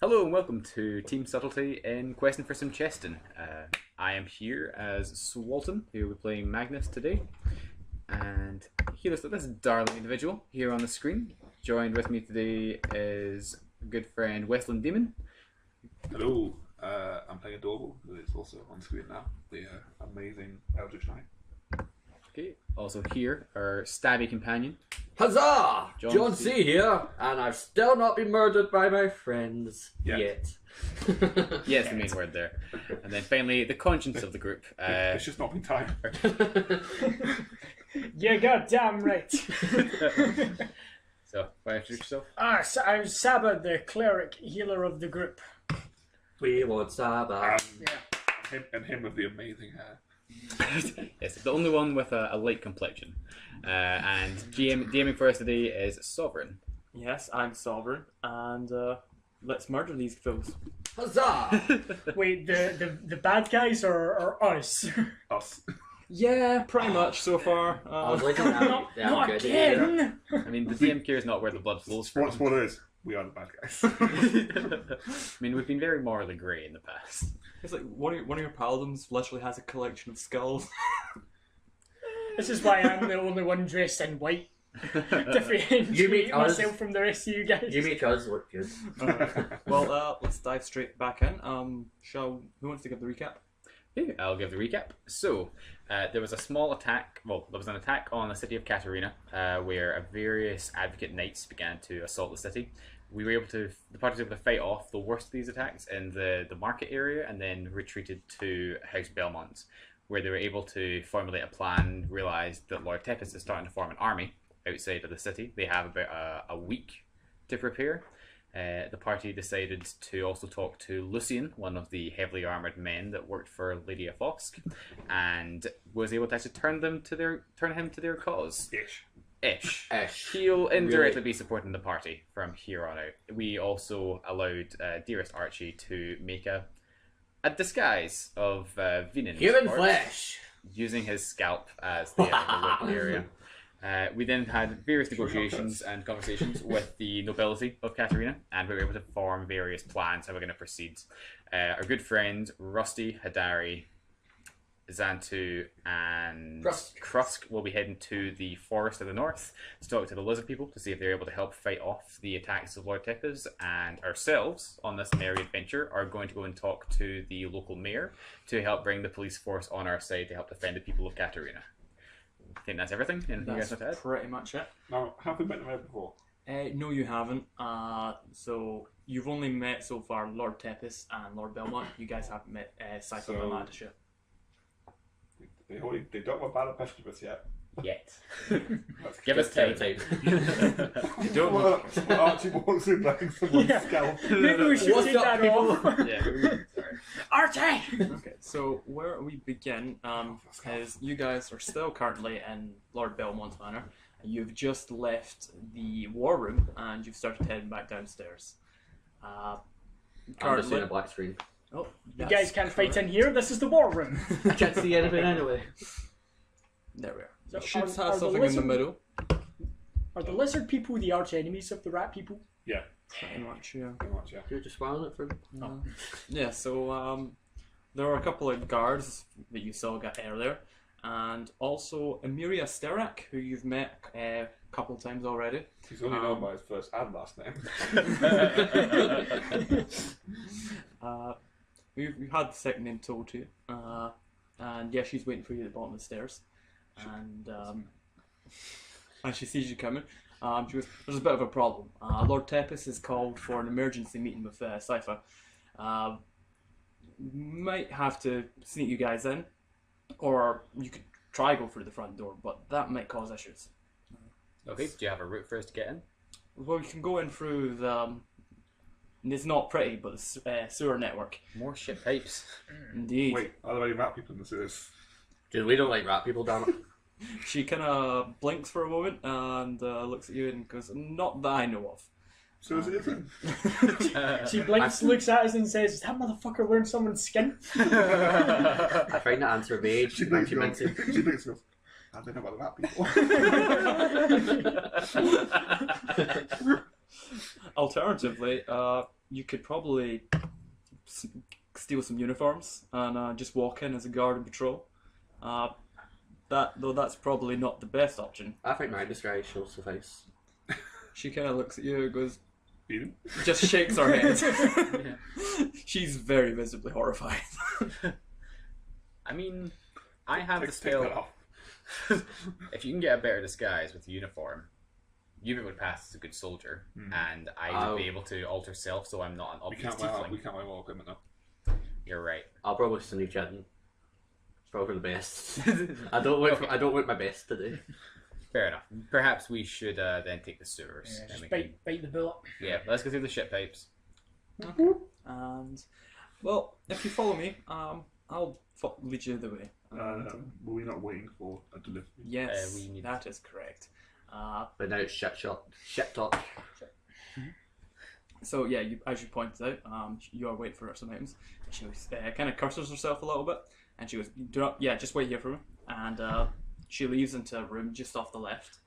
Hello and welcome to Team Subtlety in Questing for some Cheston. I am here as Swalton, who will be playing Magnus today. And he looks like this darling individual here on the screen. Joined with me today is a good friend Westland Demon. Hello, I'm playing Adorable, who is also on screen now. The amazing Eldritch Knight. Okay, also here, our stabby companion. Huzzah! John C. here, and I've still not been murdered by my friends yet. Yes, the main word there. And then finally, the conscience of the group. It's just not been time. You goddamn right. So, why introduce yourself? I'm Saba, the cleric healer of the group. We want Saba. And him with the amazing hair. Yes, the only one with a light complexion. And DMing for us today is Sovereign. Yes, I'm Sovereign, and let's murder these fools. Huzzah! Wait, the bad guys or us? Us. Yeah, pretty much so far. I was looking at Not good. again! I mean, the DM cares not where the blood flows from. What's what it is? We are the bad guys. I mean, we've been very morally grey in the past. It's like one of your paladins literally has a collection of skulls. This is why I'm the only one dressed in white. Differentiate myself from the rest of you guys. You make us look good. Well, let's dive straight back in. Who wants to give the recap? Okay, I'll give the recap. So, there was a small attack, well, there was an attack on the city of Catarina, where various advocate knights began to assault the city. The party was able to fight off the worst of these attacks in the market area and then retreated to House Belmont, where they were able to formulate a plan, realised that Lord Tepis is starting to form an army outside of the city. They have about a week to prepare. The party decided to also talk to Lucian, one of the heavily armoured men that worked for Lady of Fosk, and was able to actually turn him to their cause. Ish. He'll indirectly be supporting the party from here on out. We also allowed dearest Archie to make a disguise of Vinan's Human corpse, flesh! using his scalp as the local area. We then had various negotiations and conversations with the nobility of Catarina, and we were able to form various plans how we're going to proceed. Our good friend Rusty, Hadari, Xantu, and Krusk will be heading to the forest of the north to talk to the lizard people to see if they're able to help fight off the attacks of Lord Tepes, and ourselves on this merry adventure are going to go and talk to the local mayor to help bring the police force on our side to help defend the people of Catarina. I think that's everything. Anything you guys want to add? Pretty much it. Now, have we met the mayor before? No, you haven't. So you've only met so far Lord Tepis and Lord Belmont. You guys haven't met Cypher and Balandes yet. They don't have bad impression of us yet. Yet. Give us time. Well, Archie walks in like someone's scalp. Maybe we should take that off. Yeah. Archie! Okay, so where we begin is you guys are still currently in Lord Belmont's manor. You've just left the war room and you've started heading back downstairs. I'm just seeing a black screen. Oh, You guys can't fight in here, this is the war room. I can't see anything anyway. There we are. So You should are have the something in the lizard- middle. Are the lizard people the arch enemies of the rat people? Yeah, Pretty much, yeah. pretty much, yeah. You're just swallowing it for Yeah, so there are a couple of guards that you saw earlier, and also Emiria Sterak, who you've met a couple of times already. He's only known by his first and last name. We've had the second name told to you, and yeah, she's waiting for you at the bottom of the stairs, and she sees you coming. She goes, "There's a bit of a problem. Lord Tepis has called for an emergency meeting with Cypher. Might have to sneak you guys in, or you could try go through the front door, but that might cause issues." Okay, do you have a route for us to get in? Well, you can go in through the. It's not pretty, but the sewer network. More shit pipes. Indeed. Wait, are there any rat people in the sewers? Dude, we don't like rat people, damn it. She kind of blinks for a moment and looks at you and goes, "Not that I know of." So is it him? She blinks, looks at us and says, "Is that motherfucker wearing someone's skin?" I find that answer vague. She and thinks she makes it. she thinks I don't know about the rat people. Alternatively, you could probably steal some uniforms and just walk in as a guard and patrol. That's probably not the best option. I think my disguise shall suffice. She kind of looks at you and goes, Beaten? just shakes her head. She's very visibly horrified. I mean, I have the Take that spell. off. If you can get a better disguise with uniform, you would pass as a good soldier, and I would be able to alter self, so I'm not an We obvious can't wear tiefling. all equipment though. You're right. I'll probably sneak in. It's probably the best. I don't want my best today. Fair enough. Perhaps we should then take the sewers. Yeah, and just we can- bite the bullet. yeah, let's go through the ship pipes. Okay. And, well, if you follow me, I'll lead you the way. Were we not waiting for a delivery? Yes, we need- that is correct. But now it's shit talk. So yeah, as you pointed out, you are waiting for some items. She was, kind of curses herself a little bit, and she goes, just wait here for me." And she leaves into a room just off the left,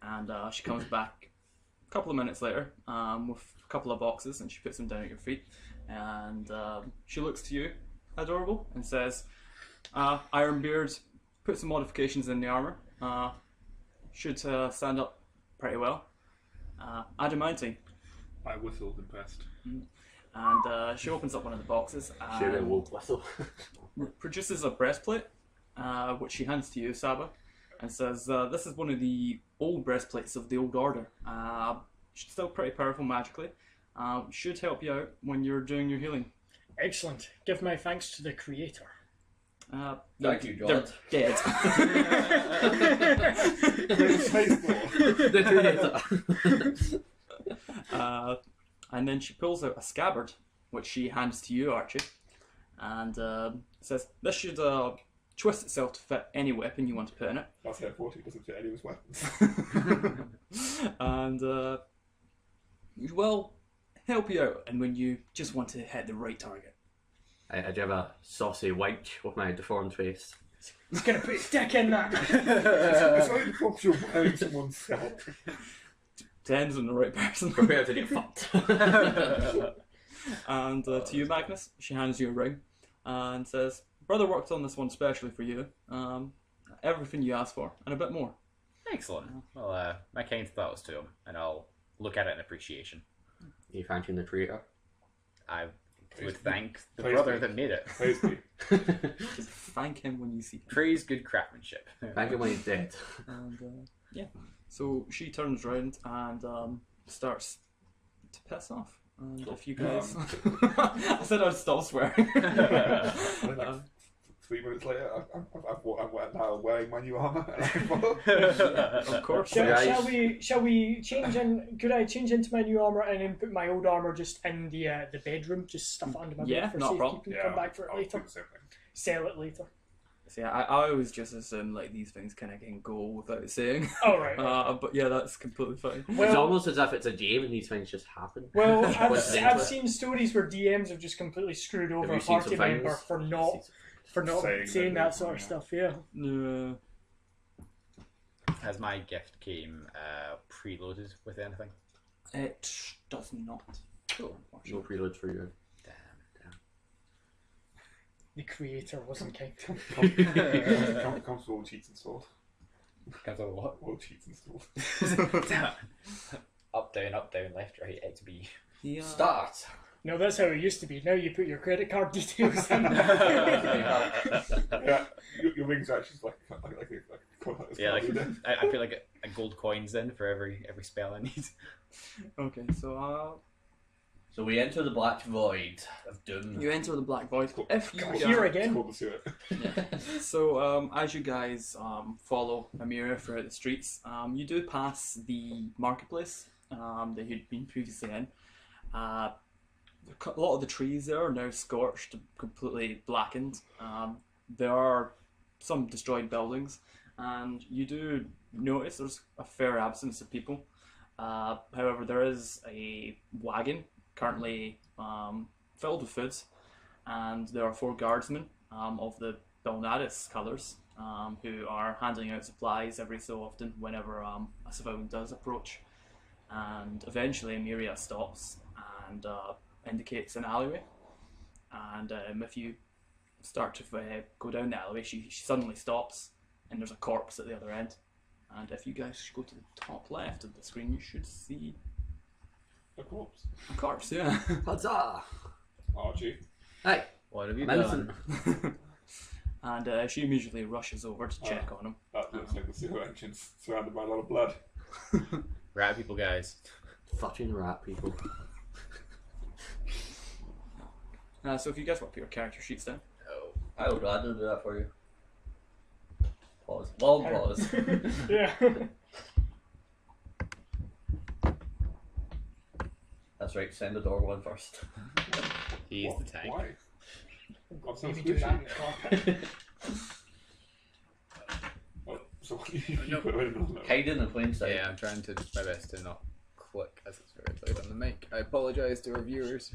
and she comes back a couple of minutes later with a couple of boxes, and she puts them down at your feet, and she looks to you, adorable, and says, "Ironbeard, put some modifications in the armor. Should stand up pretty well. Adamantine." I whistled, impressed. And she opens up one of the boxes Sure, and will whistle. produces a breastplate, which she hands to you, Saba, and says, "This is one of the old breastplates of the Old Order. Still pretty powerful magically. Should help you out when you're doing your healing." Excellent. Give my thanks to the creator. Thank you, They're God. dead. The creator. And then she pulls out a scabbard, which she hands to you, Archie, and says, "This should twist itself to fit any weapon you want to put in it." That's how 40 doesn't fit any of his weapons. And will help you out, and when you just want to hit the right target. I do have a saucy wink with my deformed face. He's gonna put his dick in that. It's like the fox you're wearing someone's scalp. Depends on the right person. Prepare to get fucked. And to you, Magnus, she hands you a ring and says, "Brother worked on this one specially for you. Everything you asked for, and a bit more." Excellent. Well, my kind thoughts to him, and I'll look at it in appreciation. You thanking the creator? I would thank the Praise brother me. that made it. Praise me. Just thank him when you see him. Praise good craftsmanship. Thank him when he's dead. And yeah, so she turns around and starts to piss off. And if you guys, I said I'd stop swearing. And then, like, 3 minutes later, I'm now wearing my new armour. Of course. Shall we change in? Could I change into my new armor and then put my old armor just in the bedroom, just stuff it under my Yeah, bed for not a problem. safekeeping? Come back for it I'll later. do the same thing. Sell it later. See, I always just assume like these things kind of can go without saying. All right. But yeah, that's completely fine. It's Well, almost as if it's a game and these things just happen. well, I've Coincidentally. seen stories where DMs have just completely screwed over you a seen party some member things? for not saying that sort of stuff. Yeah. No. Has my gift came preloaded with anything? It does not. No preloads for you. Damn. The creator wasn't kind. Comes with all cheats installed. Comes on what? All cheats installed. Damn. Up, down, left, right, X, B. Yeah. Start! No, that's how it used to be. Now you put your credit card details in. Yeah, your rings are actually like Yeah, like I put like a gold coins in for every spell I need. Okay, so So we enter the black void of doom. you enter the black void. If you Here again. It's called the sewer. So, as you guys follow Amira throughout the streets, you do pass the marketplace that you'd been previously in. A lot of the trees there are now scorched, completely blackened. There are some destroyed buildings, and you do notice there's a fair absence of people. However, there is a wagon currently filled with food, and there are 4 guardsmen of the Balandes colours who are handing out supplies every so often whenever a civilian does approach. And eventually Emiria stops and indicates an alleyway, and if you start to go down the alleyway, she suddenly stops, and there's a corpse at the other end. And if you guys go to the top left of the screen, you should see A corpse. a corpse. Yeah. Huzzah! Archie. Hey, What have you I'm innocent. done? And she immediately rushes over to check on him. That looks like the sewer entrance surrounded by a lot of blood. Rat people, guys. Fucking rat people. So if you guys want to put your character sheets down. Oh. I would rather do that for you. Pause. Long pause. Yeah. That's right, send the dog one first. He's What? the tank. Why? I'm so Maybe do that. squishy. Oh, so what you put it in the middle of it? Hide in the plain sight. Yeah, I'm trying to do my best to not click as it's very loud on the mic. I apologise to our viewers.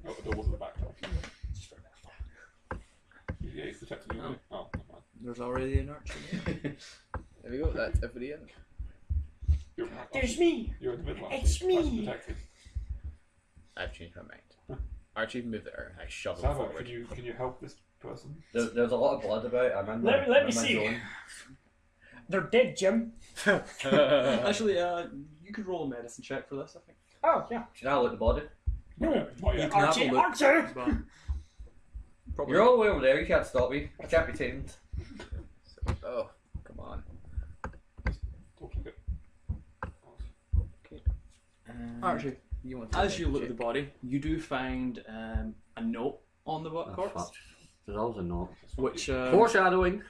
Oh, the door wasn't the back door. Yeah, he's detecting you. Oh, never mind. There's already an Archie. There we go, that's everybody in. You're, There's me. You're in the middle. It's Archie. me. Archie detected. I've changed my mind. Archie, move there. I shove him Saba, forward. can you help this person? There's a lot of blood about. I'm in Let my me see. zone. They're dead, Jim. Actually, you could roll a medicine check for this, I think. Oh, yeah. Should I look at the body? No. Not yet. You can Archie, have a look, Archie! but probably You're all the way over there. You can't stop me. I can't be tamed. Oh, come on. Don't click it. Archie, You want to as make you a look at the check. body, you do find a note on the Oh, corpse, fuck. There's always a note. which Foreshadowing.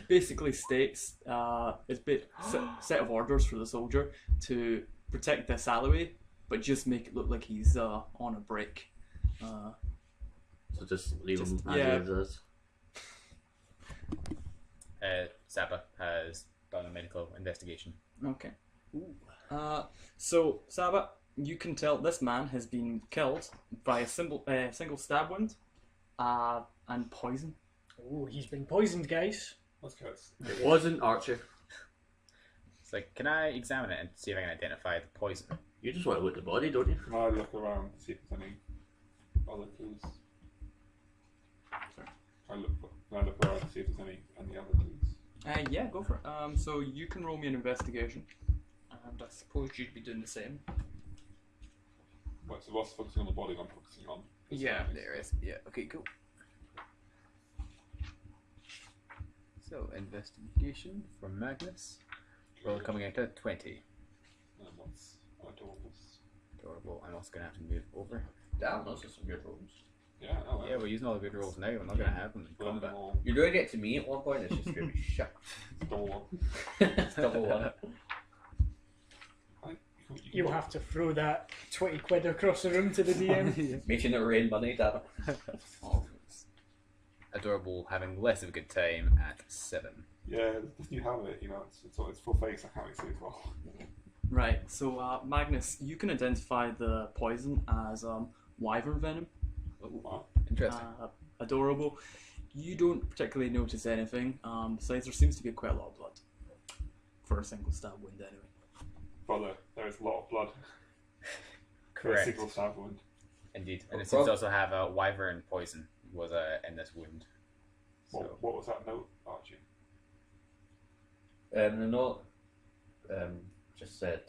basically states it's a set of orders for the soldier to protect this alleyway, but just make it look like he's on a break. So just leave Just- them yeah. as is. Saba has done a medical investigation. Okay. So Saba, you can tell this man has been killed by a single stab wound, and poison. Oh, he's been poisoned, guys. Let's go. It wasn't Archie. It's like, can I examine it and see if I can identify the poison? You just want to look at the body, don't you? Can I look around to see if there's any other clues? Sorry. Can I look around to see if there's any other clues? Yeah, go for it. So you can roll me an investigation, and I suppose you'd be doing the same. Right, so whilst focusing on the body, I'm focusing on. the Yeah, surroundings. There is. Yeah, okay, cool. So, investigation from Magnus. Roll coming out at 20. And what's adorables? Adorable. I'm also going to have to move over. Damn, those are some good rolls. Yeah, I know. Yeah, we're using all the good rolls now. We're not going to have them in Burn them combat. all. You're doing it to me at one point. It's just gonna be shit. Double one. It's double one. You'll have to throw that 20 quid across the room to the DM. Making it rain money, damn it. Adorable having less of a good time at 7. Yeah, this new helmet, it's full face. I can't really see as well. Right. So Magnus, you can identify the poison as wyvern venom. Wow. Interesting. Adorable. You don't particularly notice anything. Besides, there seems to be quite a lot of blood for a single stab wound, anyway. Brother, there is a lot of blood. For a Correct. single stab wound. Indeed. And it seems to also have a wyvern poison was in this wound. So, What was that note, Archie? The note just said,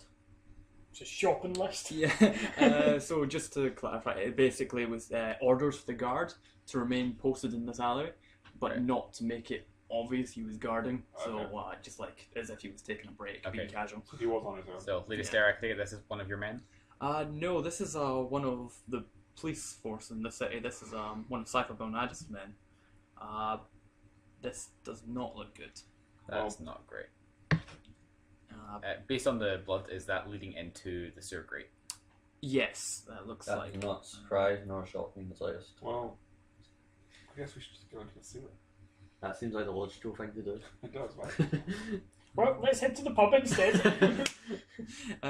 It's a shopping list. Yeah. So just to clarify, it basically was orders for the guard to remain posted in this alleyway, but Right. not to make it obvious he was guarding. So Okay. just like as if he was taking a break, Okay. being casual. So he was on his own. so Lady Yeah. Stare, I take it this is one of your men? No, this is one of the police force in the city. This is one of Cypher Balandes' men. This does not look good. That's not great. Uh, Based on the blood, is that leading into the sewer grate? yes, that looks that like. did not surprise nor shock me in the slightest. Well, I guess we should just go into the sewer. That seems like the logical thing to do. It does, right? Well, let's head to the pub instead.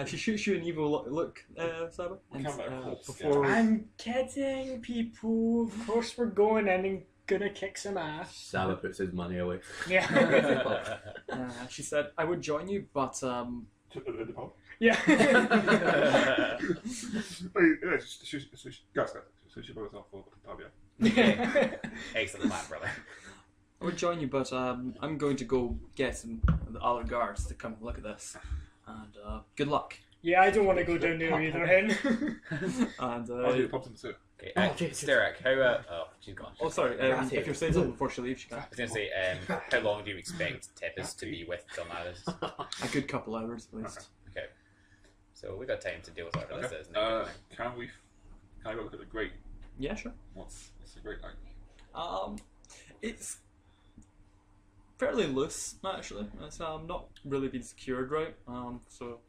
She shoots you an evil look, Saba. We can't let a corpse before I'm kidding, people. Of course we're going in and gonna kick some ass. Saba puts his money away. Yeah. She said, "I would join you, but To the pub. Yeah. Guys, so she brought herself over to the pub, yeah. Excellent man, brother. I would join you, but I'm going to go get some of the other guards to come look at this. And good luck." Yeah, I don't want to go down there either, Hen. And I'll do the pubs in the sewer. Okay, Sterak, how oh, she's gone. oh, sorry. If you're saying something before she leaves, she can. I was going to say, how long do you expect Tepis to be with Balandes? A good couple hours at least. Okay. So we got time to deal with whatever this is. Can I go look at the grate? Yeah, sure. What's the grate like? It's fairly loose actually. It's not really been secured right. So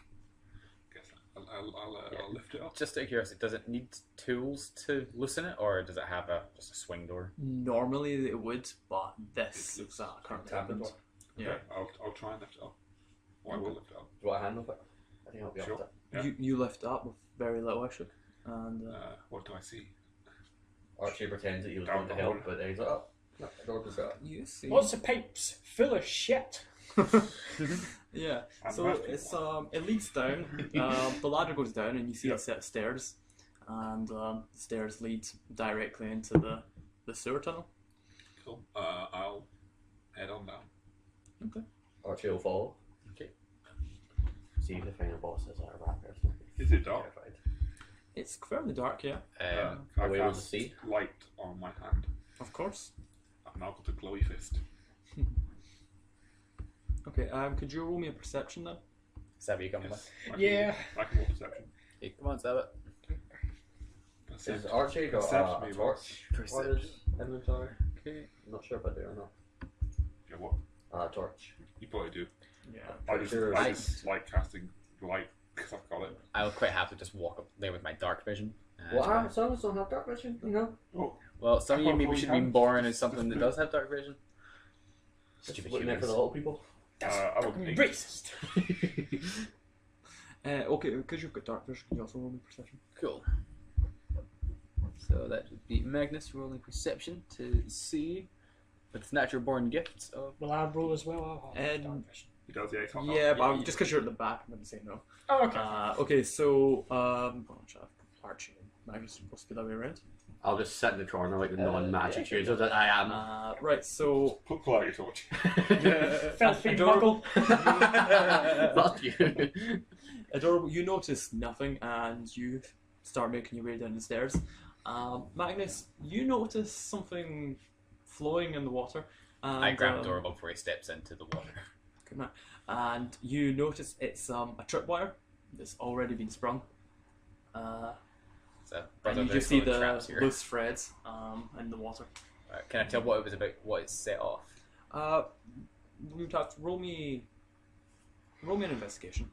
Guess I'll lift it up. Just out of curiosity, does it need tools to loosen it, or does it have just a swing door? normally it would, but this It's is currently tap opened. door. Yeah. Okay, I'll try and lift it up. Or I will lift it up. Do I handle it? I think I'll be Sure. able to. Yeah. You lift up with very little actually, and What do I see? Archie pretends that he was Down going to the help, hole. but then he's like, oh, no, the door goes up. you see. Lots of pipes full of shit. Yeah. And So left it's one. it leads down. The ladder goes down, and you see a set of stairs, and the stairs lead directly into the sewer tunnel. Cool. I'll head on down. Archie will follow. Okay. See if the final boss is a rat person. Is it dark? Terrified. It's fairly dark, yeah. Can Are we I able to cast see? light on my hand? Of course. And I'll put a glowy fist. Okay. Could you roll me a perception then? Saba, you coming with? I can Yeah. I can roll perception. Hey, come on, Saba. Is Perception. Archie got Perception, a maybe. torch for his inventory? Okay. I'm not sure if I do or not. Yeah, what? A torch. You probably do. Yeah. I just sure. like casting light because I've got it. I'll quite happily just walk up there with my dark vision. What happens? Some of us don't have dark vision, you know? Oh, Well, some of you maybe Probably should have been can. born as something that does have dark vision. Just Stupid looking out for the humans. little people. I would think. Racist. Okay, because you've got dark vision, can you also roll me perception? Cool. So that would be Magnus rolling perception to see with its natural born gifts of. Will I roll as well? I'll have Um, dark vision. He does, yeah. He's not Yeah, but just because you're at the back, I'm going to say no. Oh, okay. Okay, so Archie and Magnus are supposed to be that way around. I'll just sit in the corner like the non-magic user that I am. Right, so Pull out your torch. Filthy adorable. muggle. Fuck you. Adorable, you notice nothing and you start making your way down the stairs. Magnus, you notice something flowing in the water. And, I grab Adorable before he steps into the water. Good man. And you notice it's a tripwire that's already been sprung. So, And brother, you there's just see little the traps here. loose threads in the water. Can I tell what it was about? What it set off? You'd have to roll me an investigation.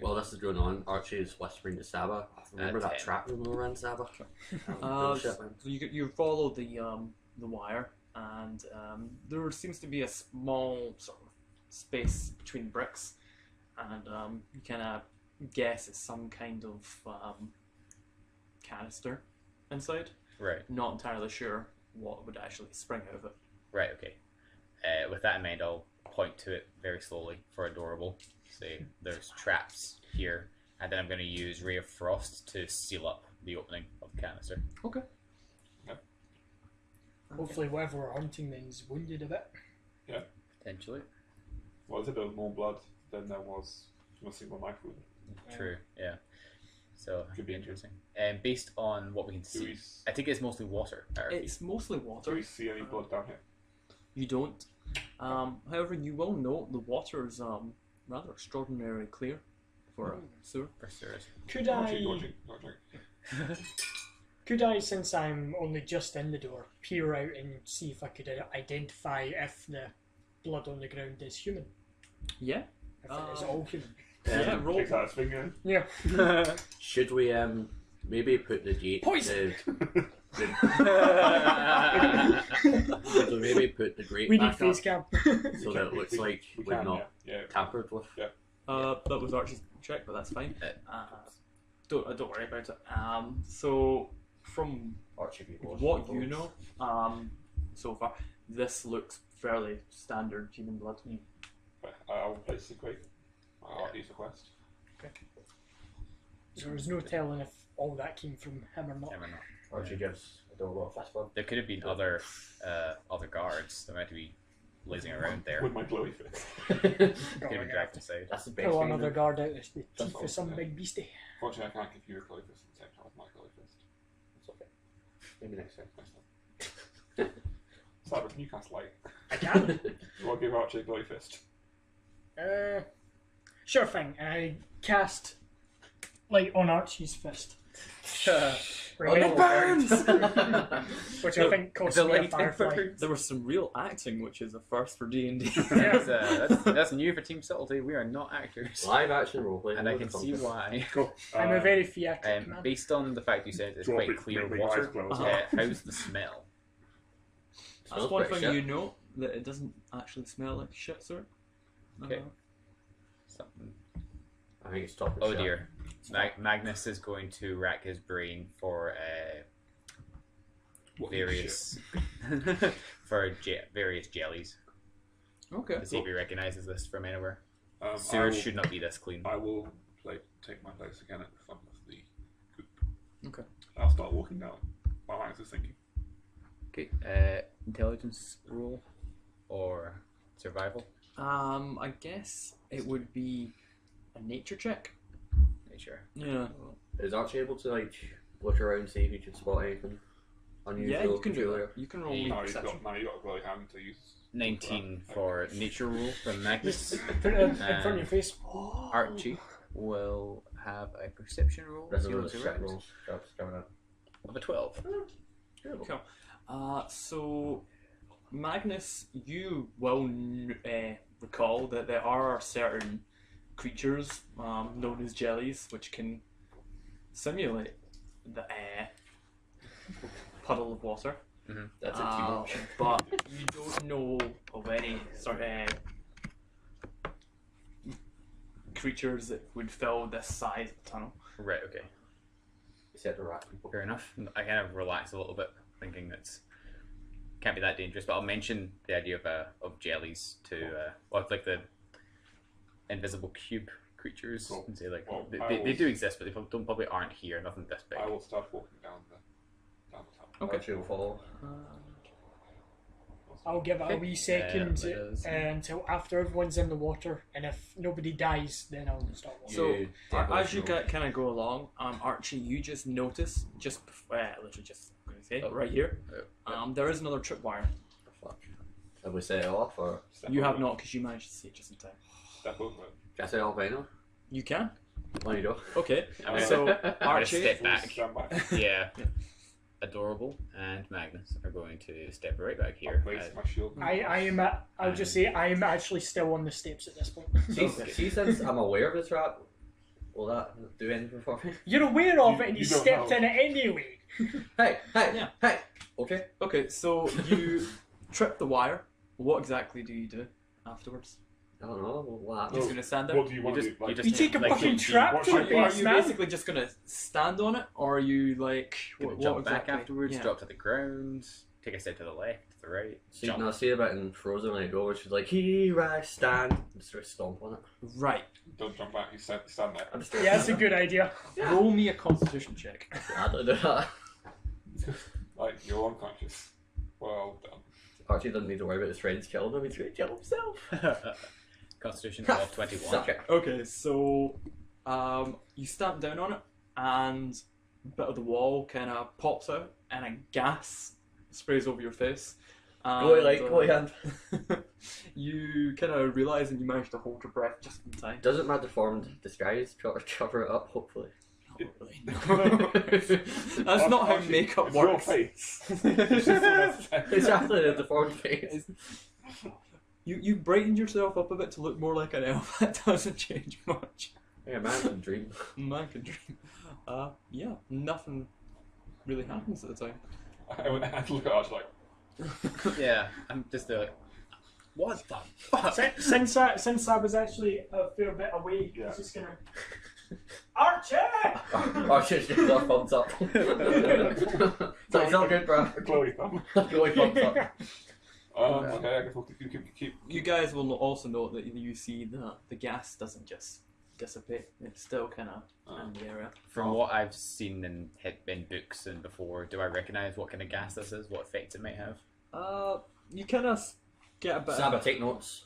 Well, this is going on. Archie is whispering to Saba. Remember that 10. trap room we were in, Saba? So you follow the wire, and there seems to be a small sort of space between bricks, and you kind of guess it's some kind of canister inside. Right. Not entirely sure what would actually spring out of it. Right. Okay. With that in mind, I'll point to it very slowly for Adorable. Say there's traps here, and then I'm going to use Ray of Frost to seal up the opening of the canister. Okay. Hopefully, whatever we're hunting then's wounded a bit. Potentially. Well, there's a bit of more blood than there was from a single knife wound. True. Yeah. So Could could be be interesting. And based on what we can Do see, we, I think it's mostly water. It's mostly do water. we see any blood down here? You don't. However, you will note the water is rather extraordinarily clear for a sewer. For sure. Could Archie, I, dodging. could I, since I'm only just in the door, peer out and see if I could identify if the blood on the ground is human? Yeah. If it is all human. Yeah, roll. Takes out his finger. Yeah. Should we maybe put the gate? Poison! Should we maybe put the grate We need back up face cam. so that it looks like we we've can, not yeah. tampered with? That was Archie's check, but that's fine. Don't worry about it. So from Archie people. what you know, so far. This looks fairly standard human blood. I'll place the quake. I'll use the quest. So there's no telling if all that came from him or not. Never know. Archie gives a double fast one. There could have been other guards that might be lazing around there. With my glowy fist. Could have been dragged aside. That's the best Pull thing. another guard out of the That's teeth of some all, big beastie. Fortunately, I can't give you a glowy fist at the same time as my glowy fist. It's okay. Maybe next time. Next time. Cyber, can you cast light? I can. You want to give Archie a glowy fist? Sure thing. I cast light on Archie's fist. It burns! Which I think cost The me a light firefly. burns. There was some real acting, which is a first for D&D. That's new for Team Subtlety. We are not actors. Live action roleplay. And I can see why. Cool. I'm a very theatric man. Based on the fact you said it's Drop quite it, clear make my water, eyes close. how's the smell? That's Smells one pretty thing shit. you know, that it doesn't actually smell like shit, sir. Okay. Something. I think it's top. Oh dear. Magnus is going to rack his brain for What various various jellies Okay. to see if he recognizes this from anywhere. I Sewers will- should not be this clean. I will take my place again at the front of the group. Okay. I'll start walking down while Magnus is thinking. Okay. Intelligence roll or survival? I guess it would be a nature check. Nature. Yeah. Is Archie able to like look around and see if he can spot anything unusual? Yeah, you can do peculiar? that. You can roll Yeah. perception. Now you've got a glowy hand to use. 19 for nature roll from Magnus. Put it in front of your face. Archie will have a perception roll. That's See another what's shit around. rolls. That's coming up. Of a 12. Cool. So, Magnus, you will recall that there are certain creatures known as jellies which can simulate the puddle of water. That's a too much. But you don't know of any sort of creatures that would fill this size of tunnel. Right, okay. Except the rat people. Fair enough. I kind of relax a little bit, thinking that's can't be that dangerous. But I'll mention the idea of jellies to like the invisible cube creatures, Cool. and say like Well, they do exist, but they probably aren't here. Nothing this big. I will start walking down the tunnel. Okay. Archie will follow. I'll give it a wee second until after everyone's in the water, and if nobody dies, then I'll start walking. So, You definitely as you know. kind of go along, Archie, you just notice, literally just going to say, right here, there is another tripwire. Fuck. Have we set it off or Step You over have it. not, because you managed to see it just in time. Step over it. can I set it off right now? You can? On you go. Okay. I'm gonna- So, I'm gonna Archie, step back. Stand back. Yeah. Adorable and Magnus are going to step right back I'll here. place my shield. I'll just say I am actually still on the steps at this point. See, since I'm aware of the trap, will that do anything for me? You're aware of it, and you You don't stepped know. in it anyway. Hey, hey, Yeah. hey. Okay. okay, so you trip the wire. What exactly do you do afterwards? I don't know. What You're happens? just going to stand there? What do you want to do? Like, You take a like, fucking you- trap what to should the I do? Are face, you man. basically just going to stand on it, or are you like Gonna what jump exactly? back afterwards, Yeah. drop to the ground, take a step to the left, to the right. See, jump. no, see about in Frozen when I go, where she's like, here I stand, and sort of stomp on it. Right. don't jump back. You stand there. I'm just Yeah, that's a good idea. Roll me a Constitution check. I don't do that. Like you're unconscious. Well done. Archie doesn't need to worry about his friends killing him, he's going to kill himself. Constitution of 21. Suck it. Okay, so you stamp down on it, and a bit of the wall kind of pops out, and a gas sprays over your face. Go like, go hand. You kind of realise and you manage to hold your breath just in time. Doesn't my deformed disguise cover it up, hopefully? Not really, no. That's not how Archie, makeup it's your works. face. It's actually a deformed face. You brightened yourself up a bit to look more like an elf. That doesn't change much. Yeah, man, it's a dream. Man can dream. Yeah, nothing really happens at the time. I went and look at Archie like, Yeah, I'm just like, what the fuck? Since I was actually a fair bit away, Yeah. he's just gonna Archie! Archie's just got thumbs up. So it's all good, bro. A glowy thumb. Glowy thumbs up. Okay, I guess we'll keep. You guys will also note that you see the gas doesn't just dissipate. It's still kind of in the area. From what I've seen in books and before, do I recognise what kind of gas this is? What effect it might have? You kind of get a bit. Saba, take notes.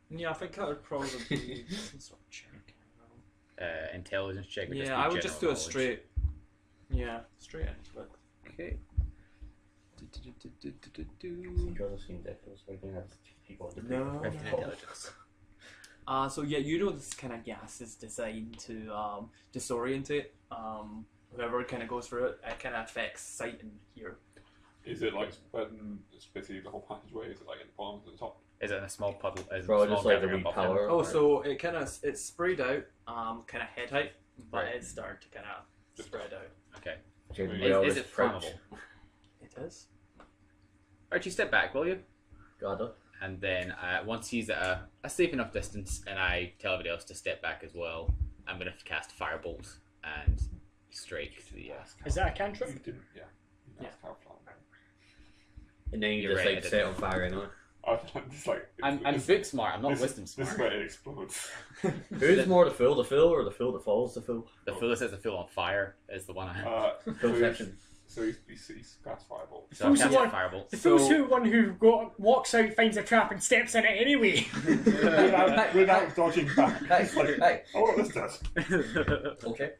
Yeah, I think that would probably be some sort of check. Intelligence check. Would Yeah, I would just do general a straight. Yeah, straight into it. Okay. No. Intelligence. So yeah, you know this kind of gas is designed to disorientate whoever kind of goes through it. It kind of affects sight and hear. Is it like spreading? It's basically the whole passageway. Is it like in the bottom to the top? Is it in a small puddle? Is it Bro, a small just like the gathering wee above him? power. Oh, so it it's sprayed out, kind of head height, but Right. it's starting to kind of spread out. Okay. Is Is it flammable? It is. Archie, step back, will you? Got it. And then once he's at a safe enough distance, and I tell everybody else to step back as well, I'm going to cast Firebolt and strike the. Is that a cantrip? You didn't. Yeah. Yeah. That's how flat. And then you You're just right, I like didn't. set on fire anyway. I'm just like. I'm this- book smart. I'm not this- wisdom This smart. is where it explodes. Who's more the fool or the fool that falls the fool? The fool that sets the fool on fire is the one I. Fool so section. So he's cast fireball. So I'm Fool's the casting one- Firebolt. The fool's who one who walks out, finds a trap, and steps in it anyway. without dodging back. Hey, hey. Oh, what this does. Okay.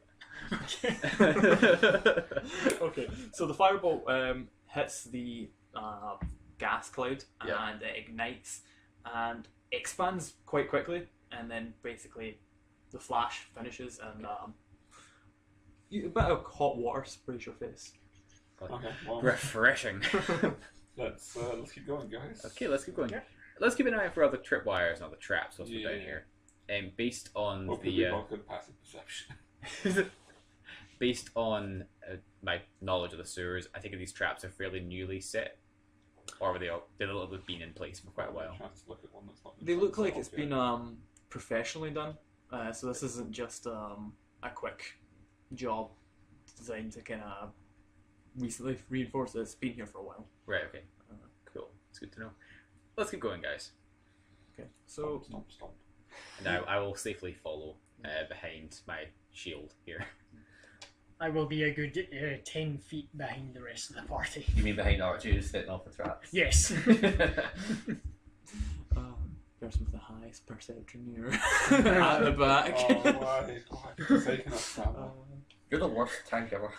Okay, so the firebolt hits the gas cloud Yeah. and it ignites and expands quite quickly, and then basically the flash finishes and a bit of hot water sprays your face. Okay, well, Refreshing. let's keep going, guys. Okay, let's keep going. Yeah. Let's keep an eye out for other tripwires and other traps whilst we're down Yeah. here. Based on Or could the be like good passive perception. based on my knowledge of the sewers, I think these traps are fairly newly set, or were they've been in place for quite a while. Chance to look at one that's not They look like set it's up been yet. professionally done, so this isn't just a quick job designed to kind of recently reinforce it. It's been here for a while. Right. Okay. Cool. It's good to know. Let's keep going, guys. Okay, so Stomp. And I will safely follow behind my shield here. I will be a good 10 feet behind the rest of the party. You mean behind Archie who's setting off the traps? Yes. person with the highest perception here at the back. Oh, why? Why? Taking us that one. You're the worst tank ever.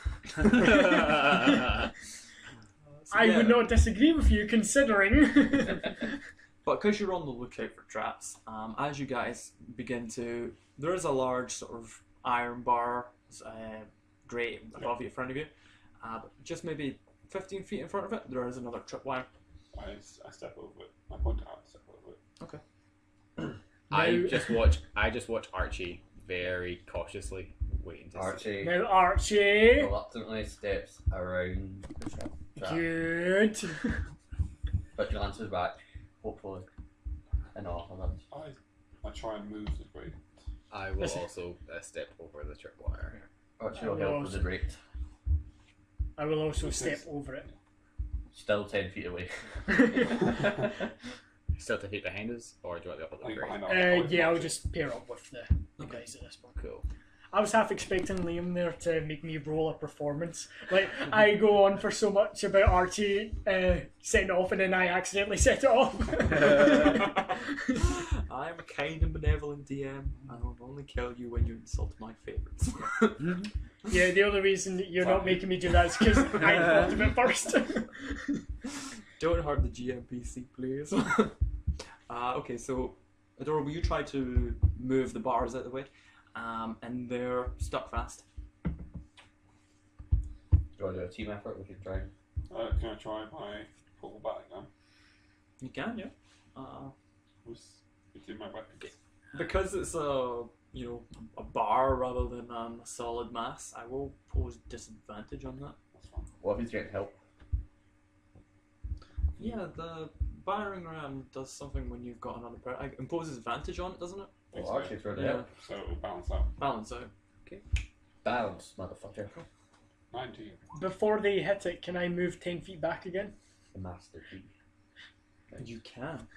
I would not disagree with you, considering. But because you're on the lookout for traps, as you guys begin to, there is a large sort of iron bar grate above you, in front of you. But just maybe 15 feet in front of it, there is another tripwire. I step over it. I point out and step over it. Okay. I just watch Archie very cautiously, waiting to see. Archie Now, Archie. reluctantly steps around the trap. Good. But glances back, hopefully. And all. I try and move the grate. I will also step over the tripwire. Archie will help with the grate. I will also step over it. Still 10 feet away. Still to feet behind us, or do you want the up at I the think grate? behind our Yeah, I'll just pair up with the guys at this point. Cool. I was half expecting Liam there to make me roll a performance. Like, I go on for so much about Archie setting it off, and then I accidentally set it off. I'm a kind and benevolent DM. I will only kill you when you insult my favourites. Yeah, the only reason that you're not making me do that is because I thought of it first. Don't hurt the GMPC, please. Okay, so Adora, will you try to move the bars out of the way? And they're stuck fast. Do you want to do a team effort? We could try. Can I try my pull back now? You can, yeah. It's in my weapons. Because it's a bar rather than a solid mass, I will pose disadvantage on that. That's fine. What if he's getting help? Yeah, the battering ram does something when you've got another person. It imposes advantage on it, doesn't it? Well, Archie's right Yeah. there. So it'll balance out. Balance out. Bounce, motherfucker. 19. Before they hit it, can I move 10 feet back again? The master key. You can.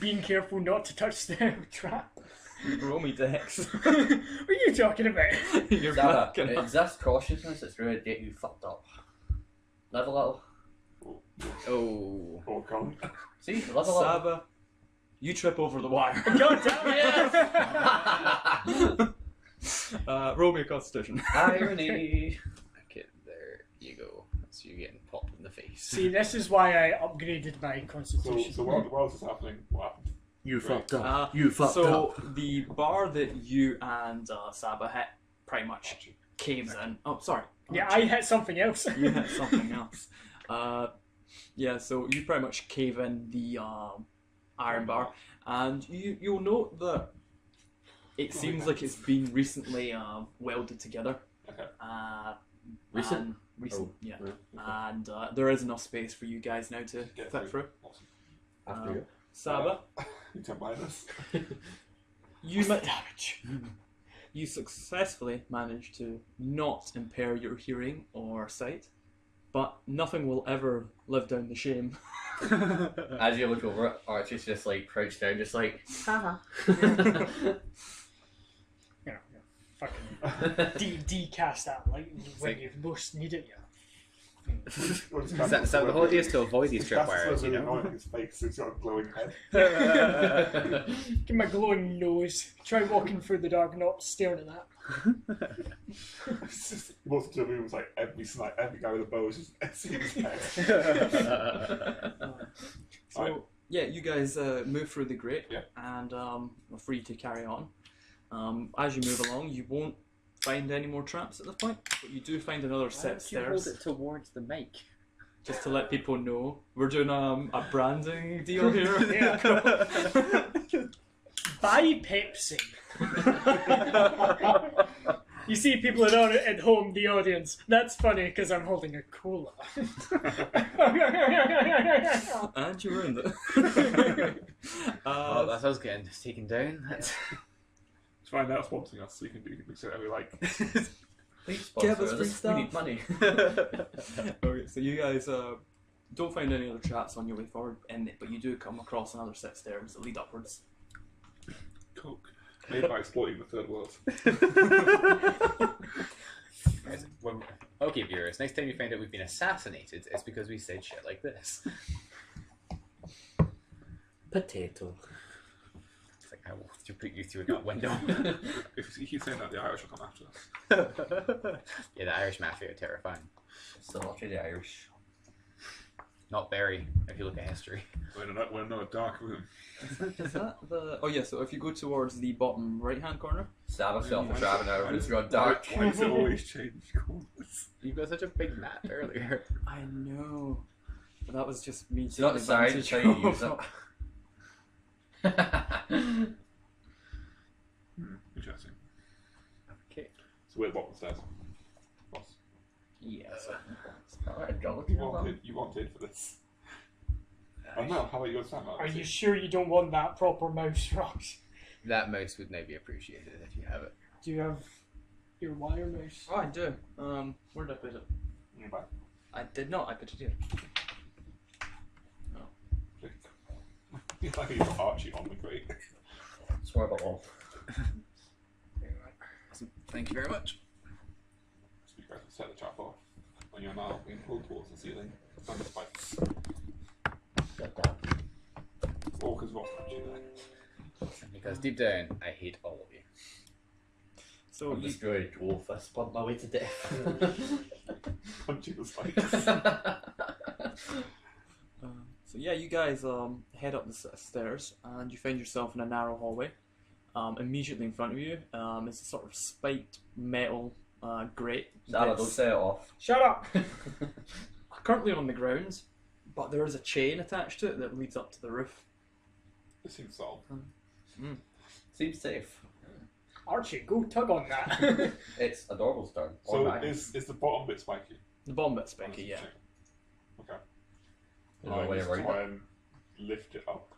Being careful not to touch the trap. Roll me dex. What are you talking about? You're Saba, backing up. it's this cautiousness that's going to get you fucked up. Live a little. Oh. Or can't. See, live a little. Saba, you trip over the wire. God damn it! Roll me a constitution. Irony. Okay, there you go. So you're getting popped in the face. See, this is why I upgraded my constitution. So while this is happening, what happened? You fucked up. Uh, You fucked so up. the bar that you and Saba hit pretty much caves in. Oh, sorry. Yeah, I hit something else. You hit something else. Yeah, so you pretty much cave in the iron bar, and you'll note that it seems like it's been recently welded together. Okay. Recent? and- recent, Oh, yeah. yeah, And there is enough space for you guys now to Get fit through. Awesome. After you. Saba, You can buy this. you successfully managed to not impair your hearing or sight, but nothing will ever live down the shame. As you look over it, Archie's just like crouched down, just like, haha. Fucking decast that light when like- you most need it. Yeah. So the whole idea is to avoid these tripwires, you Really know? annoying. His face has got a glowing head. Give my glowing nose. Try walking through the dark, not staring at that. It's just, he walks into a room, it's like every guy with a bow is just seeing his head. So yeah, you guys move through the grate, Yeah. and are free to carry on. As you move along, you won't find any more traps at this point, but you do find another set of You hold stairs. it towards the mic. Just to let people know, we're doing a branding deal here. Yeah. Buy Pepsi. You see people at home, the audience. That's funny because I'm holding a cola. And you ruined it. Oh, that's us getting taken down. That's... Let's find out sponsoring us so you can do things that we like. Please Give sponsor us free us. stuff. We need money. Okay, so you guys don't find any other traps on your way forward, but you do come across another set of stairs that lead upwards. Coke. Made by exploiting the third world. Guys, okay, viewers, next time you find out we've been assassinated, it's because we said shit like this. Potato. It's like, I will put you through that window. If you keep saying that, the Irish will come after us. Yeah, the Irish mafia are terrifying. Still not the Irish. Not very, if you look at history. We're in a dark room. Is that the? Oh yeah. So if you go towards the bottom right-hand corner, Stab yourself Why and does- driving out why and it's does- gone dark. Why does it always change colours? You've got such a big map earlier. I know, but that was just me. It's not the taking side, it's how advantage you use of- it. Interesting. Okay. So we're at the bottom of the stairs. Boss. Yes. Alright, go look You at that. wanted for this. Oh no, how about you understand that? Are you sure you don't want that proper mouse, Rox? That mouse would maybe appreciate it if you have it. Do you have your wire mouse? Oh, I do. Where did I put it? In your back. I did not. I put it here. Click. You like you've got Archie on the grate. Swear about all. Awesome. Thank you very much. So you guys can set the trap off. When you're now being pulled towards the ceiling. Thunder spikes. Get that. All because Ross actually there. Because deep down, I hate all of you. So I'm you, just going to go fist bump my way to death. Punching the spikes. so yeah, you guys head up the stairs and you find yourself in a narrow hallway. Immediately in front of you is a sort of spiked metal grate. Saba, don't that's set it off. Shut up! currently on the ground, but there is a chain attached to it that leads up to the roof. This seems solved. Seems safe. Archie, go tug on that. It's Adorable's turn. So Or mine. is the bottom bit spiky? The bottom bit's spiky, yeah. Okay. There's no way Just around try it. and lift it up.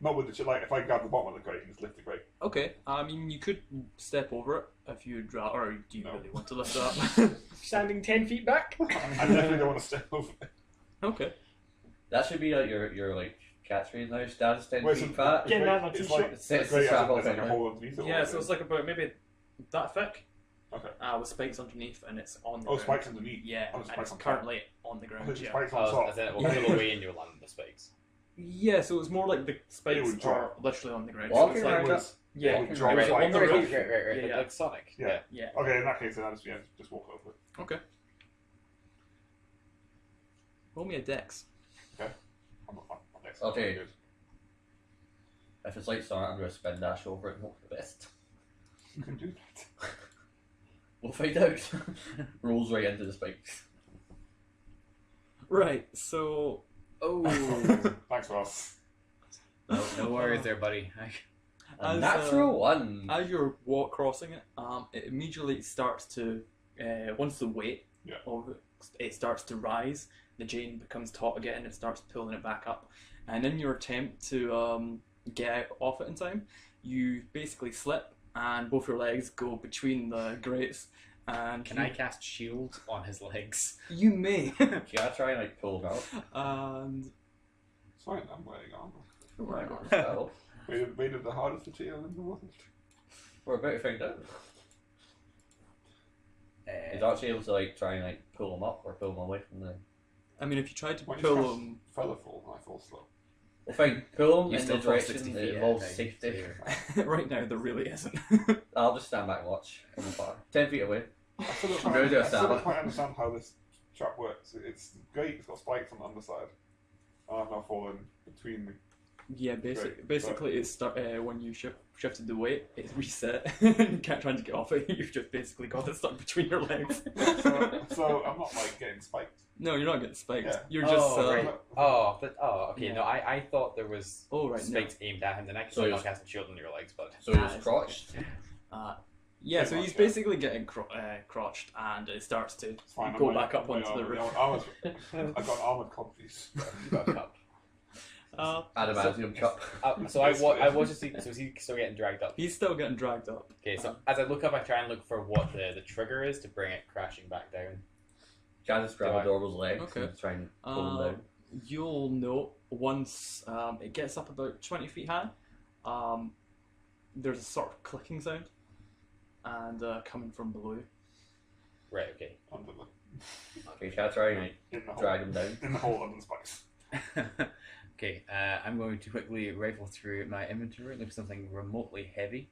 Not with the like. If I grab the bottom of the crate and just lift the crate. Okay. I mean, you could step over it if you'd rather, or do you No. really want to lift it up? Standing 10 feet back. I definitely don't want to step over it. Okay. That should be like your like catchphrase now. Dad's 10 Wait, feet so fat. Getting that on a it's t-shirt. like It's the the crate strap has off like a it, hole underneath it. Yeah, so it's like about maybe that thick. Okay. With spikes underneath, and it's on the Oh, ground. spikes underneath. Yeah, Oh, and spikes it's on top. currently on the Oh, ground. there's Yeah. spikes on top. As in it will pull away and you'll land on the spikes. Yeah, so it's more like the spikes would are drop. literally on the ground. Walking So it's like, around was- yeah, it would drop Right, spikes. on the right, roof. right, Yeah. like Sonic. Yeah. yeah. Okay, in that case, then I just walk over it. Okay. Roll me a dex. I'm next. Okay. Good. If it's like Sonic, I'm going to spin dash over it and hope for the best. You can do that. We'll find out. Rolls right into the spikes. Right. So. Oh, Thanks, Ross. no worries there, buddy. A As, natural one. As you're crossing it, it immediately starts to once the weight Yeah. of it starts to rise, the chain becomes taut again and it starts pulling it back up. And in your attempt to get out off it in time, you basically slip and both your legs go between the grates. And Can I cast shield on his legs? You may. Can I try and like pull him out? And It's fine, I'm wearing armor. Right on spell. Made it the hardest material in the world. We're about to find out. Is Archie able to like try and like pull him up or pull him away from the? I mean, if you tried to When you pull cast them, Feather fall, I fall slow. Well, fine. Pull him You in still the fall direction 60 that feet involves ahead, safety. right now there really isn't. I'll just stand back and watch from afar. 10 feet away. I still don't I'm going to do a I still Saba. don't quite understand how this trap works. It's great, it's got spikes on the underside. And I've now fallen between the... Yeah, Great, basically it's when you shifted the weight, it's reset. You can't try to get off it. You've just basically got it stuck between your legs. So I'm not like getting spiked. No, you're not getting spiked. Yeah. You're just right. Okay. Yeah. No, I thought there was right, spikes aimed at him. Then I could So not he's- cast a shield on your legs, but So he's crotched. yeah. So Pretty he's much, yeah. basically getting crotched, and it starts to It's fine. go I'm back up wearing onto the armor. roof. I've got armored copies. you got a cup. Adamantium cup. So I was just so is he still getting dragged up? He's still getting dragged up. Okay, so as I look up, I try and look for what the trigger is to bring it crashing back down. Can I just grab Do I- Adorable's legs Okay. and try and pull him down? You'll know once it gets up about 20 feet high, there's a sort of clicking sound, and coming from below. Right. Okay. Under the, Okay, can I try and like, in the hole. drag him down? In the hole under the spikes. Okay. I'm going to quickly rifle through my inventory, look for something remotely heavy,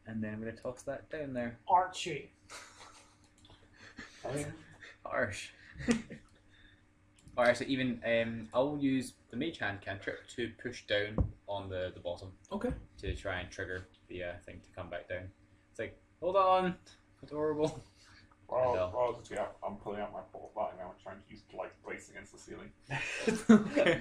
and then I'm going to toss that down there. Archie. Harsh. Alright, so even I'll use the mage hand cantrip to push down on the bottom Okay. to try and trigger the thing to come back down. It's like, hold on, adorable. Well, I'm pulling out my port light now and trying to use it to like brace against the ceiling. Okay.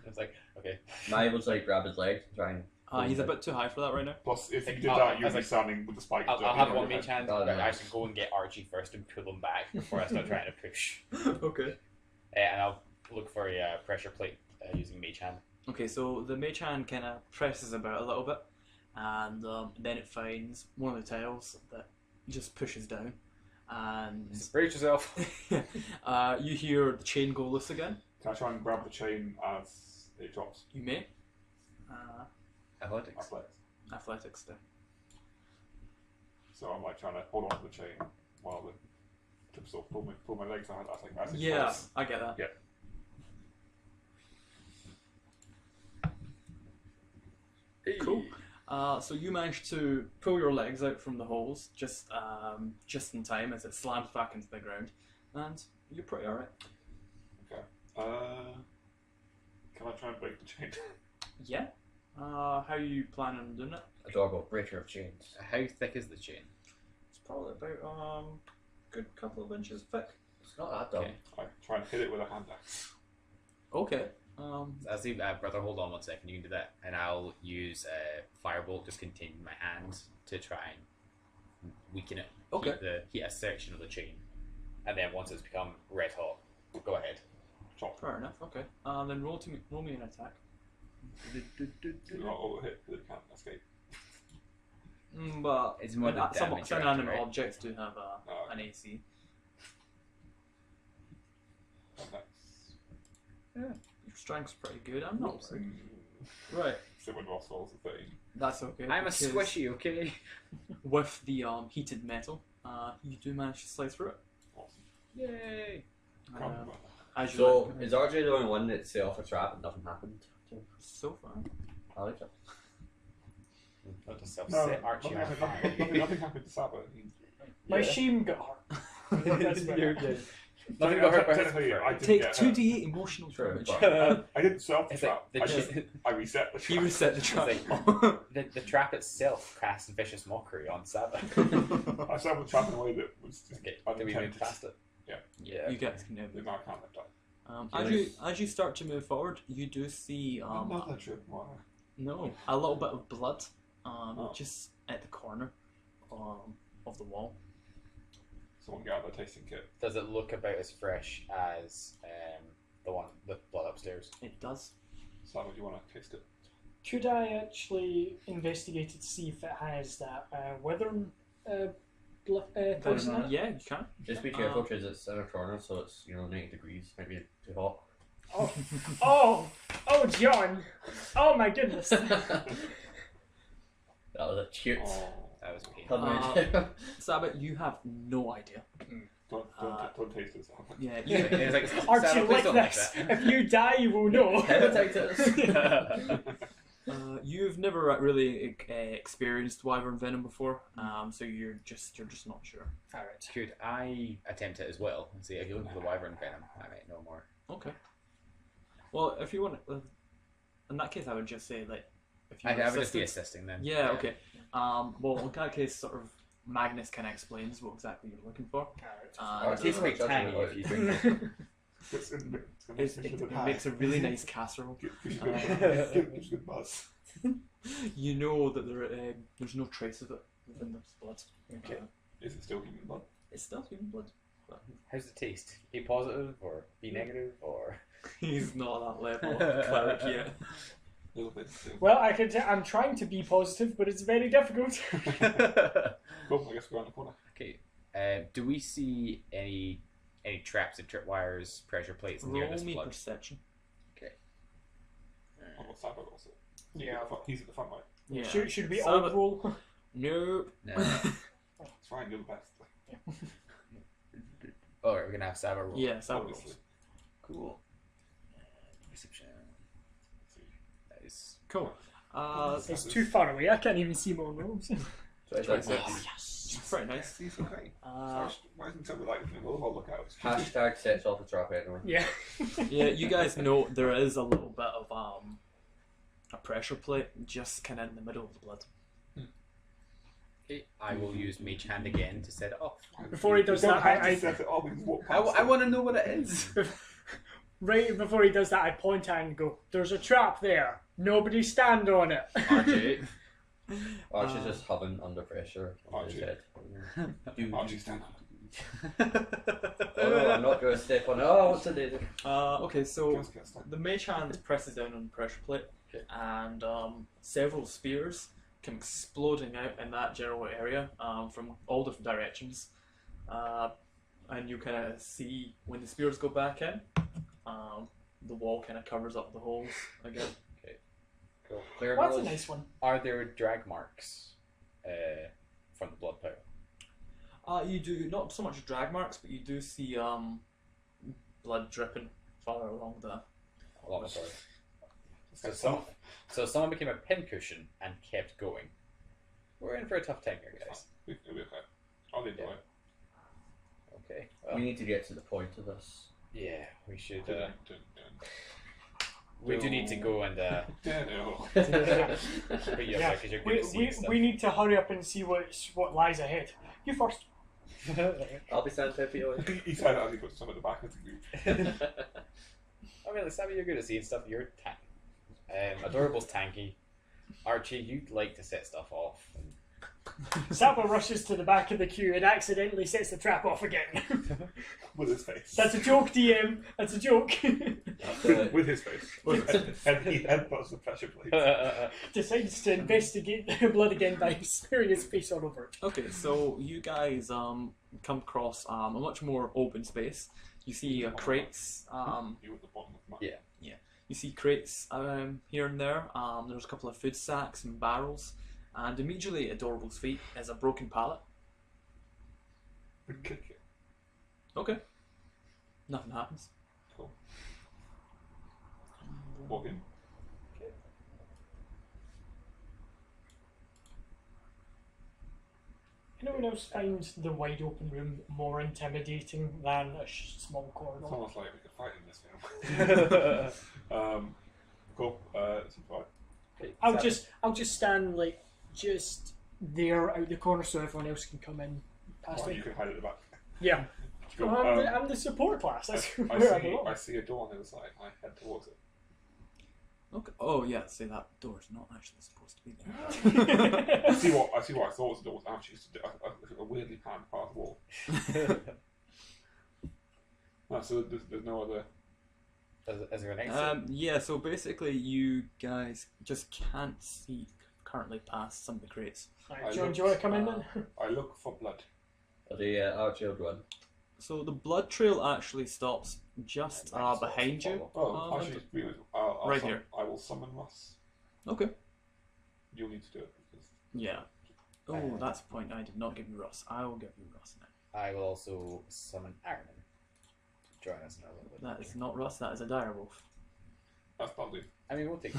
It's like, okay. Am I able to like grab his legs and try and He's a bit too high for that right now. Plus, if you Like, did I'll- that, you'd I was be like- standing with the spike. I'll directly have on one your mage head. hand, Oh, but nice. I should go and get Archie first and pull him back before I start trying to push. Okay. And I'll look for a pressure plate using mage hand. Okay, so the mage hand kind of presses about a little bit, and then it finds one of the tiles that just pushes down, and Brace yourself. you hear the chain go loose again. Can I try and grab the chain as it drops? You may. Athletics. Athletics there. So I'm like trying to hold on to the chain while the to sort of pull my legs out. I think that's it. Yeah, I get that. Yeah. Cool. So you manage to pull your legs out from the holes just in time as it slams back into the ground, and you're pretty alright. Okay. Can I try and break the chain? Yeah. How you planning on doing it? Adorable breaker of chains. How thick is the chain? It's probably about good couple of inches thick. It's not that dumb. Okay. I try and hit it with a hand axe. Okay. I'll see, brother, hold on one second. You can do that, and I'll use firebolt just containing my hand to try and weaken it. Okay. Heat a section of the chain, and then once it's become red hot, go ahead. Chop. Fair enough. Okay. Then roll me an attack. Do not overhit, but they can't escape. But It's more the some damage inanimate right? objects do have Oh, an AC. And that's Your strength's pretty good. I'm not worried. mm, Right, so when Ross rolls a 13. that's okay. I'm a because squishy, okay? With the heated metal, you do manage to slice through it. Awesome. Yay! Can't Uh, remember. as you So, like. is RJ the only one that set off a trap and nothing happened? So far. I like it. Not to self No, set Archie nothing, on fire. nothing happened to Saba. My shame got hurt. That's about it. Nothing got hurt by his Technically, I didn't Take get 2d8 emotional True, damage. but- I didn't self the It's like trap. the I just I reset the trap. You reset the trap. It's the trap itself casts vicious mockery on Saba. I set the trap in a way that was just Okay, do we move unintended. past it? Yeah. Yeah. You guys can never. Then I can't lift up. As you start to move forward, you do see Another trip wire. no a little bit of blood Oh. just at the corner of the wall. Someone get out the tasting kit. Does it look about as fresh as the one with blood upstairs? It does. Saba, do you want to taste it? Could I actually investigate it to see if it has that withering poison in it? Yeah, you can. Just be careful because it's in a corner, so it's 90 degrees, might be too hot. Oh, John! Oh my goodness! That was a cute. Oh, That was painful. Saba, you have no idea. don't taste it, Saba. Yeah, It's like, Archie, Saba, please like don't like this. that. If you die, you will know. Hepatitis. you've never really experienced wyvern venom before, so you're just not sure. Alright. Could I attempt it as well and see if you're looking for the wyvern venom? I might know more. Okay. Well, if you want, in that case, I would just say if you I want would just be assistance- assisting then. Yeah. Okay. Well, in that case, sort of Magnus kind of explains what exactly you're looking for. It tastes quite tangy if you drink it. It's in the It makes a really nice casserole. Gives you good buzz. You know that there's no trace of it within the blood. Okay. Is it still human blood? It's still human blood. How's it taste? Be positive or be negative or? He's not at that level of cleric yet. A little bit still. Well, I'm trying to be positive, but it's very difficult. Cool, I guess we're on the corner. Okay. Do we see any traps and tripwires, pressure plates near Roll this me plug? perception. Oh, well, Saba also. Yeah. He's at the front line. Yeah. Should we Saba- all roll? Nope. No. It's fine, you're the best. Alright, we're gonna have Saba roll. Yeah, Saba Obviously. rolls. Cool. Perception. Nice. Cool. It's too far away. I can't even see my own rolls. So it's Twice like, It's pretty nice. He's okay. Uh, Why isn't Saba like the little look out? hashtag sets off the trap anyway. Yeah. yeah, you guys know there is a little bit of a pressure plate just kind of in the middle of the blood. Okay, I will use Mage Hand again to set it off. Before he does You don't that, have to I set it up, we just walk I past it. want to know what it is. right before he does that, I point at it and go, "There's a trap there. Nobody stand on it." Archie. Archie's just hovering under pressure on his Archie. head. Archie, stand up. Oh no, I'm not going to step on it. Oh, what's it doing? Okay, so Just get stuck. the mage hand presses down on the pressure plate, and several spears come exploding out in that general area from all different directions. And you kind of see when the spears go back in, the wall kind of covers up the holes again. Cool. Clear That's a girls. nice one. Are there drag marks from the blood power? You do not so much drag marks, but you do see blood dripping farther along the. Along the sword. Just So, get so someone became a pincushion and kept going. We're in for a tough time here, guys. It'll be okay. I'll lead the way. Okay. We Well, need to get to the point of this. yeah, we should. Dun, We do need to go and. dun. Put you Yeah, up because you're good at seeing stuff. we need to hurry up and see what lies ahead. You first. I'll be standing 10 feet away. He said as he puts some at the back of the group. I mean, Sammy, you're good at seeing stuff. You're tank. Adorable's tanky. Archie, you'd like to set stuff off. Saba rushes to the back of the queue and accidentally sets the trap off again. With his face. That's a joke, DM. That's a joke. With his face. And he headbutts the pressure plate. Decides to investigate the blood again by smearing his face all over it. Okay, so you guys come across a much more open space. You see crates. You at the bottom of the map. Yeah. You see crates here and there. There's a couple of food sacks and barrels, and immediately at Dorval's feet is a broken pallet. We kick it. Okay. Nothing happens. Cool. Walk in. Anyone else find the wide open room more intimidating than a small It's corridor? almost like we could fight in this film. Cool. It's fine. Okay, I'll just stand like just there out the corner so everyone else can come in past Well, me. you can hide at the back. Yeah. Cool. I'm the support class. That's I where I see. belong. I see a door on the other side. I head towards it. Okay. Oh yeah. See, that door's not actually supposed to be there. I see what I thought was a door was actually just a weirdly panned part of the wall. So there's no other. Is there an exit? Yeah. So basically, you guys just can't see currently past some of the crates. Right, do you want to come in then? I look for blood. The Archie one. So the blood trail actually stops just behind you. Oh, actually, I'll right here. I will summon Russ. Okay. You'll need to do it because Yeah. Oh, that's a point. I did not give you Russ. I will give you Russ now. I will also summon Iron to join us in a little bit. That is not Russ. That is a dire wolf. that's probably. I mean, we'll take.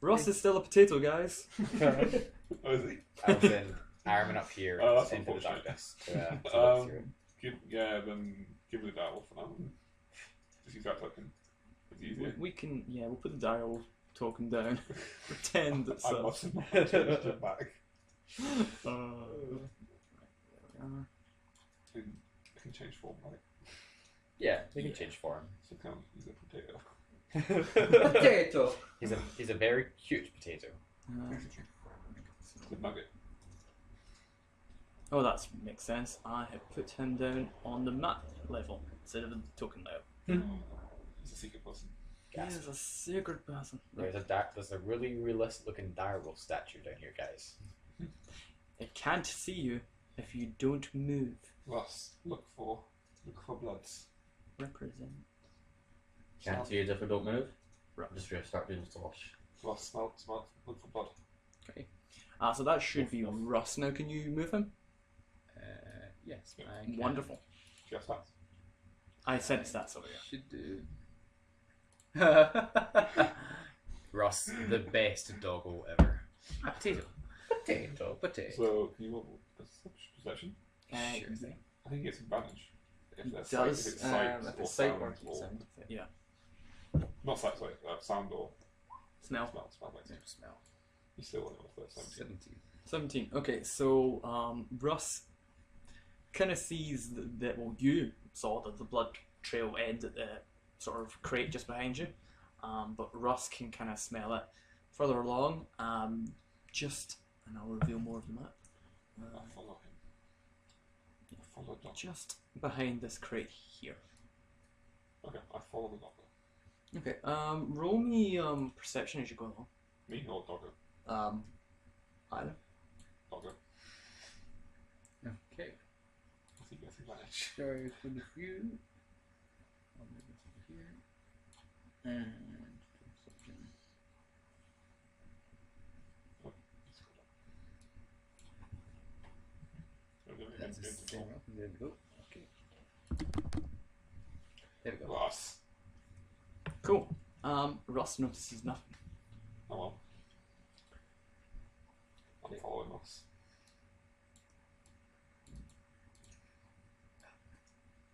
Russ is still a potato, guys. Oh, is he? I will send Iron up here Oh, that's into the unfortunate. darkness. To look through it. Then give me the dire wolf for now. Just use that token. It's easier. We can, yeah, we'll put the dire wolf token down. Pretend that I must have not changed it back. I can change form, right? Yeah, we can change form. So can use a potato. Potato. He's a very cute potato. Good nugget. Oh, that makes sense. I have put him down on the map level instead of the token level. He's a secret person. He is a secret person. There's a really realistic looking direwolf statue down here, guys. It can't see you if you don't move. Russ, look for bloods. Represent. Can't see it if I don't move. Right. I'm just going to start doing slosh. Russ, smell, look for blood. Okay. So that should be Russ now. Can you move him? Yes, Yeah. I can. Wonderful. Just that. I sense that, sorry. Should do. Ross, the best doggo ever. A potato. Potato. So, can you roll perception? Sure thing. I think it's advantage. If there's Does sight, if it's sight if or it's sight sound or or sound? Yeah. not sight, sorry, sound or Smell. smell. Like Smell. you still want to go for 17. 17. Okay, so Russ kind of sees that well, you saw that the blood trail end at the sort of crate just behind you, but Russ can kind of smell it further along. And I'll reveal more of the map. I follow him. I follow Doctor. Just behind this crate here. Okay, I follow the Doctor. Okay. Roll me perception as you go along. Me or Doctor? Either. Doctor. Okay. I think that's advantage. Sorry for the view. I'll move this over here. And perception. Oh, let's go down. That's the same one. There we go. Okay. There we go. Russ. Cool. Russ notices nothing. Oh well. I'm following Russ.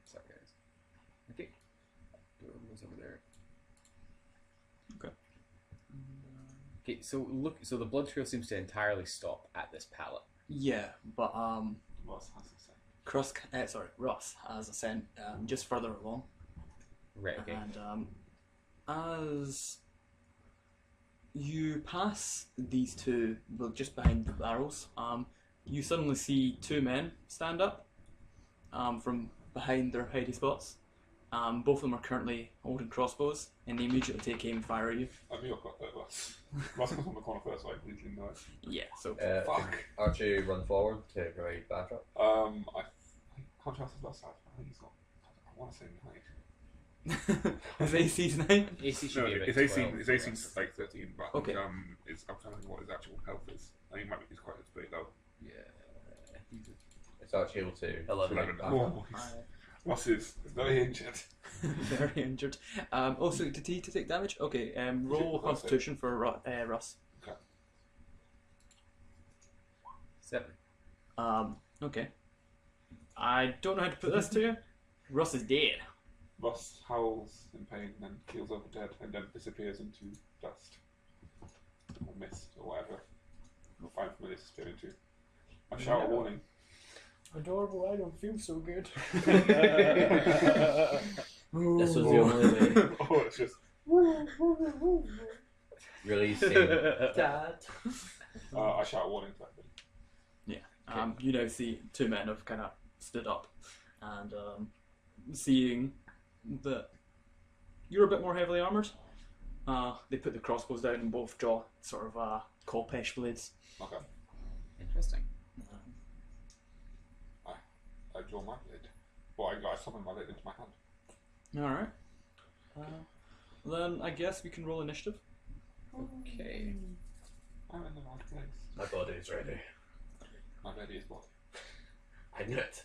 Sorry, guys. Okay. Door goes over there. Okay. Okay, so look. So the blood trail seems to entirely stop at this pallet. Yeah, but Russ has a scent. Russ has a scent just further along. Right. Okay. And as you pass these two, well, just behind the barrels, you suddenly see two men stand up from behind their hidey spots, Both of them are currently holding crossbows, and they immediately take aim and fire at you. I knew I got that Russ. Russ comes on the corner first, so I completely know it. Yeah, so Fuck. Archie run forward to provide backup. I contrast his last side. I think he's got. I want to say 9. his AC's 9. AC should No, be about his 12. AC's like 13, but I Okay. think, I'm trying to think what his actual health is. I think he's quite pretty low. Yeah. It's Archie able to 11. 11. backup. Oh, Russ is very injured. Very injured. Also, did he to take damage? Okay, roll Russ Constitution for Russ. Okay. 7. Okay. I don't know how to put this to you. Russ is dead. Russ howls in pain, then keels over dead, and then disappears into dust. Or mist, or whatever. You'll find familiar to disappear into. I shout a warning. Adorable, I don't feel so good. This was the only way. Oh, it's just. Really saying, Dad. I shout a warning to everybody. You now see two men have kind of stood up, and seeing that you're a bit more heavily armoured, they put the crossbows down and both draw sort of Kolpesh blades. Okay. Interesting. I draw my blade. Well, I summon my blade into my hand. Alright. Then I guess we can roll initiative. Okay. I'm in the right place. My body is ready. My body is body. I knew it.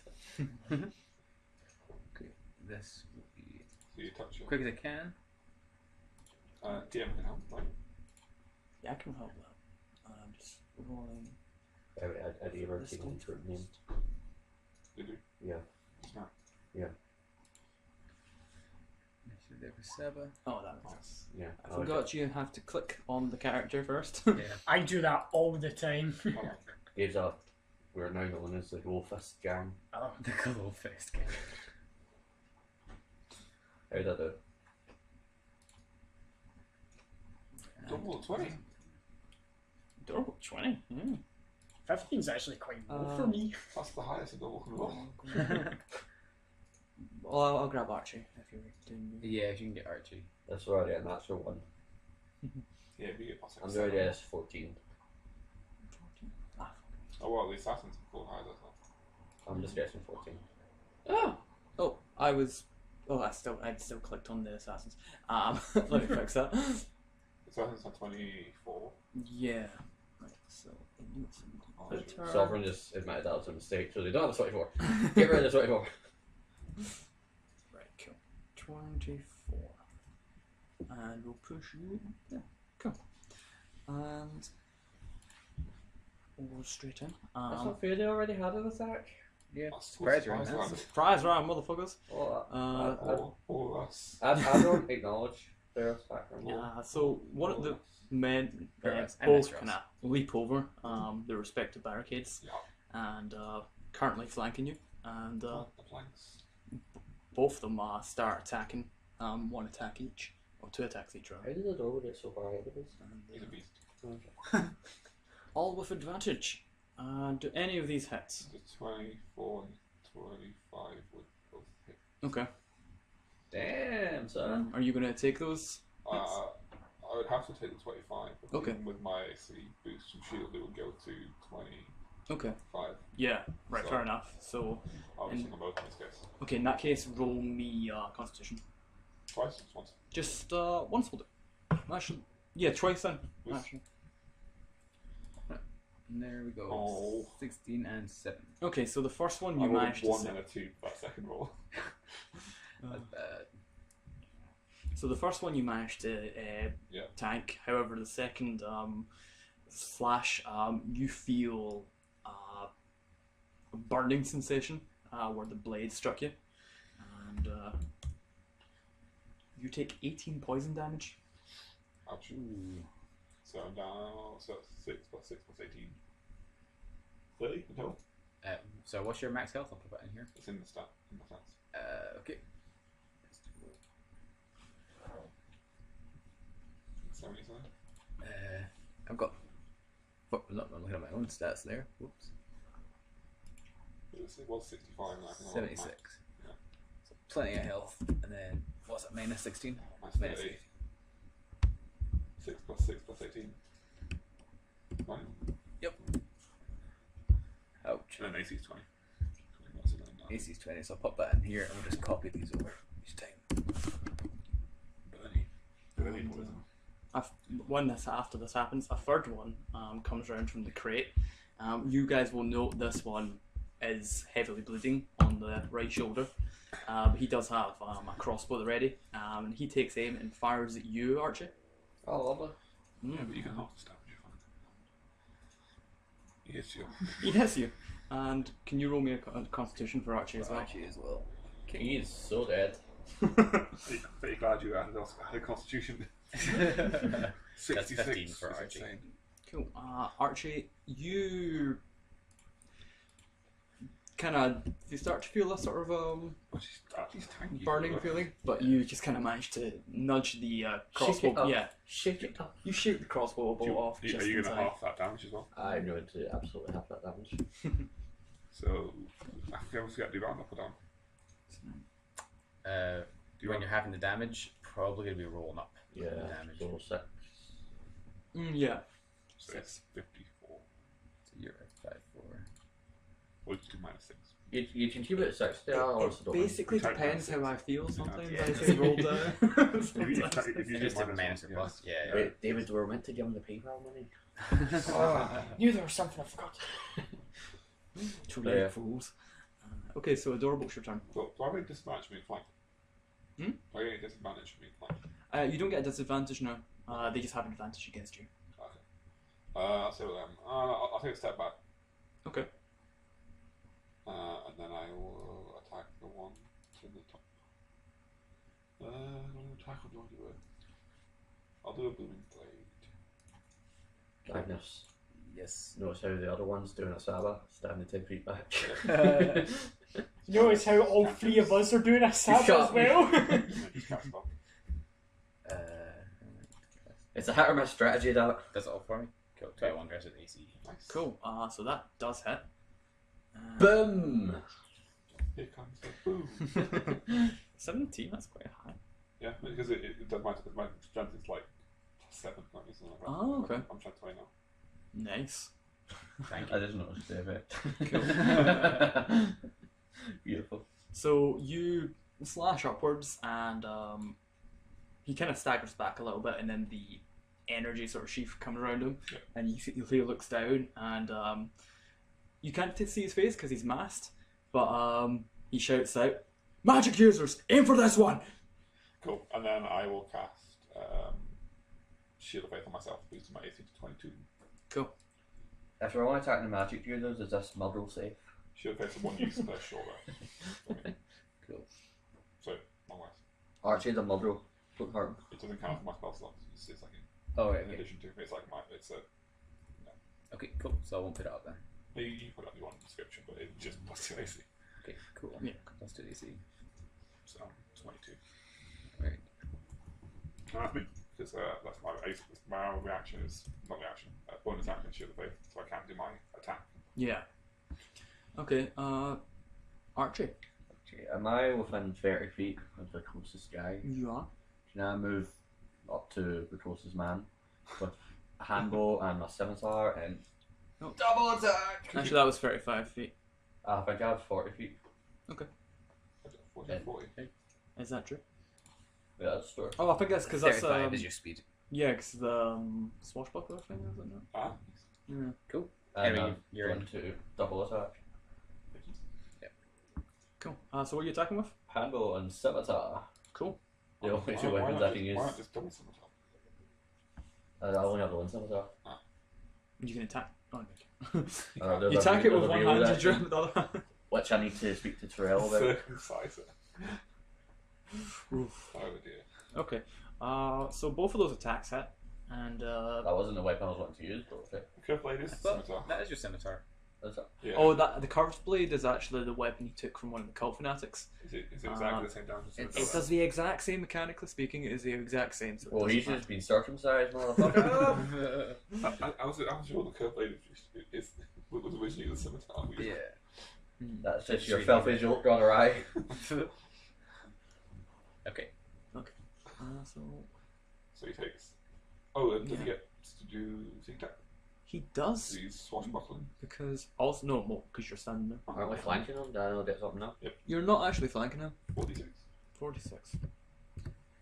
Okay. This will be So you touch it. quick as I can. DM can help, right? Yeah, I can help that. I'm just rolling. I'd either take one for name. You do? Yeah. Snap. Initiative there for Saba. Oh, that makes sense. Nice. Yeah. I forgot you have to click on the character first. Yeah. I do that all the time. Hold on. Gives up. We're now known as the Gold Fist Gang. Oh. The Gold Fist game. How did I do? Double 20. Double 20. Yeah. 15's actually quite low for Um, me. That's the highest a double can roll. Well, I'll grab Archie if you're doing. Yeah, if you can get Archie. That's already a natural one. Yeah, we get plus I'm already at 14. Oh, well, the assassins have called higher as well. I'm just guessing 14. Oh, I'd still clicked on the assassins. Let me fix that. Assassins are 24. Yeah. Right. So. Sovereign just admitted that was a mistake, so they don't have the 24. Get rid of the 24. Right. Cool. 24. And we'll push you. Yeah. Cool. And we'll go straight in. That's not fair, they already had an attack. Yeah. That's Surprise round. surprise round. Surprise round, motherfuckers. Well, Or us. I don't acknowledge their attack. So one of the men Yes, I both missed kind of leap over the respective barricades Yeah. and currently flanking you, and The planks. both of them start attacking. One attack each, or two attacks each round. How did the door get so far ahead of us? He's a beast. All with advantage. Do any of these hits? The 24 and 25 would both hit. Okay. Damn, son. Are you going to take those? I would have to take the 25, but Okay. even with my AC boost and shield, it would go to 25. Okay. Yeah. Right. So- Fair enough. So, I was And- thinking both in this case. okay. In that case, roll me Constitution. Twice? Just once. Just once will do. Actually, yeah, twice then. Yes. Actually. And there we go. Oh. 16 and 7. Okay, so the first one I you rolled managed a to 1 save. and a 2 that second roll. That's bad. So the first one you managed to Yeah. tank. However, the second slash, you feel a burning sensation where the blade struck you, and you take 18 poison damage. Ouch. Ooh. So I'm down, so that's 6 plus 18. 30 in total? So what's your max health? I'll put that in here. It's in the stats. Okay. 70 something? I've got. Fuck, I'm not looking at my own stats there. Whoops. It was 65 and I think I rolled 76. max. Yeah. plenty of health, and then what's it? Minus 16. Minus Minus 30. 6 plus 6 plus 18. 20. Ouch. And then AC's 20. 20 plus 11, nine. AC's 20, so I'll pop that in here, and we'll just copy these over each time. Bernie. Bernie poison. When after this happens, a third one comes around from the crate. You guys will note this one is heavily bleeding on the right shoulder. He does have a crossbow ready, and he takes aim and fires at you, Archie. Oh, lovely. Yeah, but you can half the stab when you're fine. He hits you. He hits you. And can you roll me a constitution for Archie as well? Archie as well. He is so dead. Pretty glad you added a constitution. 66 That's 15 for is Archie. insane. Cool. Archie, you kind of start to feel a sort of But she's tiny. burning feeling, but you just kind of manage to nudge the crossbow. Shake it up. Yeah, Shake it up. you shoot the crossbow bolt off. Are Just you going to inside. half that damage as well? I'm going to absolutely have that damage. So, I think I was going to do round up or down. Uh, Do you when want you're having the damage, probably going to be rolling up. Yeah, the damage. so 6. Yeah. so it's 54? So you're at 5, 4. Or just do minus 6. You can keep it at 60. I honestly don't mind. Basically Type depends minus how I six. feel sometimes. Yeah. I say roll down. If you You just do have a minus or one, plus. Yeah. yeah. Wait, David, we're meant to give him the PayPal money. Knew there was something I forgot. Too Yeah. late, fools. Okay, so adorable's your turn. So, do I make disadvantage for me flank? Hmm? Do I get disadvantage for me flank? You don't get a disadvantage now. They just have an advantage against you. Okay. I'll say with them. I'll take a step back. Okay. And then I will attack the one to the top. Attack or do I do it? I'll do a booming blade. Magnus. Yes. Notice how the other one's doing a Saba, standing 10 feet back. Notice how all three of us are doing a stab shot as well. He's cast spell. It's a hit or miss strategy, that. That's all for me. Cool. 21 versus AC. Nice. Cool. So that does hit. Boom! Here comes the boom. 17. That's quite high. Yeah, because it does my strength is like 7, not me, something like that. Oh, okay. I'm trying to 20 now. Nice. Thank I you. didn't notice the effect. Beautiful. So you slash upwards, and he kind of staggers back a little bit, and then the energy sort of sheath comes around him, Yeah. and he looks down, and you can't see his face because he's masked, but he shouts out, "Magic users, aim for this one!" Cool. And then I will cast Shield of Faith on myself, boosting my AC to 22. Cool. If you're only attacking the magic users, is this Muddle safe? Shield of Faith is 1 use per shoulder. Okay. Cool. So, long rest. Archie the Muddle. Don't hurt him. It doesn't count for my spell slots. It's like Oh, in addition to, it's like it's a. Okay, cool. So I won't put it up then. You put up your own description, but it just plus 2 AC. Okay, cool. Yeah. Let's do AC. So, 22. Right. No, that's me. Because that's my reaction is not reaction. Bonus action, Shield of Faith, so I can't do my attack. Yeah. Okay. Archie. Okay, am I within 30 feet of the closest guy? You are. Can I move up to the closest man with a handbow and a scimitar and No. double attack? Actually, that was 35 feet. I think I have 40 feet. 40. Is that true? Yeah, that's true. Oh, I think that's because that's 35 is your speed. yeah, because the swashbuckler thing, is it not? Ah, Yeah. Cool. And Anyway, I'm you're going in. to double attack. Cool. So what are you attacking with? Handbow and scimitar. Cool. The only two why weapons not I can use. Why not just double scimitar? I only have the one scimitar. You can attack. Oh, There's you a attack re- it with there's a one reload hand, you action, drop with the other hand. which I need to speak to Terrell about. Circumcise it. Oof. Oh dear. Okay. So both of those attacks hit, and That wasn't the weapon I was wanting to use, but okay. Curved blade is But scimitar. that is your scimitar. That's it. Yeah. oh, that the curved blade is actually the weapon you took from one of the cult fanatics. Is it exactly the same damage as It scimitar? does the exact same, mechanically speaking. It is the exact same. So it Well, doesn't he's matter. just been circumcised, motherfucker. I was sure the curved blade was originally the scimitar. Yeah. That's just Just your reading filthy it. joke gone awry. Okay. So So he takes. Oh, and does he Yeah. get to do sneak attack? he does He's swashbuckling. because also no, well, because you're standing there. Aren't we flanking him? Daniel get something now. You're not actually flanking him. 46. 46.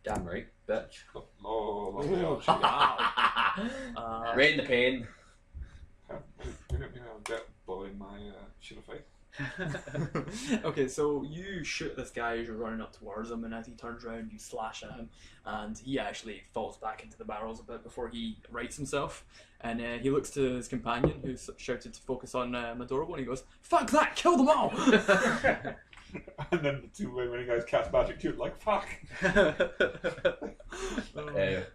Damn right, bitch. Oh, lovely. Oh, shit. Wow. Right in the pain. Maybe I'll get blowing my shield of faith. Okay, so you shoot this guy as you're running up towards him, and as he turns around, you slash at him, and he actually falls back into the barrels a bit before he rights himself. And he looks to his companion, who's shouted to focus on Madorable, and he goes, "Fuck that! Kill them all!" And then the two remaining guys cast magic too, like, fuck.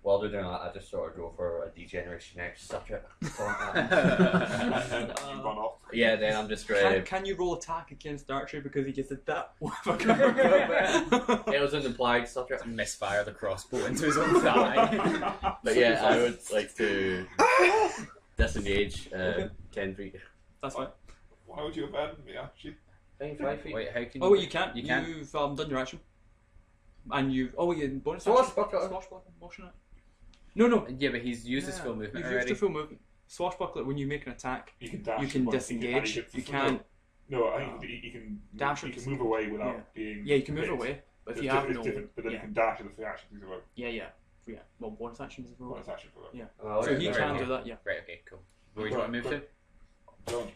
While they're doing that, I just sort of go for a Degeneration X subject. And then you run off. Yeah, then I'm just Can you roll attack against Archie because he just did that? It was an implied subject. Misfire the crossbow into his own thigh. But yeah, I would like to disengage 10 feet. That's fine. Why would you abandon me, Archie? 5 feet. Wait, how can Oh, you can't. You can't. You've done your action. And you've. Oh, you bonus Swashbuckler. action? Swashbuckler. Motion it. No. Yeah, but he's used his full movement You've already. used your full movement. Swashbuckler, when you make an attack, You can dash. you can but disengage. and he You gets- can't. No, I think you can Dash You and can move away without yeah. being. Yeah, you can move hit. away. But if It's you have it's no. different, but then Yeah. you can dash in the free action. Things about Yeah. Well, bonus action is a bonus action for that. Yeah. Oh, So right, he right, can right. do that, yeah. Right, okay, cool. Where do you want to move to?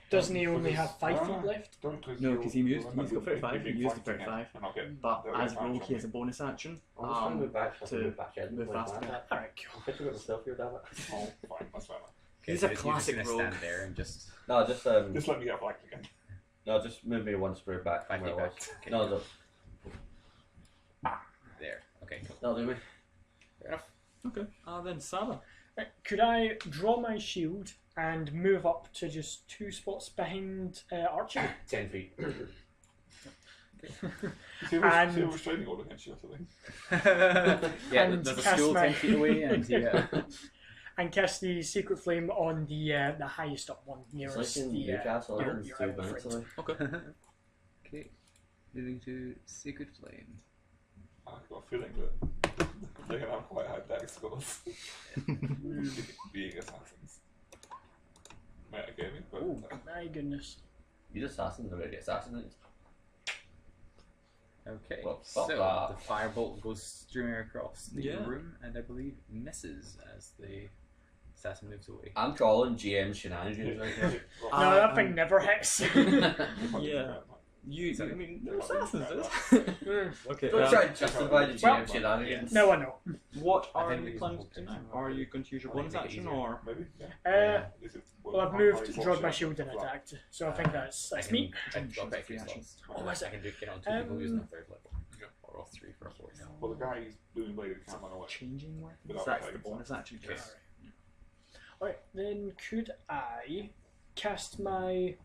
Doesn't he only have 5 feet left? No, because he's got 35. He used the 35. But They'll as get rogue, flanked he has a on bonus action. I'm just trying to move back, so I can to move back in. move Like faster. that. Alright, cool. I'm picking up myself here, damn it. Oh, fine, that's fair. He's so a you're classic just gonna rogue. stand there and just No, just Just let me get flanked again. no, just move me one square back. 5 from feet where I back. was. Okay, No, cool. no, There. Okay, cool. that'll do me. Fair enough. Okay. Then Saba. Right, could I draw my shield and move up to just 2 spots behind Archie? 10 feet. See And- a restraining order against you or something. Yeah, And there's a cast stool my- 10 feet away, and yeah. And cast the secret flame on the highest up one It's nearest like in the Newcastle, your- it's your 2 elf minutes friend. away. Okay. Okay, moving to Sacred Flame. I've got a feeling that they're going to have quite high dex scores. Being assassins. Metagaming, but. Oh my goodness! These assassins are ready assassinated. Okay, Well, so fuck that. the firebolt goes streaming across the Yeah. room, and I believe misses as the assassin moves away. I'm calling GM shenanigans right now. No, that thing never hits. Yeah. I mean, they're assassins, Okay. Don't try and justify the GM Well, shenanigans. No, I know. What I are think you we planning can to do hope now? so. Are you going to use your I think bonus make it action easier. or? Maybe, yeah. Well, I've moved, drawn my shield and attacked, so I think that's I can, me. I've got quite a few Free slots. Oh, is I it? can get on 2 people using a 3rd level. Or all 3 for a 4th. Well, the guy who's booming bladed can't run away. Changing weapons? Without That's the attacking bonus action. Okay. Alright, then could I cast my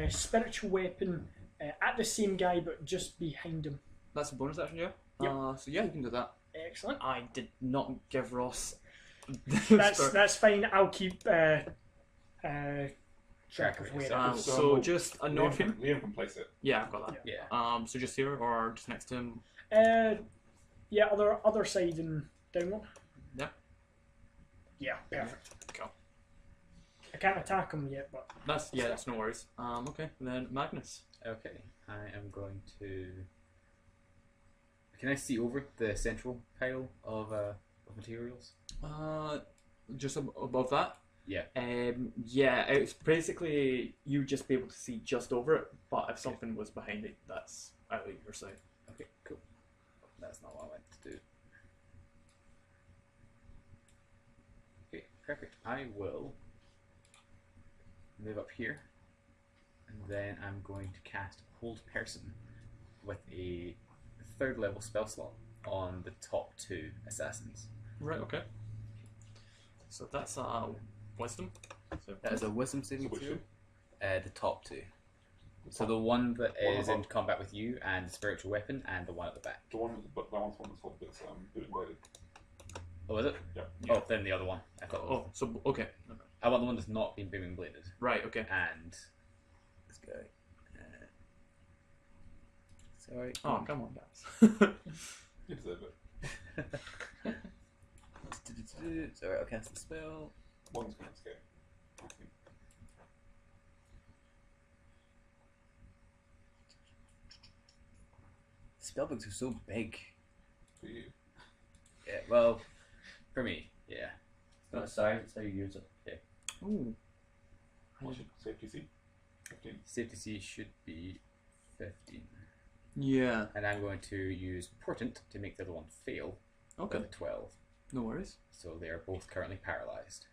spiritual weapon at the same guy but just behind him? That's a bonus action, yeah? Yep. So yeah, you can do that. Excellent. I did not give Ross. That's fine. I'll keep track Track of of where yourself. it is. So just a north. Liam can place it. Yeah, I've got that. Yeah. So just here or just next to him. Yeah, other side and down one. Yeah. Yeah, perfect. Cool. I can't attack him yet, but That's no worries. Okay, then Magnus. Okay, I am going to. Can I see over the central pile of materials? Just above that. Yeah. Yeah, it's basically you just be able to see just over it, but if something was behind it, that's out of your sight. Okay, cool. That's not what I went to do. Okay, perfect. I will move up here, and then I'm going to cast Hold Person with a 3rd level spell slot on the top 2 assassins. Right. Okay. So that's wisdom. So That is a Wisdom saving So which throw. two? The top 2. So the one that One is in above. combat with you, and the spiritual weapon, and the one at the back. The one, but that one's one that's called this booming bladed. Oh, is it? Yeah. Oh, then the other one. I thought. It was. Oh, so okay. I want the one that's not been booming bladed, Right. Okay. and this guy. Sorry. Oh, come on, guys. You deserve it. Sorry, I'll cast the spell. One's going to scare. Spellbooks are so big. For you. Yeah, well, for me, yeah. It's not a size, it's how you use it. Ooh. What should safety C? 15. Safety C should be 15. Yeah. And I'm going to use Portent to make the other one fail. Okay. With a 12. No worries. So they are both currently paralyzed.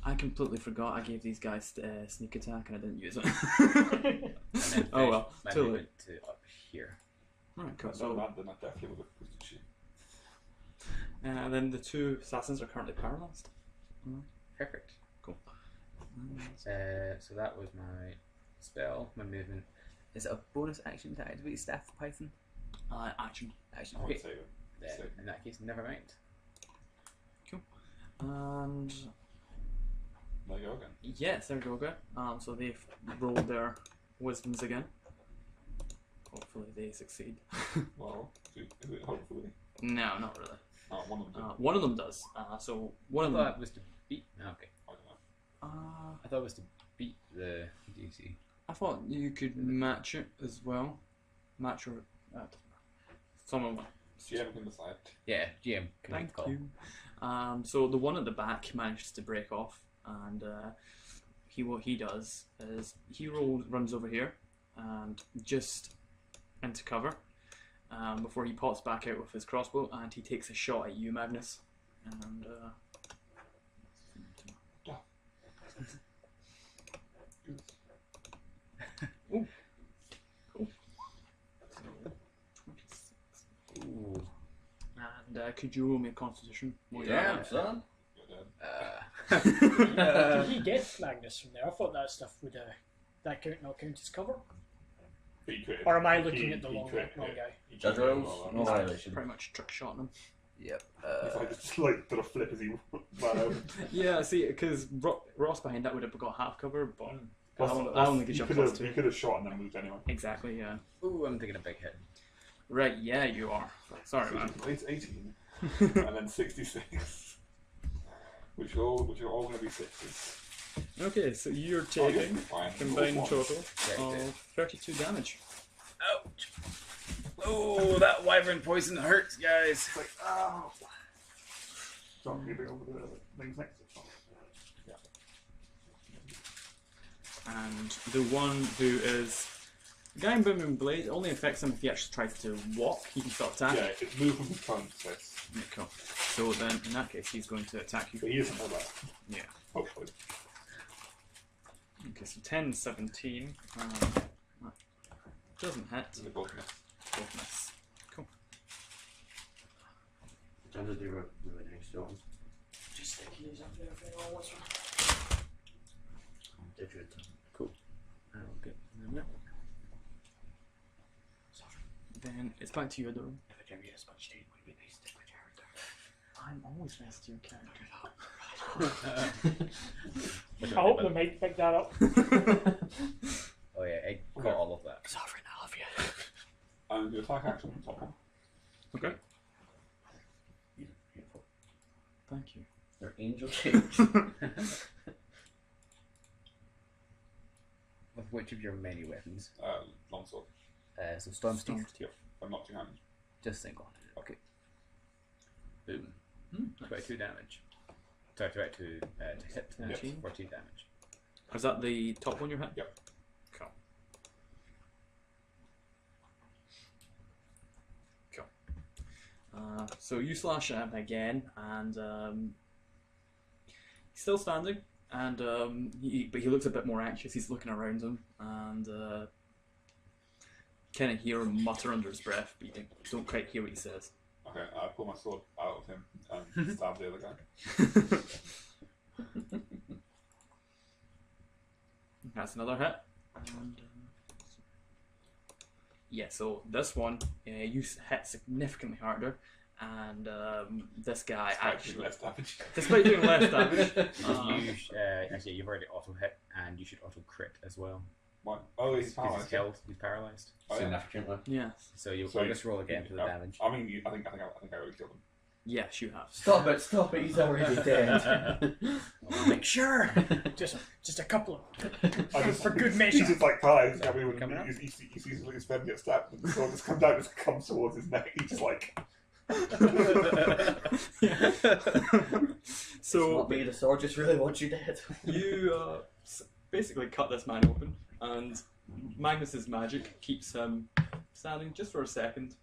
I completely forgot I gave these guys sneak attack and I didn't use it. And then Oh well, my too late. movement to up here. Alright, cool. So So, that, then I definitely would have boosted she. and then the two assassins are currently paralyzed. Perfect. Cool. So that was my spell, my movement. Is it a bonus action to activate Staff of Python? Action. Action. I Okay. would save it. Save. In that case, never mind. And There you go again. yes, there you go. So they've rolled their wisdoms again. Hopefully they succeed. Well, is it hopefully? No, not really. One of them. One of them does. So one I of thought them. it was to beat. Okay. I don't know. I thought it was to beat the DC. I thought you could match it as well. Match your. Some of them. GM can decide. Yeah, GM can make Thank the call. you. So the one at the back manages to break off, and what he does is he runs over here, and just into cover, before he pops back out with his crossbow, and he takes a shot at you, Magnus, and. Ooh. Cool. So, 26. Ooh. And could you roll me a constitution? Yeah. son. You're dead. Did he get Magnus from there? I thought that stuff would that not count as cover. He critted. Or am I looking He- at the he wrong crit, guy? yeah. He Judge critted rolls, well, no that. violation. Pretty much trick shot him. Yep. It's like just like did a flip as he ran over. Yeah, see, because Ross behind that would have got half cover, but Plus, I only get you you could plus have 2. you could have shot and then moved anyway. Exactly, yeah. Ooh, I'm taking a big hit. Right, yeah, you are. Sorry, man. It's 18 and then 66, which are all going to be 60s. Okay, so you're Oh, yeah, taking fine. combined All total ones. of 32 damage. Ouch! Oh, that wyvern poison hurts, guys. It's like oh. So I'm moving over the things next to it. Yeah. And the one who is. The guy in Booming Blade only affects him if he actually tries to walk. He can still attack. Yeah, it's movement with current space. Yeah, cool. So then, in that case, he's going to attack you. But he isn't alive. Yeah. Hopefully. Okay, so 10, 17. Doesn't hit. They both miss. Both miss. Cool. Trying to do a really nice job. Just stick these up there if anyone wants one. Did you? Cool. Okay. Then it's back to you, Adora. If I ever get a sponge stain, would it be nice to take my character? I'm always nice to your I hope the mic picked that up. Oh yeah, I got all of that. Sovereign, I love you. And the attack action on top one. Okay. Beautiful. Thank you. They're angel shaped. With which of your many weapons? Longsword. So Storm's Teeth. Yep. I'm not two-handed. Just single. Okay. Boom. Hmm. 22 damage. Sorry, 22 to hit. Yep. 14 damage. Is that the top one you hit? Yep. Cool. Cool. So you slash at him again, and he's still standing, and but he looks a bit more anxious. He's looking around him, and kind of hear him mutter under his breath, but you don't quite hear what he says. Okay, I pull my sword out of him and stab the other guy. That's another hit. And, yeah, so this one you hit significantly harder, and this guy actually, less damage. despite doing less damage, Actually, you've already auto hit, and you should auto crit as well. Why? Oh, he's He's paralyzed. killed. He's paralyzed. Oh, yeah. Significantly. Yes. So I'll So just roll again for the damage. I mean, I think I already killed him. Yes, you have. Stop it, he's already dead. Make sure. Just a couple of I just, for good He's measure. just like paralyzed. I mean, Coming up. when he sees his friend get stabbed, and the sword just comes out, just comes towards his neck. He's just like. So Not me, the sword just really wants you dead. you basically cut this man open, and Magnus's magic keeps him standing just for a second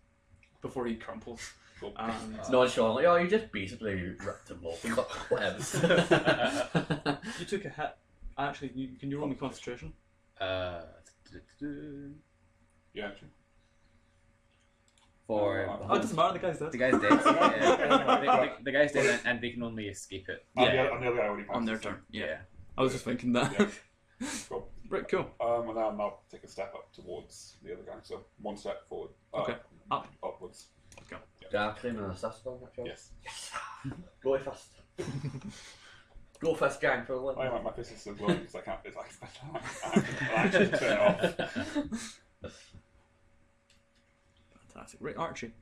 before he crumples. Cool. And Nonchalantly, oh, you just basically ripped him open. Whatever. you took a hit. Actually, can you roll me concentration? Yeah, actually. For Oh, it doesn't matter. The guy's dead. the guy's dead. Yeah, the guy's dead, and they can only escape it. And the other guy already passed On their his turn. Yeah. Yeah. I was just thinking that. Yeah. Cool. Right. Cool. And then I'll take a step up towards the other guy. So one step forward. Okay. Up. Upwards. Yeah, claim an assist on that job. Yes. Go fast. Go fast, gang, for the win. I like my fist is so glowing because I can't. It's like I actually turn it off. Fantastic. Right, Archie.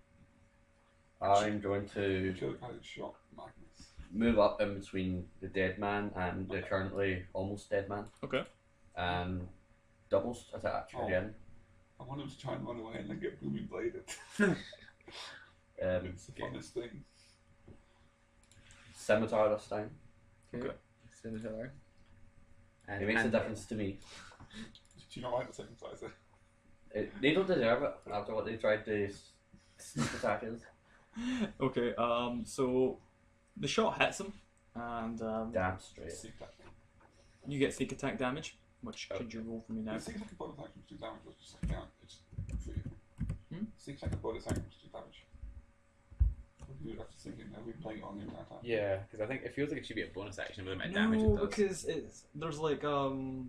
I'm going to Kill the guy that shot Magnus. move up in between the dead man and the currently almost dead man. Okay. And doubles attack Oh. again. I want him to try and run away and then get booming bladed. It's the funnest thing. Scimitar this time. Okay. Scimitar. It makes a difference to me. Do you not like the second size? They don't deserve it after what they tried to sneak attack us. Okay. So the shot hits him, and Damn straight. you get sneak attack damage. Which could you roll for me now? It seems like a bonus action to do damage, or just like, yeah, it's for you. Hmm? Seems like a bonus action to do damage. We would have to think in, have we played it on the entire time? Yeah, because I think it feels like it should be a bonus action with the amount of damage No, it does. because there's like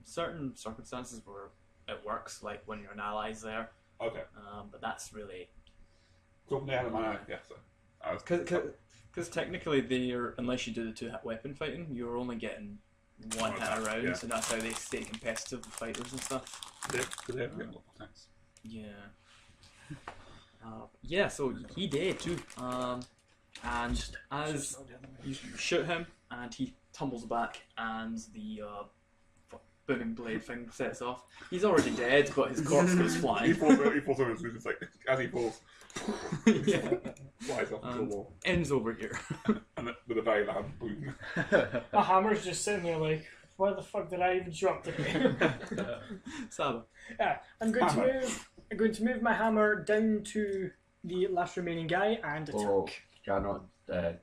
certain circumstances where it works, like when you're an ally's there. Okay. But that's really Cool. Yeah, no, man, yeah, so. because technically they're, unless you do the two-hit weapon fighting, you're only getting one hit attack, around, yeah. so that's how they stay competitive with fighters and stuff. Because they have multiple attacks. Yeah. Yeah, so he did too. And as you shoot him, and he tumbles back, and the booming blade thing sets off. He's already dead, but his corpse goes He flying. falls over, so it's like, as he falls, Yeah. flies off the wall. Ends over here. And with a very loud boom. My hammer's just sitting there like, why the fuck did I even show up today? Saba. Yeah, I'm going to move my hammer down to the last remaining guy and attack. Oh, cannot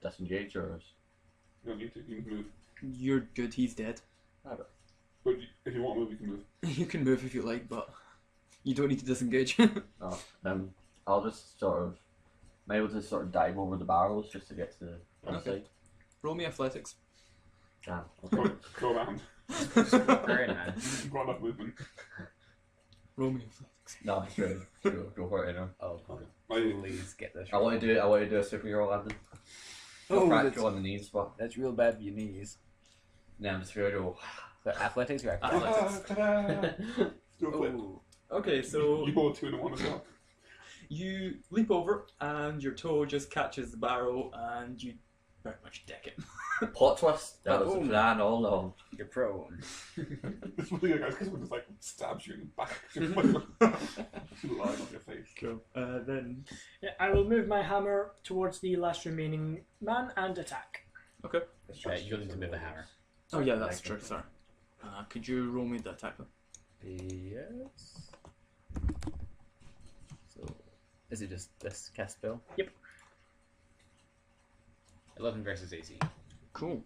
disengage or. You don't need to, you can move. You're good, he's dead. But if you want to move, you can move. You can move if you like, but you don't need to disengage. Oh, I'll just sort of. I'm able to sort of dive over the barrels just to get to the other Okay. side. Roll me athletics. Damn. Go, Okay. go around. Very nice. You've got enough movement. Roll me athletics. No, I'm straight. Go for it, you know. Oh, Like, please get this. I want to do a superhero landing. Oh, Practical on the knees, but That's real bad for your knees. then I'm just gonna go. So athletics or Athletics. ta-da! Do a flip. Oh. Okay, so You roll 2 and a 1 as well. you leap over, and your toe just catches the barrel, and you very much deck it. Plot twist. That was the Boom. plan all along. You're prone. It's really good, guys, because someone just like stabs you in the back. Lying on your face. Cool. Then. Yeah, I will move my hammer towards the last remaining man and attack. Okay. You'll need to move the hammer. Oh yeah, that's true. Sorry. Could you roll me the attack then? Yes. So, is it just this cast spell? Yep. 11 versus AC. Cool.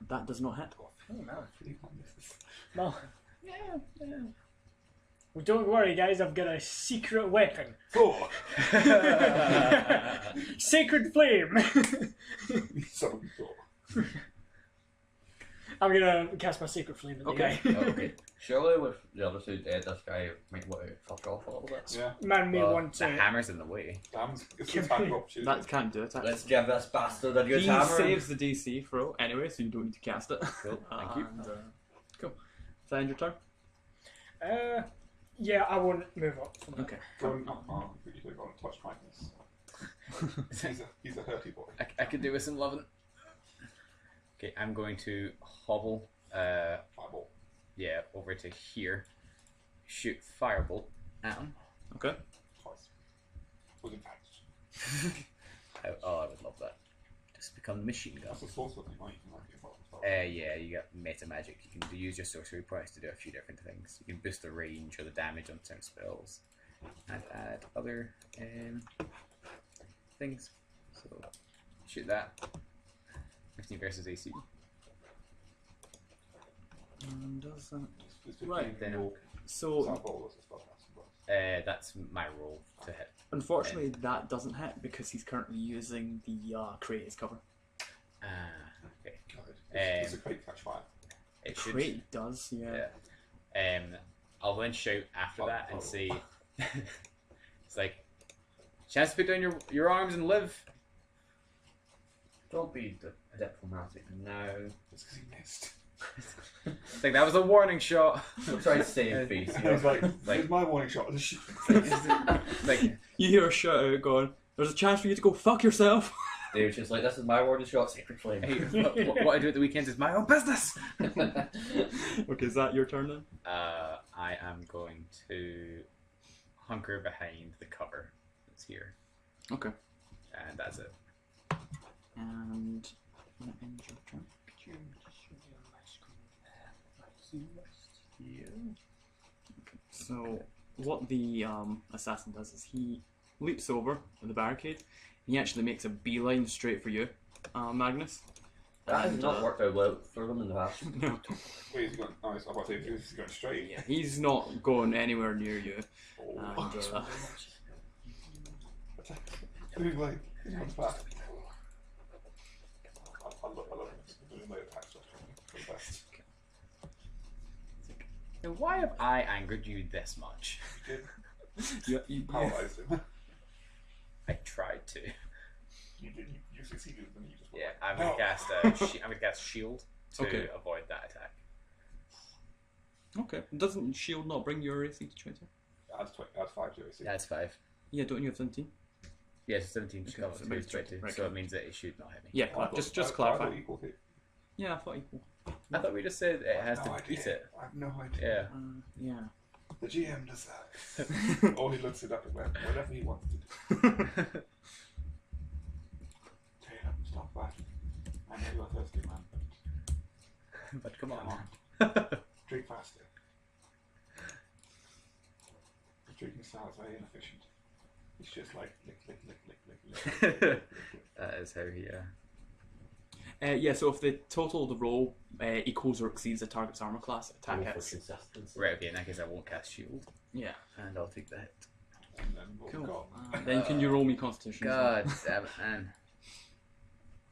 That does not hit. Oh no, it's really fun. This is... Well, well, don't worry, guys. I've got a secret weapon. 4! Sacred flame. So, 4. I'm gonna cast my sacred flame at the Okay. guy. Okay. Surely with the other two dead, this guy might want to fuck off a little bit. Yeah, Man may Well, want the to. hammer's in the way. damn, it's a attack opportunity. That can't do attack. Let's give this bastard a good He hammer. saves the DC throw anyway, so you don't need to cast it. Cool, thank you. And, cool. Is that end your turn? Yeah, I won't move up from that. Okay. Go and you could go and touch Magnus. He's a hurty boy. I could do with some loving. Okay, I'm going to hobble. Fireball. Yeah, over to here. Shoot firebolt at him. Okay. Twice. With advantage. I would love that. Just become the machine gun. That's a sorcerer thing, right? You can like get involved as well. Yeah, you got meta magic. You can use your sorcery points to do a few different things. You can boost the range or the damage on certain spells, and add other things. So shoot that. 15 versus AC. Does that? It's Right, then- So Fireball is a spellcasting. That's my roll to hit. unfortunately, that doesn't hit because he's currently using the crate as cover. Okay. It's a great catch fire. It should. Crate does, yeah. Yeah. I'll then shout after that and say, it's like, chance to put down your arms and live. Don't be diplomatic now. It's because he missed. It's like that was a warning shot. I'm trying to save face. He was like, Like- here's my warning shot. Just shoot. It's like You hear a shout out going, "There's a chance for you to go fuck yourself." Dave's just like, this is my warning shot, Sacred Flame. hey, what I do at the weekends is my own business. Okay, is that your turn then? I am going to hunker behind the cover that's here, Okay. and that's it. And that ends your turn. So what the assassin does is he leaps over the barricade. And he actually makes a beeline straight for you, Magnus. That has And, not worked out well for them in the past. No. Wait, he's going. Oh, I was about to say, he's going straight. Yeah, he's not going anywhere near you. Oh. And, Doing like, he comes back. I love him. Doing like attack stuff for the best. Now, why have I angered you this much? you Paralyzed him. I tried to. You did. You succeeded, and you just. were Yeah, like, I'm gonna "No." cast I'm gonna cast shield to Okay. avoid that attack. Okay. Doesn't shield not bring your AC to 20? Adds 5 to AC. That's 5. Yeah, don't you have 17? Yeah, it's 17 to Okay, cover, so so maybe it's 22, right, so okay. it means that it should not hit me. Yeah, I thought- just I thought clarify. equal hit. Yeah, I thought equal. I thought we just said it has No to idea. beat it. I have no idea. Yeah. Yeah. The GM does that. Or he looks it up and whatever he wants to do. Taylor, stop that. I know you're thirsty, man, but But come come on. on. Drink faster. The drinking style is very inefficient. It's just like lick, lick, lick, lick, lick, lick, lick, lick, lick. That is how he. Yeah, so if the total of the roll equals or exceeds the target's armor class, attack Roll for hits. consistency. Right, okay, in that case I won't cast shield. Yeah. And I'll take the hit. And then we'll Cool. go. Then can you roll me Constitution? as well? God damn it, man.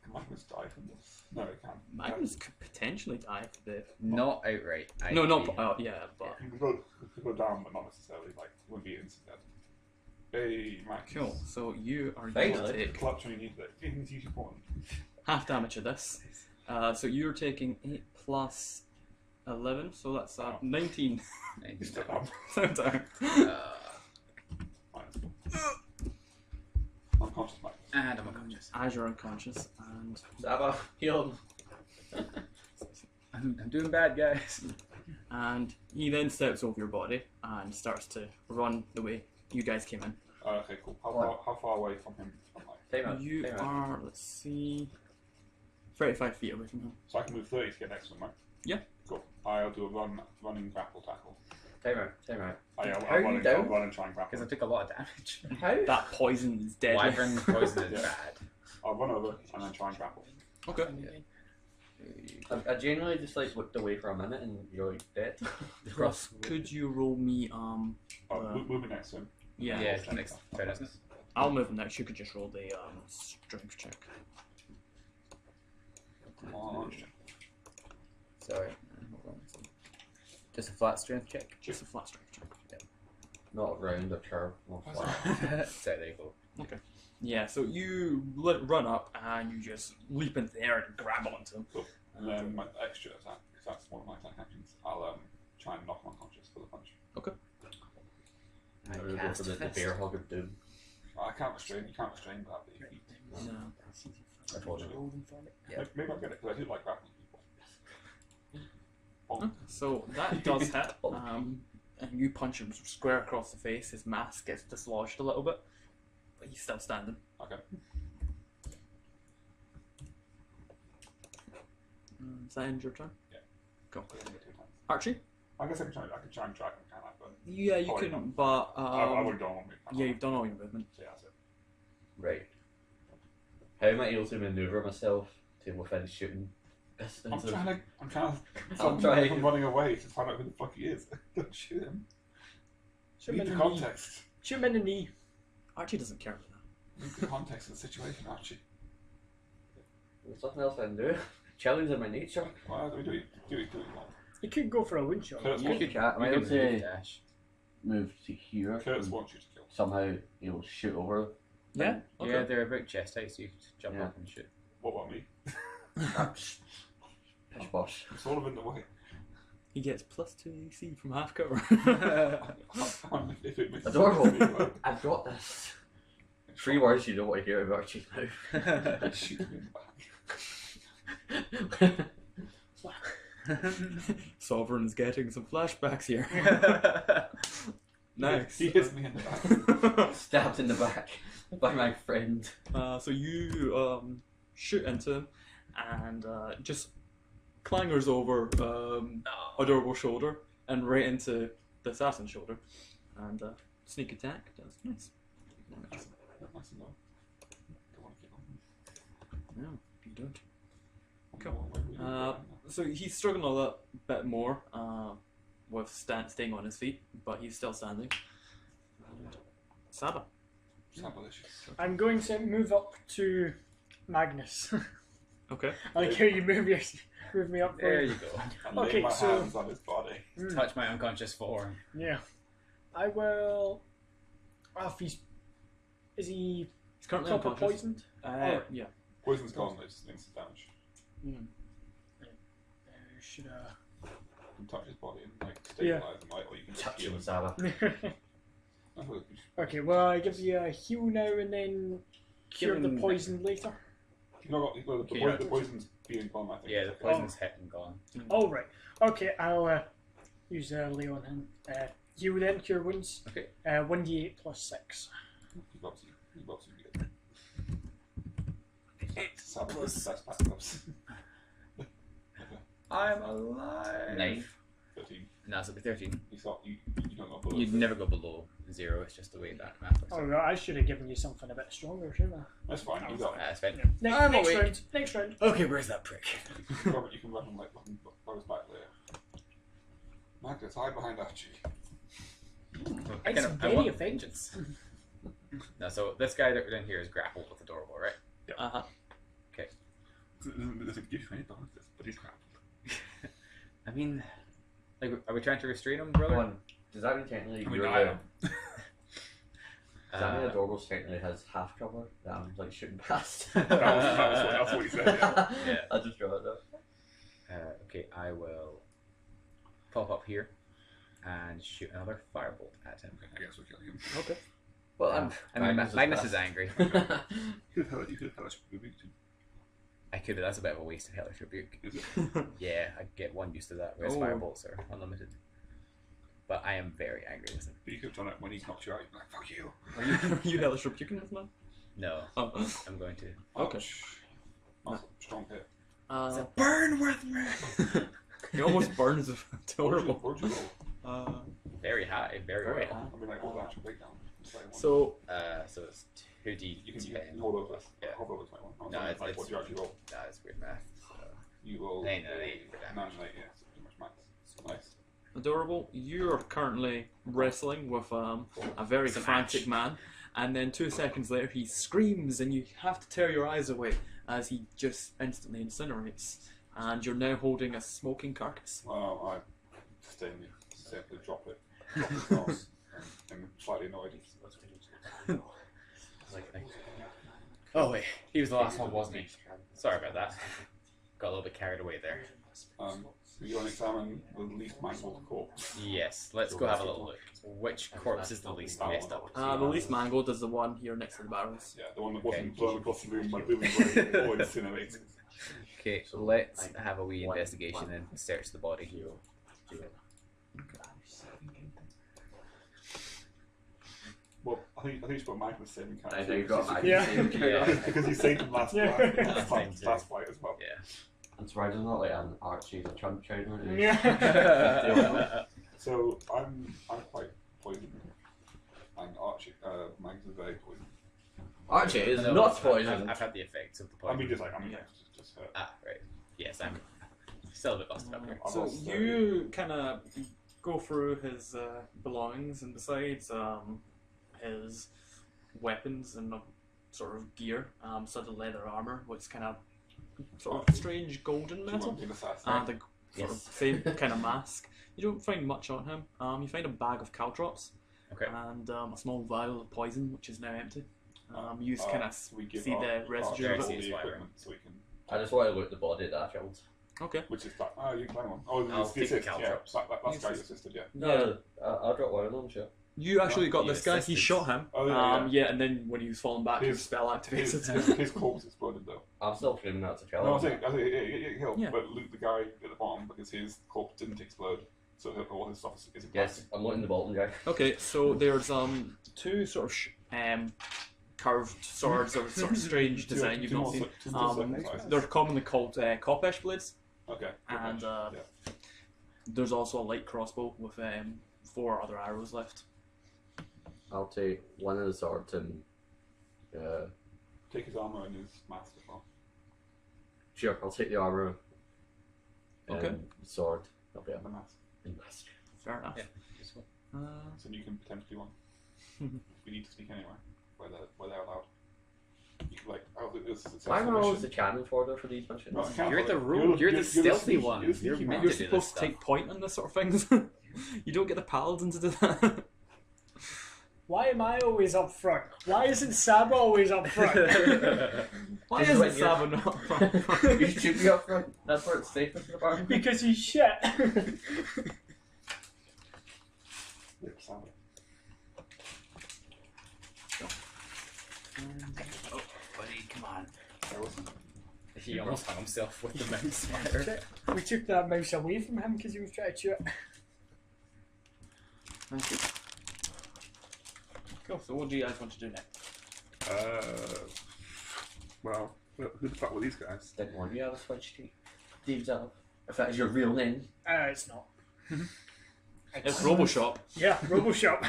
Can Magnus die from this? No, it can't. Magnus could potentially die if the. Not outright. No, not. IP. Yeah, but. He could go down, but not necessarily. Like, it wouldn't be instant death. Hey, Magnus. Cool. So you are going to Finally. take Clutch when you need it. It's usually important. half damage of this. So you're taking 8 plus 11, so that's 19. He's still down. So down. Unconscious Magnus. And I'm unconscious. As you're unconscious, and Saba, heal him. I'm doing bad, guys. he then steps over your body and starts to run the way you guys came in. Okay, cool. How far away from him am I? Time out. You time out. are, let's see, 35 feet away from him. So I can move 30 to get next to him, right? Yeah. Cool. I'll do a running grapple tackle. Time out. Time out. I'll How are you down? run and try and grapple. Because I took a lot of damage. How? That poison is deadly. Wyvern poison is Yeah. bad. I'll run over and then try and grapple. Okay. I genuinely just like looked away for a minute and you're like dead. Russ, could you roll me, Moving next to him. yeah. Yeah, it's next turn, isn't it? I'll move him next. You could just roll the strength check. Come on. Sorry. Hold on. Just a flat strength check. Just a flat strength check. Not round or curve. Not flat. So there you go. Yeah, so you run up and you just leap into the air and grab onto him. Cool. And then my extra attack, because that's one of my attack actions, I'll try and knock him unconscious for the punch. for the bear hug of doom. I can't restrain. You can't restrain gravity. No. Unfortunately. Yeah. Maybe I'll get it because I do like grappling people. So that does hit. And you punch him square across the face. His mask gets dislodged a little bit, but he's still standing. Okay. Does that end your turn? Yeah. Go. So I can get 2 times. Archie? I guess I can try and track him, can't I? But Yeah, you Probably can, not. but I would have done one. yeah, you've done all your movement. So yeah, that's it. Right. How am I able to maneuver myself to within shooting distance? I'm trying to I'm trying. from running away to find out who the fuck he is. Don't shoot him. Shoot him Need in the the knee. context. Shoot him in the knee. Archie doesn't care about that. Need the context of the situation, Archie. There's nothing else I can do. Challenge in my nature. Well, do it. You could go for a wound shot. Curtis You wants could, you, Am I you able could move to dash. move to here? Curtis and wants you to kill. somehow he'll shoot over. Yeah? Okay. Yeah, they're about chest height, so you could jump Yeah. up and shoot. What about me? Pish posh. I'm sort of in the way. He gets +2 AC from half cover. If it misses Adorable. me, I've got this. 3 words you don't want to hear about Archie now. shoot me in the back. Sovereign's getting some flashbacks here. Nice. He hits me in the back. Stabbed in the back by my friend. So you shoot into him and just clangers over Adorable's shoulder and right into the assassin's shoulder. And sneak attack does nice. Nice and low. Don't want to kill him. No, you don't. Cool. So he's struggling a little bit more with staying on his feet, but he's still standing. And Saba. I'm going to move up to Magnus. Okay. I like how you move me up. There you go. And Okay, lay my so- hands on his body. Touch my unconscious form. Yeah. I will. Oh, if he's. Is he He's currently copper unconscious. poisoned? Yeah. Poison's gone, it's instant damage. Should You can touch his body and like Yeah. stabilize him, like, or you can just Touch heal him, him. Saba. That's what you- Okay, well, I give you a heal now and then cure the Healing- poison later. You've not got well, Okay, the poison's being gone, I think. Yeah, the poison's hit and gone. Oh, right. Okay, I'll use Leo on him. Heal then, cure wounds. Okay. 1d8 plus 6. You've obviously good. Saba was the best backups. I'm alive. 9. 13. No, so it'll be 13. You don't got bullets. You'd never go below 0, it's just the way that math works. Oh, right, I should have given you something a bit stronger, shouldn't I? That's fine, you got That's fine. Next, I'm next awake. round. Next round. Okay, where's that prick? You can run him like throw his back later. Magnus, hide behind Archie. It's very want effective. vengeance. No, so this guy that we're in here is grappled with Adorable, right? Uh-huh. Doesn't give you any bonuses, but he's grappled. I mean, like, are we trying to restrain him, brother? One. Does that mean technically I mean, you're I the... am. Does that mean Adorable technically has half cover that I'm like shooting past? That's what he said, yeah. Yeah. I just draw it up. Okay, I will pop up here and shoot another firebolt at him. I guess we're killing him. Okay. Well, I mean, Magnus fast. is angry. You could have had a movie too. I could, but that's a bit of a waste of Hellish Rebuke. Is it? Yeah, I get one used to that, whereas Oh. firebolts are unlimited. But I am very angry with him. But you could have done it when he knocked you out. You'd be like, fuck you. Are you hellish rebuking this man? No, Oh. I'm going to. Okay. Ouch. That's a strong hit. Burn with me! He almost burns of adorable. Where'd you roll? Very high, very Very well. high. I mean, like, what the actual breakdown? It's like one. So So it's 2d10. you can hold over. Yeah. Hold over 21. I was No, like, it's, like, it's, what do you actually roll? no, it's weird math. So. You roll 9 and an 8 for 9 damage. and 8, yeah. So pretty much max. Nice. Adorable, you're currently wrestling with a very Some frantic action. man, and then 2 seconds later he screams and you have to tear your eyes away as he just instantly incinerates, and you're now holding a smoking carcass. Well, I simply drop it across and slightly annoyed. Oh wait, he was the last one, wasn't he? Sorry about that. Got a little bit carried away there. So you want to examine the least mangled corpse. Yes, let's go have a little look. Which corpse is the least messed up? The least mangled is the one here next to the barrels. Yeah, the one that wasn't blown across the room by booming blade or incinerated. Okay, so let's have a wee investigation and search the body. Well, I think you should put Magnus saving I character. know you've got Magnus Yeah. saving character. Yeah. Because you saved him last fight as well. Yeah. And so I don't know like an Archie the Trump trainer. Yeah. So I'm quite poisoned. And Archie, Magnus is very poisoned. Archie is No, not I've- poisoned. I've had the effects of the I poison. mean, just hurt. Ah, right. Yes, I'm still a bit busted up here. I've So lost, you kind of go through his belongings, and besides his weapons and sort of gear, sort of leather armor, which kind of sort of strange golden metal, an assassin. and a sort of Yes. same kind of mask. You don't find much on him. You find a bag of caltrops Okay. and a small vial of poison, which is now empty. You kind of we give see the residue of all it. the equipment so we can, I just want to look at the body that I killed. Okay. which is that. Oh, you can climb one. Oh, I'll it's the take the assist. Yeah, caltrops. that's the guy you assisted. Yeah. No, I'll drop one of them, sure. You actually got you this guy. He assisted. shot him. Oh, yeah. And then when he was falling back, his His- spell activated. His corpse exploded though. I'm still feeling that to kill No, I him. think it killed, Yeah. but Luke, the guy at the bottom, because his corpse didn't explode, so all his stuff is in Yes, I'm looking at the bottom guy. Okay, so there's two sort of curved swords of sort of strange design you've not seen. They're commonly called Koppesh blades, Okay. and yeah. there's also a light crossbow with 4 other arrows left. I'll take one of the swords and Take his armor and his mask as well. sure, I'll take the armor and Okay. the sword. That'll be And the mask. it. Fair enough. Yeah. Useful. So you can potentially one. If we need to sneak anywhere, where they're allowed. You can Why am I always the cannon fodder for these missions? You're the rogue. You're the stealthy one. You're the You're sneaky meant man. You're to do this supposed to stuff. take point on this sort of things. You don't get the paladin to do that. Why am I always up front? Why isn't Saba always up front? Why Just isn't when you're- Saba not front? You should be up front. That's where it's safest for the bar. Because he's shit. Yeah, Saba. Oh, buddy, come on. There wasn't. He almost hung himself with the mouse fire. We took that mouse away from him because he was trying to chew it. Thank you. Cool, so what do you guys want to do next? Well, who the fuck were these guys? Didn't want you to have a switch to Dave's up. If that is your real name. It's not. It's Roboshop. Yeah, Roboshop.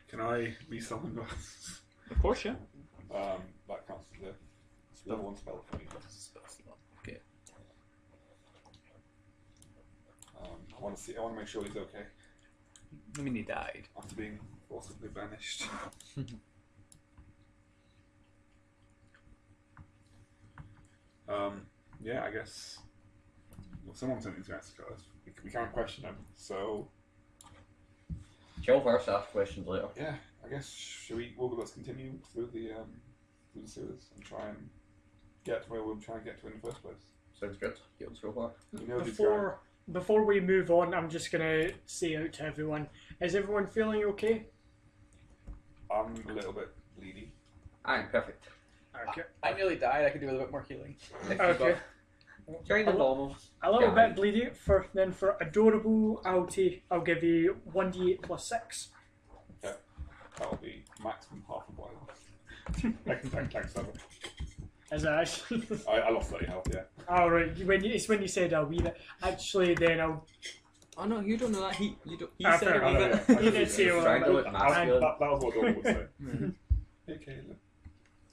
Can I resummon those? Of course, yeah. That counts as the level 1 spell for me. Okay. I want to make sure he's okay I mean, he died. after being forcibly banished. Yeah, I guess. Well, someone sent these guys to us. We can't question them, so Kill first, ask questions later. yeah, I guess let's continue through the sewers and try and get to where we're trying to get to in the first place. Sounds good. Get on so far. We know these guys. Before we move on, I'm just gonna say out to everyone: is everyone feeling okay? I'm a little bit bleedy. Alright, perfect. Okay. I nearly died. I could do with a bit more healing. Okay. Kind of normal. A little Yeah. bit bleedy. For adorable, I'll give you 1d8 plus 6. That'll be maximum half a boil. Thanks, Evan. Is it actually? I lost 30 health, yeah. Alright, it's when you said a wee bit. Actually, then I'll. Oh no, you don't know that. He Ah, said fair it was enough. a He did say Trying to look That, masculine. that was what Dawn would say. Hey, Caleb.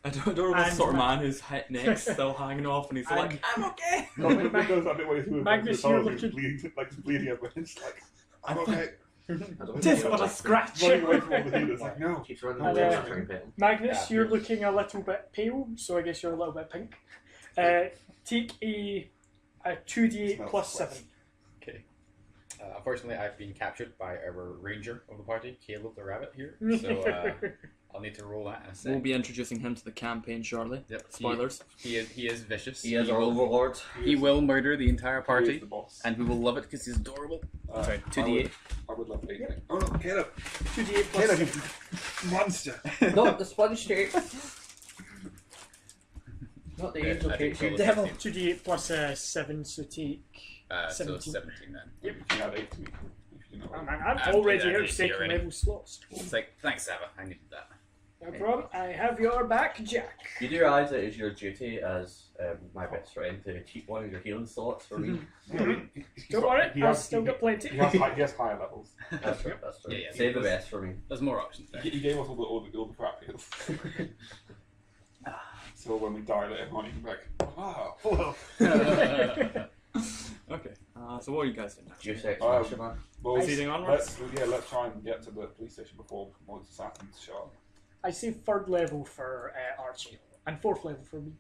I don't know And this sort of man whose neck's still hanging off, and he's And- like, "I'm okay." There's that bit where he Magnus, you're was looking- bleeding, like bleeding everywhere. It's like, I'm okay. I don't Just know. on a scratch. Running away from all the healers. Like, no. Keeps running And, away uh, from trying to pet him. Magnus, Yeah. you're looking a little bit pale, so I guess you're a little bit pink. Take a 2d8 plus 7. Okay. Unfortunately, I've been captured by our ranger of the party, Caleb the rabbit here. So I'll need to roll that in a sec. We'll be introducing him to the campaign shortly. Yep. Spoilers. He is vicious. He is our overlord. He will murder the entire He is party, the boss. and we will love it because he's adorable. Sorry, I 2d8. would love 8. Oh no, Caleb! 2d8 plus Caleb, you monster! Not the sponge cake. Not the angel I think cake, you so. devil. 2d8 plus 7, so take So 17. 17 then. You had 8 to me. If you know Oh what man, I'm I've already done out that second already. level slots. It's like, thanks, Saba. I needed that. No problem. I have your back, Jack. You do realise it is your duty as my best friend to keep one of your healing slots for me. Don't worry, I've still got plenty. He has higher levels. That's right, that's right. Yeah, Save the best for me. There's more options there. He gave us all the crap heals. So when we die later on, you can be like, wow, hello. Okay. So what are you guys doing now? Juice X Um, Smasher Man. Well, Proceeding onwards? let's try and get to the police station before more assassins show up. I say 3rd level for Archie, and 4th level for me.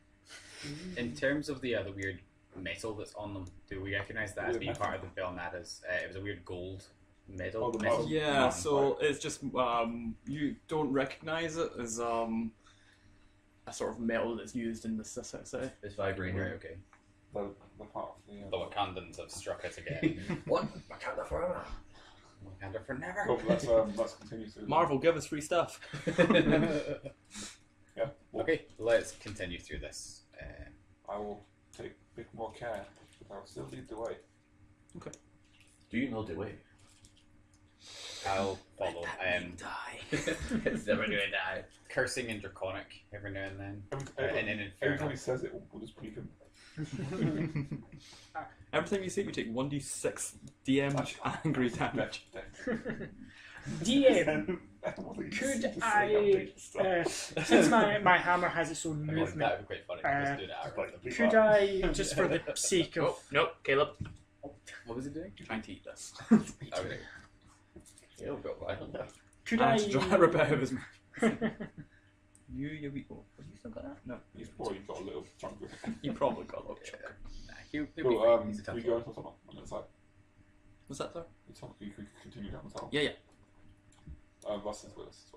In terms of the weird metal that's on them, do we recognise that as Weird being metal? part of the Balandes? It was a weird gold metal. Oh, the metal. metal. Yeah, so it's just you don't recognise it as a sort of metal that's used in the city. It's vibrating. Right, okay. The part of The Wakandans have struck us again. What? I can't affirm Wakanda for never. Cool, let's continue through. Marvel, give us free stuff. Yeah. Well, Okay, let's continue through this. I will take a bit more care, but I'll still lead the way. Do you know the way? I'll follow. Die. It's never gonna die. Cursing in Draconic every now and then. And in Every time Infernal. he says it, we'll just weaken. Every time you say it, you take 1d6 DM angry damage. DM, could I, since my hammer has its own That movement, would be quite funny. Just do that. could I, just for the sake of... Oh, nope, Caleb. What was he doing? Trying to eat this. Okay. You'll go violent now. Could I I... had to try to rip out of his mouth. You be. Oh, have you still got that? No. He's probably got a little chunk of it. You probably got a little chunk. Nah, he'll be Cool, fine. He's a tough we go one. into the tunnel on the other side. Was that there? You could continue down the tunnel. Yeah. Russ is with us as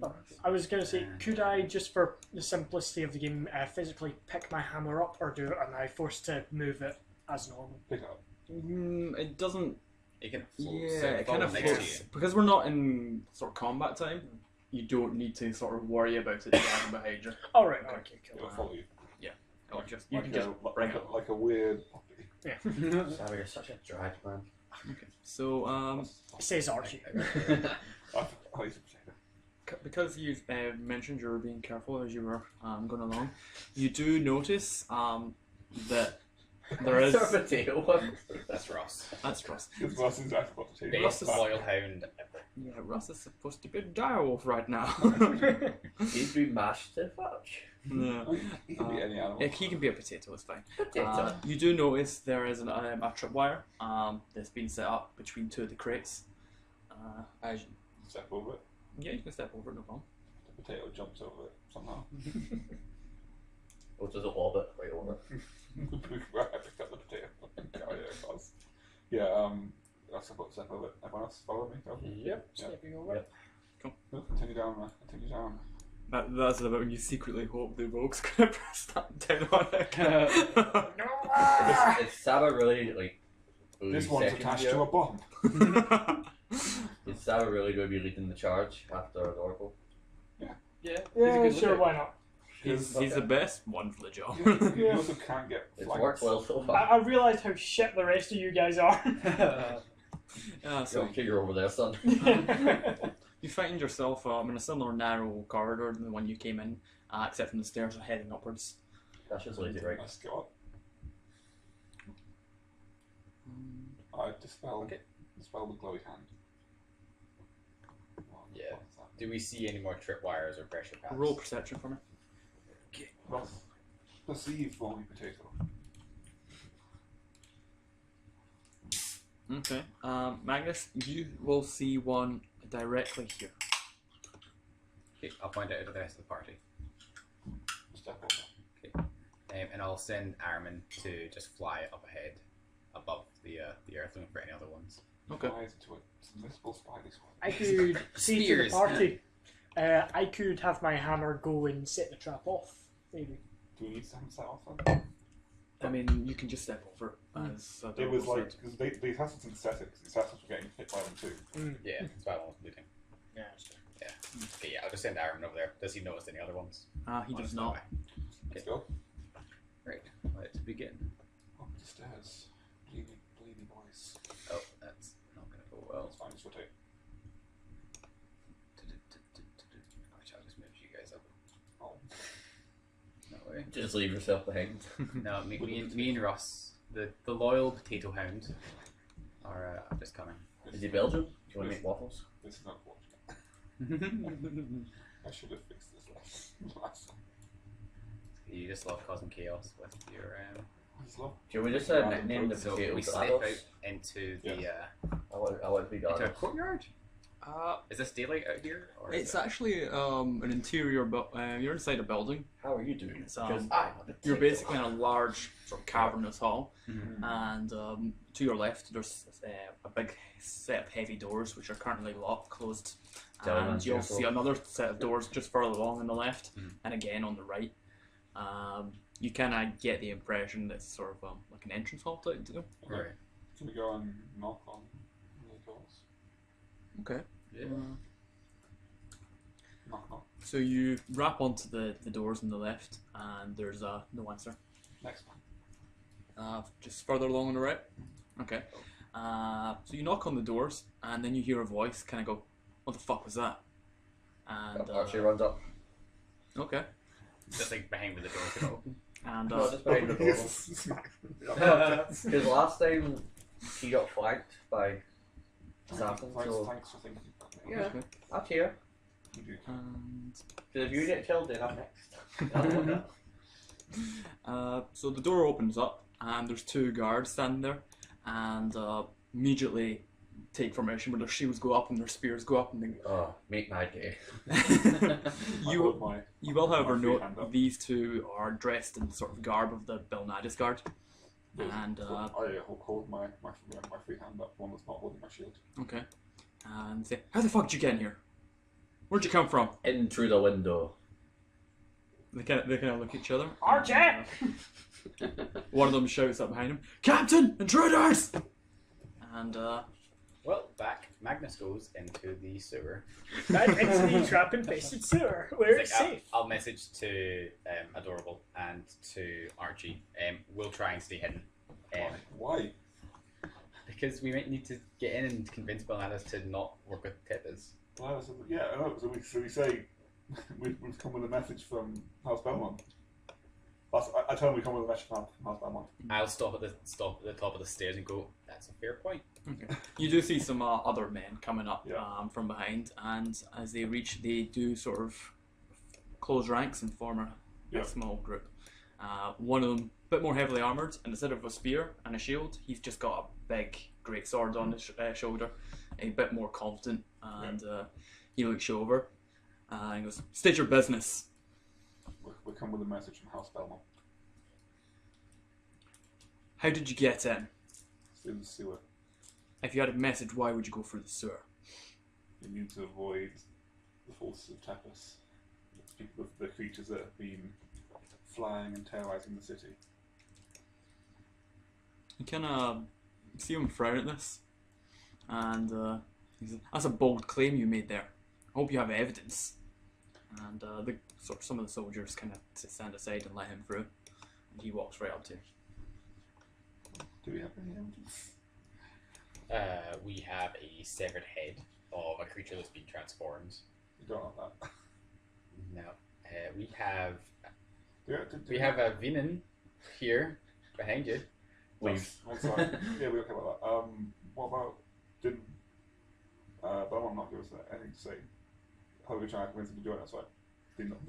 well. I was going to say, could I, just for the simplicity of the game, physically pick my hammer up, or am I forced to move it as normal? Pick it up. It doesn't. He can It kind of next to floats you. because we're not in sort of combat time. You don't need to sort of worry about it dragging behind you. Alright, okay, It'll cool. follow you. You can just bring it. like a weird puppy. Saba, you're such a drag, man. Okay. So It says Archie. I used to potato. because you've mentioned you were being careful as you were going along, you do notice that there is. Sort of potato. That's Ross. That's Russ. Because Russ is actually got potato. Best loyal hound ever. Yeah, Russ is supposed to be a direwolf right now. He's been mashed to fudge. No. He can be any animal. He can be a potato, it's fine. Potato. You do notice there is a tripwire that's been set up between two of the crates. As you, Step over it. yeah, you can step over it, no problem. The potato jumps over it somehow. Or does it orbit right over it? I picked up the potato. Oh, yeah, it does. Yeah, I'll step over it. Everyone else follow me? Go. Yep. Stepping over. Yep. No, continue down. Continue down. That's about when you secretly hope the rogue's gonna press that down on it. Is Saba really like? This one's second attached here? to a bomb. Is Saba really going to be leading the charge after Oracle? Yeah. Yeah, sure, why not? He's the best one for the job. You also can't get It's flanked. worked well so I far. realised how shit the rest of you guys are. So So you're over there, son. you find yourself in a similar narrow corridor than the one you came in, except from the stairs are heading upwards. That's just lazy, right? Let's go up. I dispel the glowy hand. Yeah. Do we see any more tripwires or pressure pads? Roll perception for me. Ross, perceive for me, potato. Okay. Magnus, you will see one directly here. Okay, I'll point it out to the rest of the party. Step over. And I'll send Armin to just fly up ahead above the earth looking for any other ones. Okay. Why is it to a invisible spy this one? I could say to the Spears. party, I could have my hammer go and set the trap off, maybe. Do we need to set off then? I mean, you can just step over as It was Adorable like, said. because they have synthetics, the assassins were getting hit by them too. Yeah, that's why I was looting. Yeah. Okay, yeah, I'll just send Aaron over there. Does he notice any other ones? He does Honest not. way. Let's go. Right, let's begin. Up the stairs. Bleedy boys. Oh, that's not gonna go well. That's fine, just rotate. Actually, I'll just move you guys up. Oh. That way. Just leave yourself behind. No, me and Russ, the loyal potato hound, are just coming. Is he Belgium? Do you want to make waffles? This is not fortunate. I should have fixed this last time. You just love causing chaos with your. This love. Do we just nickname the So potato we step Balandes? out into the I want to be into a honest. courtyard. Is this daylight out here? Or is It's it- actually an interior. You're inside a building. How are you doing? It's, Because um, I'm a potato. You're basically in a large sort of cavernous hall, Mhm. and to your left there's a big set of heavy doors which are currently locked, closed, Gentlemen, and you'll careful. see another set of doors just further along on the left, Mhm. and again on the right. You kind of get the impression that it's sort of like an entrance hall type deal. Right. Can we go and knock on the doors? Okay. Yeah. Knock, knock. So you rap onto the doors on the left, and there's no answer. Next one. Just further along on the right. Okay. So you knock on the doors, and then you hear a voice kind of go, "What the fuck was that?" And Archie runs up. okay. Just like behind where the doors can open. And No, just behind the door. Smack. Because last time he got flanked by assassins, so Thanks for thinking about me. yeah, I'm here. You do. And Because if you get killed, then I'm next. I don't want that. so the door opens up, and there's two guards standing there, and immediately take formation where their shields go up and their spears go up, and they Oh, make my day. I hold my, You will, however, my free hand note up. these two are dressed in the sort of garb of the Balandes guard. And I hold my free hand up, one that's not holding my shield. okay, and say, "How the fuck did you get in here? Where'd you come from?" In through the window. They kind of look at each other. Archie! And, one of them shouts up behind him, "Captain, intruders!" And Well, back Magnus goes into the sewer. Back into the trap infested sewer, where it's It's like, safe. I'll message to Adorable and to Archie. We'll try and stay hidden. Why? Because we might need to get in and convince Balandes to not work with Teppas. Well, so, yeah, I know. So we say we've come with a message from House Belmont. I tell them we come with a message from House Belmont. I'll stop at the top of the stairs and go, "That's a fair point." okay. You do see some other men coming up Yeah. from behind, and as they reach, they do sort of close ranks and form a Yeah. small group. One of them, a bit more heavily armoured, and instead of a spear and a shield, he's just got a big great sword on his shoulder, a bit more confident, and he looks you over and goes, "State your business." We come with a message from House Belmont. How did you get in? It's in the sewer. If you had a message, why would you go through the sewer? We need to avoid the forces of Teppas. The creatures that have been flying and terrorizing the city. You kind of see him frown at this, and he says, "That's a bold claim you made there. I hope you have evidence." And some of the soldiers kind of stand aside and let him through, and he walks right up to you. Do we have any evidence? We have a severed head of a creature that's been transformed. We don't have that. No, we have Do we have a Venom here behind you. One side. Yeah, we're okay about that. What about didn't Belmont not give us anything to say? How did we try to convince him to join us? Right? Did not.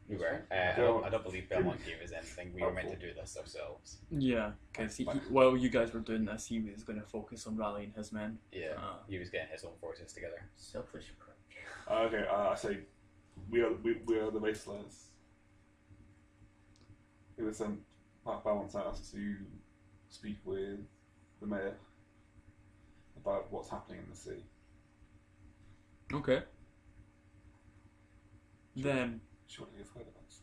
We were. I don't believe Belmont gave us anything. We were meant to do this ourselves. Yeah, because while you guys were doing this, he was going to focus on rallying his men. Yeah, he was getting his own forces together. Selfish prick. Okay, I say we are the Wastelands. It was sent. Belmont sent us to speak with the mayor about what's happening in the sea. Okay. Then Surely you've heard of us.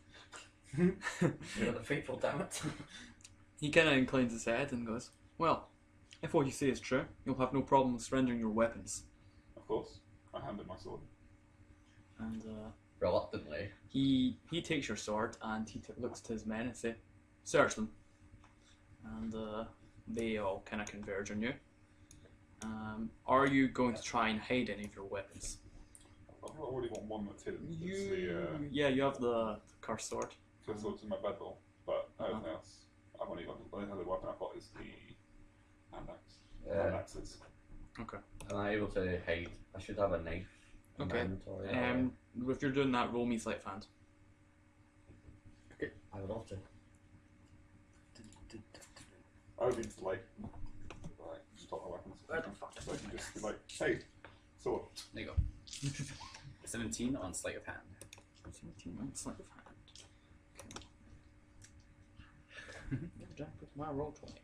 You're the faithful, damn it. he kind of inclines his head and goes, "Well, if what you say is true, you'll have no problem surrendering your weapons." Of course, I handed my sword. And Reluctantly. he takes your sword and he looks to his men and say, "Search them." And they all kind of converge on you. Are you going to try and hide any of your weapons? I've already got one that's hidden. It's Yeah, you have the cursed sword. the sword's in my bedroll, but everything else, I've only got the only other weapon I've got is the hand axe. Hand axes. Okay. Am I able to hide? I should have a knife. In my Okay. inventory. If you're doing that, roll me sleight of hand. I would love to. I would need to like stop my weapons. Where the fuck is So I my can just be like, hey, sword. There you go. 17 on sleight of hand. 17 on sleight of hand. Okay. Jack with my roll 20.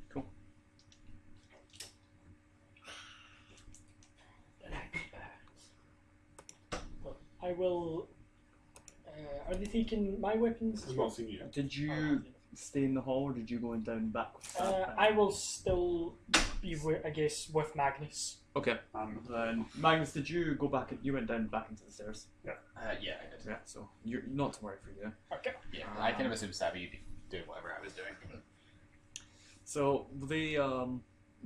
Cool. I will. Are they taking my weapons? I've not seen you yet. Did you stay in the hall or did you go down back? I will still be, I guess, with Magnus. Okay. Then Magnus, did you go back? You went down back into the stairs. Yeah, I did. Yeah. So you're not to worry for you. Okay. Yeah, I kind of assumed Savvy you'd be doing whatever I was doing. So they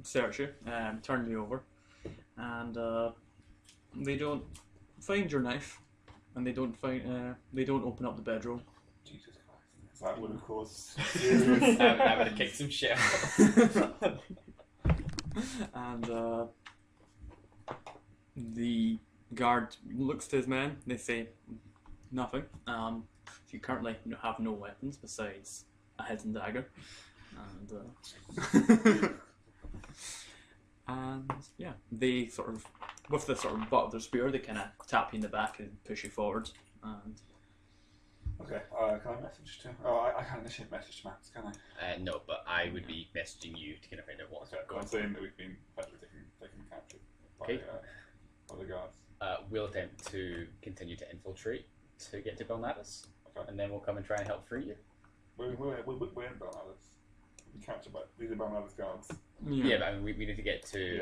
search you, turn you over, and they don't find your knife, and they don't open up the bedroll. Jesus Christ. That would have caused serious. I would have kicked some shit. And the guard looks to his men. They say nothing. You currently have no weapons besides a hidden dagger, and yeah, they sort of, with the sort of butt of their spear, they kind of tap you in the back and push you forward. And Okay, can I message to? Oh, I can't initiate message to Max, can I? No, but I would be messaging you to kind of find out what's Okay, going I'm on. saying that we've been effectively taken captive by, Okay. by the guards. We'll attempt to continue to infiltrate to get to Balandes, Okay. and then we'll come and try and help free you. We're in Balandes. We've been captured by these are Balandes guards. Yeah, but I mean, we need to get to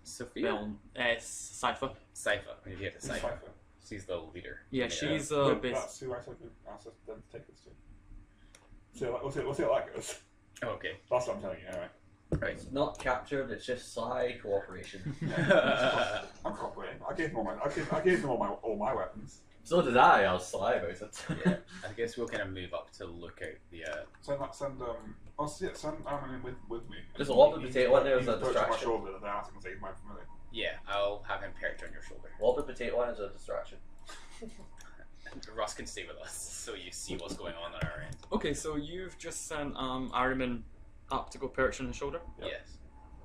Sophia? Cypher. Cypher. We need to get to Cypher. Cypher. She's the leader. Yeah, she's But based. that's who I said asked us them to take us to. So we'll see how that goes. Oh, okay. That's what I'm telling you, alright. Right. It's not captured, it's just sly cooperation. I'm cooperating. I gave them all my weapons. So did I was sly about it. Yeah, I guess we'll kind of move up to look out the. Send Armin in with me. Just a lot of potato in there as a He's perched on my distraction. shoulder and they're asking to say he's my familiar. Yeah, I'll have him perched on your shoulder. What the potato one is a distraction. Russ can stay with us, so you see what's going on our end. Okay, so you've just sent Ariman up to go perch on his shoulder. Yep. Yes.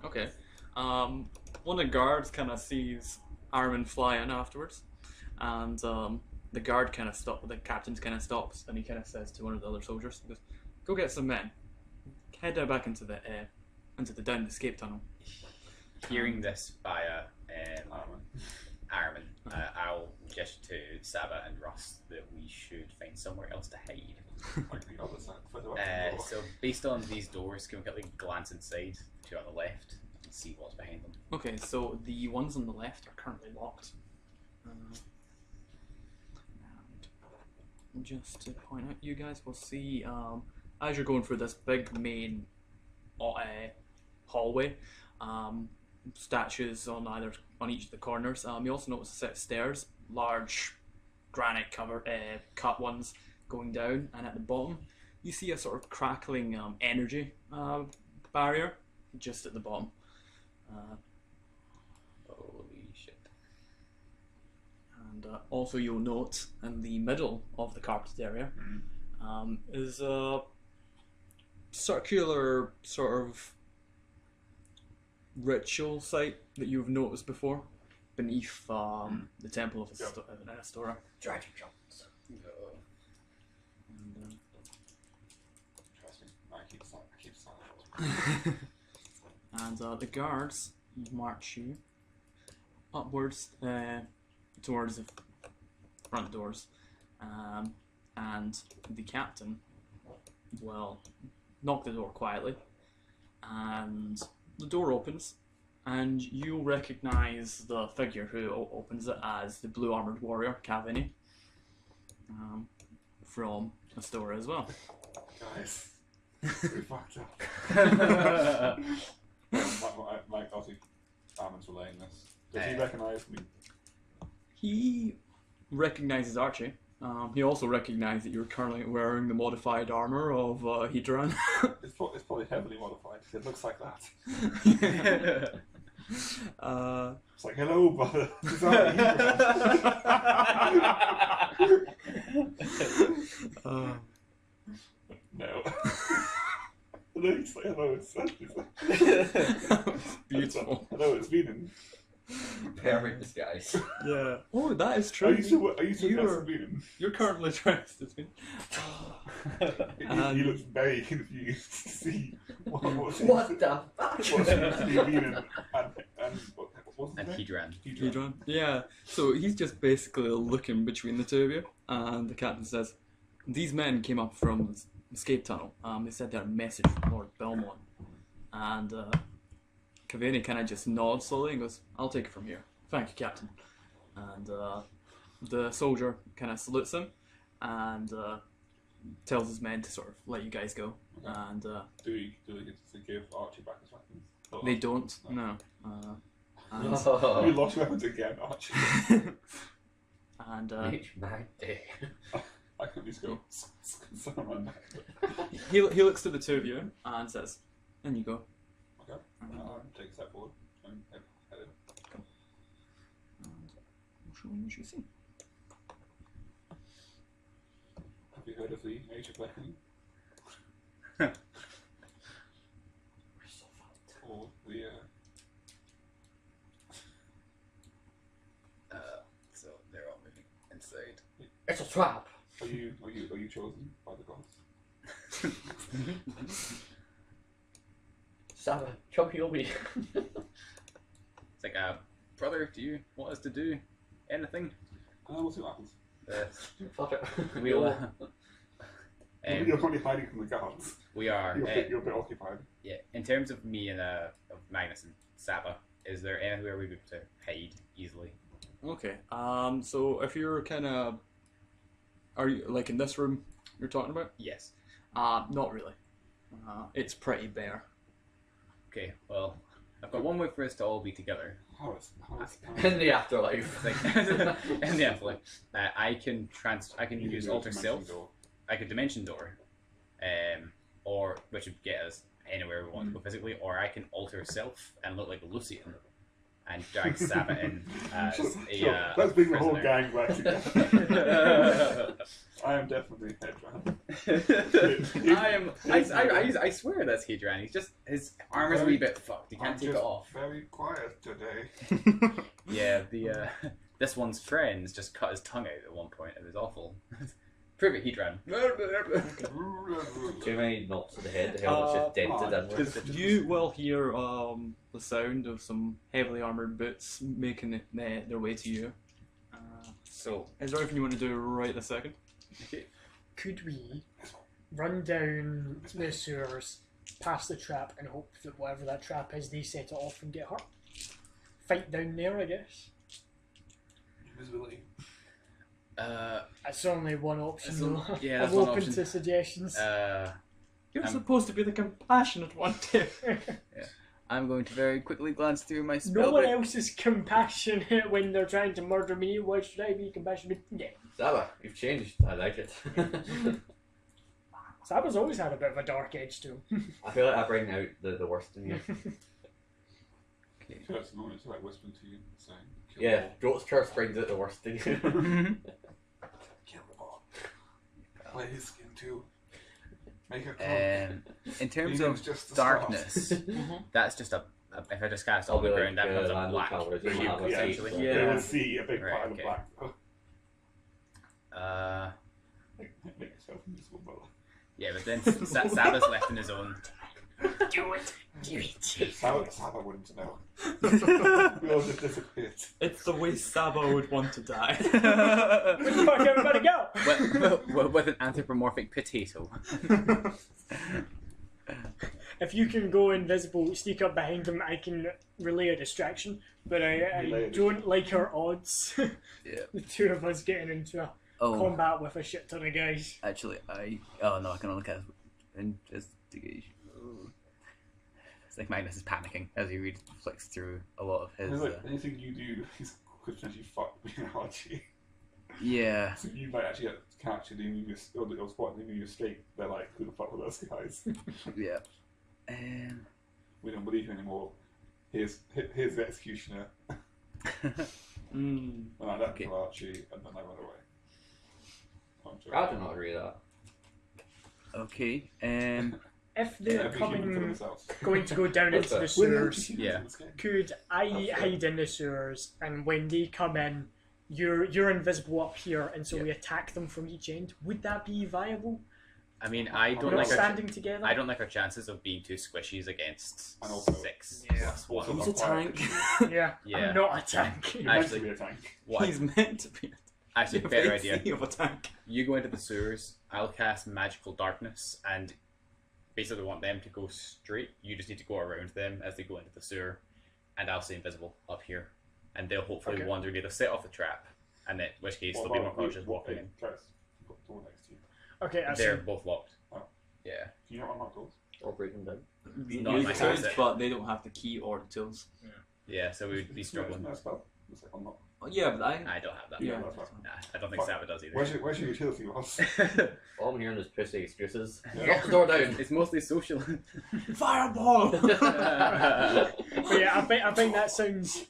Okay. One of the guards kind of sees Ariman fly in afterwards, and the guard kind of stops. The captain kind of stops, and he kind of says to one of the other soldiers, he goes, "Go get some men. Head back into the down the escape tunnel." Hearing this via Armin. Armin, I'll gesture to Saba and Russ that we should find somewhere else to hide. Like the other side, further up the door. So based on these doors, can we quickly glance inside, two on the left, and see what's behind them? Okay, so the ones on the left are currently locked. And just to point out, you guys will see as you're going through this big main hallway, statues on each of the corners. You also notice a set of stairs, large granite cut ones going down, and at the bottom you see a sort of crackling energy barrier just at the bottom. Holy shit. And also you'll note in the middle of the carpeted area is a circular sort of ritual site that you've noticed before. beneath the temple of Astora. Dragon jumps. Trust me, I keep silent. And the guards march you upwards towards the front doors, and the captain will knock the door quietly, and the door opens, and you'll recognise the figure who opens it as the blue armoured warrior, Kavini, from Astora as well. Guys, we fucked up. Like obviously, Armin's relaying this. Does he recognise me? He recognises Archie. He also recognised that you're currently wearing the modified armour of Hedron. It's probably heavily modified. It looks like that. It's like, hello, brother. Is that no. And then he's like, hello, it's Beautiful. hello, it's Venom. Perfect disguise. Yeah. Oh, that is true. Are you still dressed as Venom? You're currently dressed as me. He looks very confused to see what the fuck? Venom and what's his And name? Hedron. Hedron. Yeah. So he's just basically looking between the two of you, and the captain says, "These men came up from the escape tunnel. They said they had a message from Lord Belmont." And Kavini kind of just nods slowly and goes, "I'll take it from here. Thank you, Captain." And the soldier kind of salutes him and tells his men to sort of let you guys go. Okay. And Do we get to give Archie back his weapons? they don't. No. And, We lost weapons again, Archie. and Each my day. I could just go. Someone. he looks to the two of you and says, "In you go." Okay. Take a step forward and head in. And I'll show you what you see. Have you heard of the Age of Reckoning? We're so fucked. Or the So they're all moving inside. It's a trap. Are you chosen by the gods? Saba, chunky obi. It's like, brother, do you want us to do anything? We'll see what happens. Fuck it. We'll. You're probably hiding from the guards. We are. You're a bit occupied. Yeah. In terms of me and of Magnus and Saba, is there anywhere we'd be able to hide easily? Okay. So if you're kind of, are you like in this room you're talking about? Yes. Not really. It's pretty bare. Okay. Well, I've got one way for us to all be together. How is In the afterlife. It's like in the afterlife, I can use alter self. I could dimension door, or which would get us anywhere we want to go physically, or I can alter self and look like Lucian and drag Saba in as a let's bring the whole prisoner. gang back together. I am definitely Hedron. I swear that's Hedron. He's just his armor's a wee bit fucked. He can't take it off. Very quiet today. Yeah, the this one's friends just cut his tongue out at one point. It was awful. Prove it, Hedron. Too many knocks to the head. The helmet's just dented inwards. You will hear the sound of some heavily armored boots making their way to you. So, is there anything you want to do right this second? Okay. Could we run down the sewers, past the trap, and hope that whatever that trap is, they set it off and get hurt? Fight down there, I guess. Invisibility. That's only one option, though. Yeah, that's I'm one open option. to suggestions. You're I'm- supposed to be the compassionate one, too. I'm going to very quickly glance through my spell No one book. else is compassionate when they're trying to murder me. Why should I be compassionate? Yeah. Saba, you've changed. I like it. Saba's always had a bit of a dark edge to him. I feel like I bring out the worst in you. First moment, it's like whispering to you, saying, kill Yeah, them Drote's curse brings out the worst in you. all. Kill them all. Play his skin too. Make a cloak. In terms Venom's of just the darkness, Mm-hmm. that's just a If I just cast I'll on the be ground, like, that becomes a landlord black colours, cube, you have a essentially. seat, You Yeah. would see a big Right, pile of okay. black. Though. Make yourself invisible, brother. Yeah, but then Saba's left on his own. Do it. Do it. Saba wouldn't know. We all just disappeared. It's the way Saba would want to die. Where the fuck everybody go? With an anthropomorphic potato. If you can go invisible, sneak up behind him, I can relay a distraction. But I Relay a don't like our odds. Yeah. The two of us getting into a combat with a shit ton of guys. Actually, oh no, I can only cast investigation. It's like Magnus is panicking as he flicks through a lot of his. Anything you do could potentially fuck being Archie. Yeah. So you might actually catch it, even if you're spotting, even if you escape, they're like, who the fuck were those guys? Yeah. We don't believe you anymore. Here's the executioner. Mm. And I left Okay. for Archie, and then I went away. I do not agree with that. Okay. If they're Yeah, people kill coming, themselves. going to go down into the sewers, Yeah. could I hide in the sewers, and when they come in, you're invisible up here, and so we attack them from each end? Would that be viable? I mean, I We're don't not like standing together. I don't like our chances of being two squishies against And also- 6 Yeah. plus 1. He's a tank. Yeah, Yeah. I'm not a tank. You're meant to Actually- be a tank. What? He's meant to be. Actually, a better big idea. sea of a tank. You go into the sewers. I'll cast magical darkness, and basically want them to go straight. You just need to go around them as they go into the sewer, and I'll stay invisible up here, and they'll hopefully Okay. wander near the set off the trap, and in which case they'll be more cautious walking in. Guys, you've got the door next to you. Okay, I see. They're both locked. Oh. Yeah. Do you not unlock doors? Or break them down. Not You my could, concept. but they don't have the key or the tools. Yeah, so we would be struggling. No spell. It's like unlock. Oh, yeah, but I. I don't have that. Yeah. Nah, I don't think Saba does either. Where's your utility, Ross? All I'm hearing is pissy excuses. Yeah. Knock the door down. It's mostly social. Fireball! But yeah, I think that sounds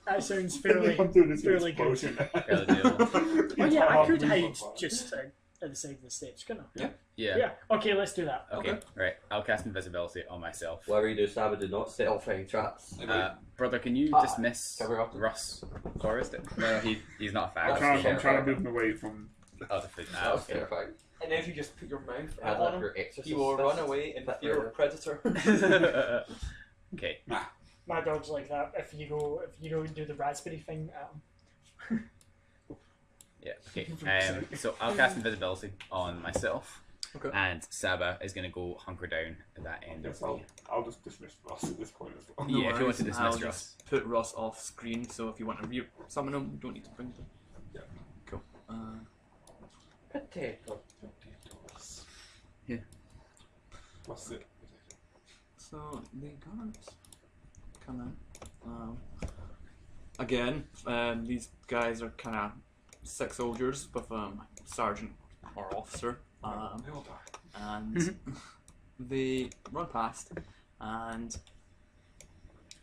fairly. I'm doing this fairly good. explosion. Fairly doable. Oh yeah, I could hide Fire. just at the side of the steps, couldn't I? Yeah. Yeah. Yeah. Okay, let's do that. Okay. Right. I'll cast invisibility on myself. Whatever you do, Saba, do not set off any traps. Brother, can you Ah, dismiss cover up. Russ Forrest? No, he's not a I'm fag. trying to move them away from. Oh, the food. That was Okay. terrifying. And if you just put your mouth Had on like him, your exorcist. he will fist. run away in That fear area. of predator. Okay. My dog's like that. If you don't do the raspberry thing, Yeah. Okay. So I'll cast invisibility on myself. Okay. And Saba is going to go hunker down at that end of Yes, the. I'll just dismiss Ross at this point as well. Yeah, if you want worries, to dismiss I'll Russ. just put Ross off screen, so if you want to summon him, you don't need to bring them. Yeah. Cool. Potato. Yeah. What's it? So the guards come in. Again, these guys are kind of sick soldiers with sergeant or officer, They all die. and they run past, and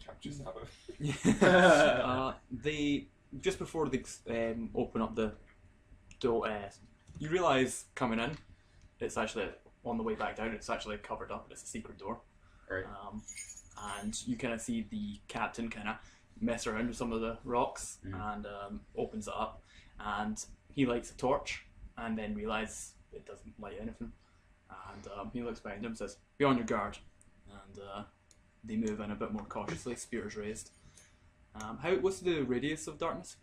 Capture Saba. they just before they open up the door, you realise coming in, it's actually on the way back down. It's actually covered up. It's a secret door. Right. And you kind of see the captain kind of mess around with some of the rocks and opens it up, and he lights a torch and then realizes it doesn't light anything, and he looks behind him and says, "Be on your guard," and they move in a bit more cautiously, spears raised. What's the radius of darkness?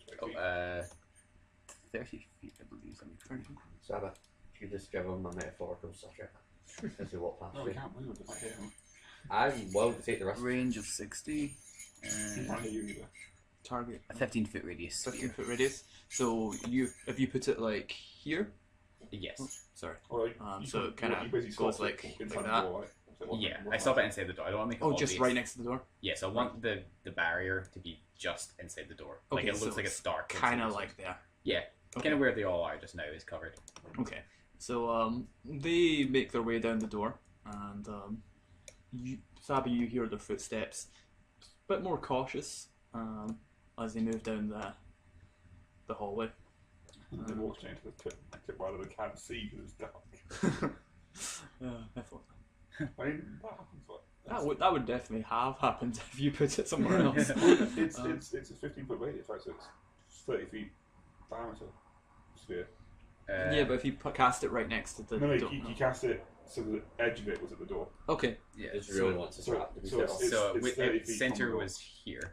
30 feet, I believe. Something. Saba, you just give him a metaphorical subject as we walk past No, you. we can't move. They might hear him. I'm willing to take the risk. Range of 60. He can't hear you either. Target A 15-foot radius. 15-foot radius. So if you put it like here, Yes. sorry. Or So it kinda basically goes stop like it inside like the that. door, right? So what- Yeah. what I stop it happens? inside the door. I don't want to make it Oh, just obvious. right next to the door. Yes, I want the barrier to be just inside the door. Like Okay, it looks so like it's dark. Kind inside of the like there. Yeah. Okay. Kind of where they all are just now is covered. Okay, so they make their way down the door, and Saba, you hear their footsteps, a bit more cautious as they move down the hallway. And they walk straight into the tip while they can't see because it's dark. I thought I mean, that happens. What? That would definitely have happened if you put it somewhere else. It's a 15-foot radius, right? So it's 30 feet diameter sphere. Yeah, but if you cast it right next to the No, door. you cast it so the edge of it was at the door. Okay. Yeah. It's really wants to trap to be fair. So it's 30 feet from center the door. was here,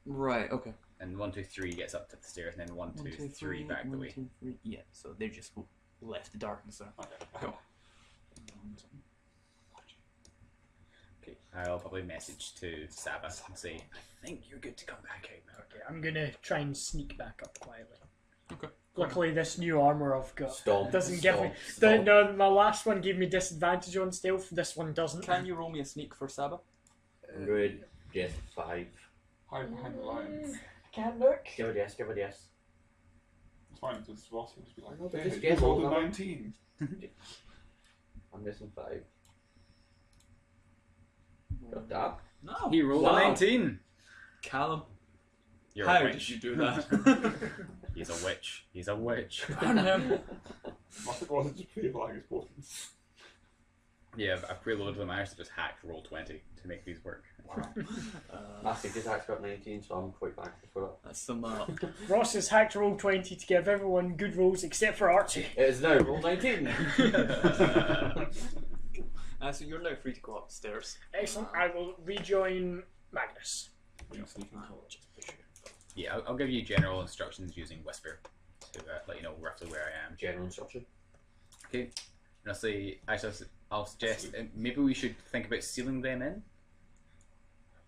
Right. Okay. and 1, 2, 3 gets up to the stairs, and then 1, 2, 3 back the 1, way. 2, 3. Yeah. So they just left the darkness there. Okay. Cool. Okay, I'll probably message to Saba and say, I think you're good to come back out now. Okay, I'm gonna try and sneak back up quietly. Okay. Luckily, this new armor I've got Stomp. doesn't give me. Stomp. No, my last one gave me disadvantage on stealth. This one doesn't. Can you roll me a sneak for Saba? Good. Yes, 5. Hide behind the lions. I can't look. Give it yes, give it yes. It's fine, because Ross will just be like, No, but hey, just you guess rolled a all of 19. I'm missing 5. Got that. No. He rolled Wow. a 19! Callum, You're how a witch. did you do that? He's a witch. He's a witch. Burn him. Ross is just pretty flying his portents. Yeah, I've preloaded them. I managed to just hack roll 20 to make these work. I think his axe got 19, so I'm quite thankful for that. That's some. Ross has hacked roll 20 to give everyone good rolls except for Archie. It is now roll 19. So you're now free to go upstairs. Excellent. I will rejoin Magnus. You sneaking Yeah, I'll give you general instructions using Whisper to let you know roughly where I am. General instruction. Okay. And I'll say, I'll suggest maybe we should think about sealing them in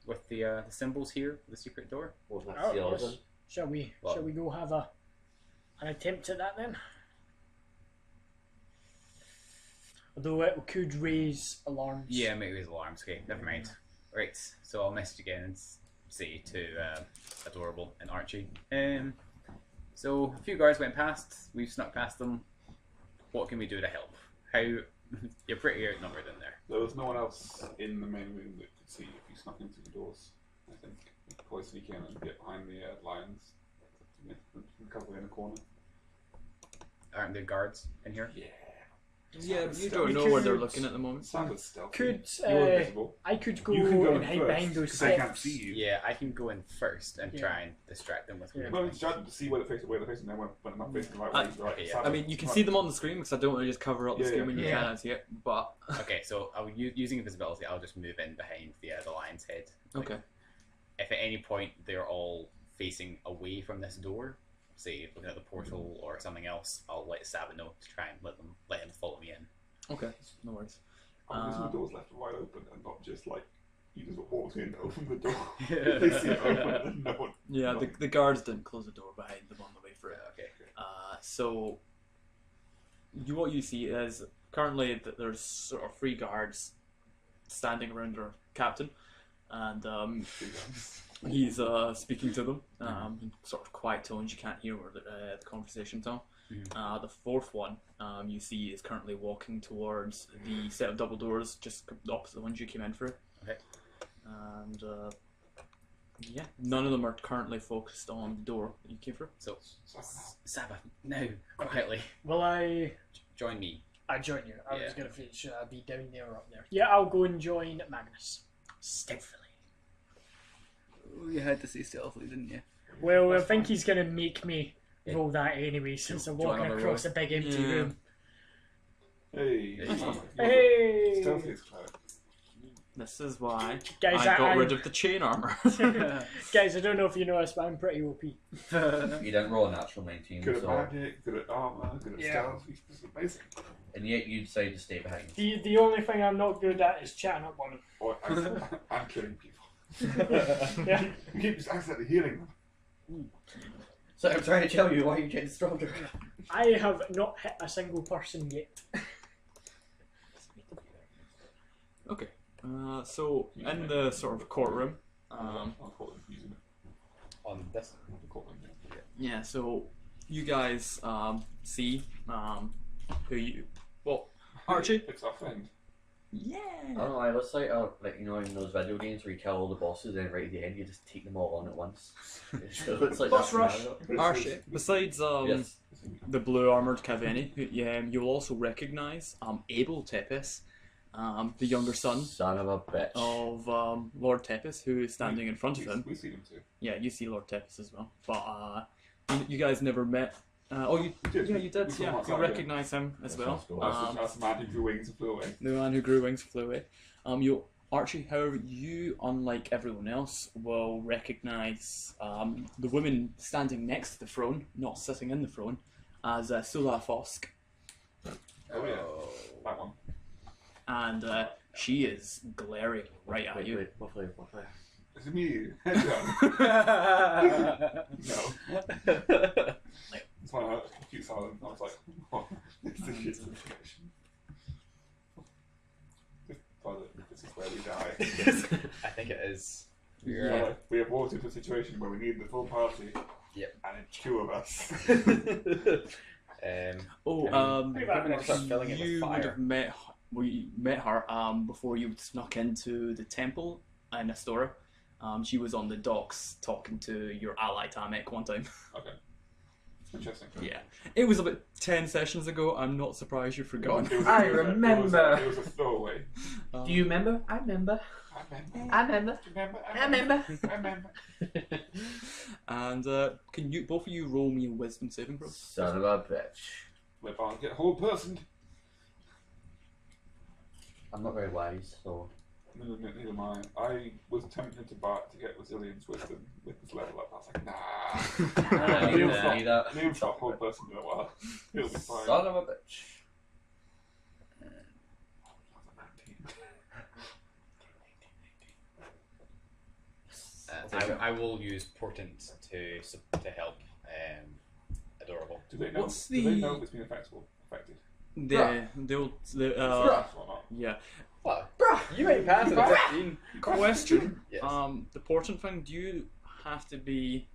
with the symbols here for the secret door. Wasn't that Oh, the other yes. one? Shall we? What? Shall we go have an attempt at that then? Although it could raise alarms. Yeah, maybe raise alarms. Okay, never mind. Right, so I'll message again and say to Adorable and Archie. So a few guards went past. We've snuck past them. What can we do to help? How? You're pretty outnumbered in there. There was no one else in the main room that could see if you snuck in through the doors. I think you could probably sneak in and get behind the lions and cover in a corner. Aren't there guards in here? Yeah. Yeah, you Stealth. don't know where they're looking at the moment. Sounded stealthy. Could You're invisible. I could go, You can go and hide first, behind those 'cause they can't steps. see you. Yeah, I can go in first and Yeah. try and distract them with Yeah. weird Well, things. it's trying to see where they're facing, and then when they're not facing the right way, you're like, okay, yeah. Saba, I mean, you can right. see them on the screen because I don't want to just cover up the Yeah, screen when you yeah. can't see it. But Okay, so using invisibility, I'll just move in behind the lion's head. Like, okay, if at any point they're all facing away from this door, say looking at the portal or something else, I'll let Saba know to try and let him follow me in. okay, no worries. I'm guessing the door's left wide open and not just like you just walk in, open the door, they see it open, and then no one. Yeah, the guards didn't close the door behind them on the way through. Okay. So what you see is currently that there's sort of 3 guards standing around their captain, and he's speaking to them in sort of quiet tones. You can't hear where the conversation's on. The 4th one you see is currently walking towards the set of double doors just opposite the ones you came in through. Okay. And yeah, none of them are currently focused on the door that you came through. So, Saba, now, quietly, Will I? join me. I join you. I was Yeah. gonna feel should I be down there or up there? Yeah, I'll go and join Magnus. Stealthily. Oh, you had to say stealthily, didn't you? Well, I think he's gonna make me roll that anyway, since I'm Do you want walking another across roll? a big empty Yeah. room. Hey, Hey, stealthy is clever. This is why guys! I got rid of the chain armor. Guys, I don't know if you know this, but I'm pretty OP. You didn't roll a natural 19, Good at so, magic, good at armor, good at Yeah. stealth. He's amazing. and yet you decided to stay behind. The only thing I'm not good at is chatting up on him. Or I'm killing people. Yeah. You keep just accidentally healing them. So I'm trying to tell you why you're getting stronger. I have not hit a single person yet. Okay. So in the sort of courtroom, I'll call them using it. On this. I'll call them, yeah. yeah. So you guys see who you Archie. It's our friend. I Yeah. don't know, I was like you know, in those video games where you kill all the bosses and right at the end you just take them all on at once. So it's like Boss that rush. scenario. Archie. Besides Yes. the blue armored Kaveni, who you will also recognise Abel Tepes, the younger son Son of a bitch. of Lord Tepes, who is standing in front of him. We see them too. Yeah, you see Lord Tepes as well. But you guys never met. You did. yeah, you did. We saw Yeah, him you outside, recognise him as Yeah, well. sounds cool. That's the man who grew wings and flew away. The man who grew wings flew away. Archie, however, you, unlike everyone else, will recognise the woman standing next to the throne, not sitting in the throne, as Sula Fosk. Oh yeah, that one. And she is glaring right at you. Wait, what flavor? Is it me? Head down. No. It's like a cute silence. I was like, oh, this is a shit situation. This is where we die. I think it is. Yeah. We have walked into a situation where we need the full party. Yep. And it's two of us. Maybe start filling it with you would fire. have met her before you snuck into the temple in Astora. She was on the docks talking to your ally Tamek one time. Okay. Interesting. Yeah, it was about 10 sessions ago. I'm not surprised you've forgotten. I remember. It was a throwaway. Do you remember? I remember. I remember. And can you both of you roll me a wisdom saving throw? Son of a bitch. Let Barnes get whole person. I'm not very wise, so. Neither am I. I was tempted to get resilience wisdom with this level up. I was like, nah. Neil's not whole person in a while. He'll be fine. Son of a bitch. I will use Portent to help Adorable. Do they know? What's Do they the- know if it's been affected? Yeah. What? You ain't passed the 15. Question. Yes. The portent thing, do you have to be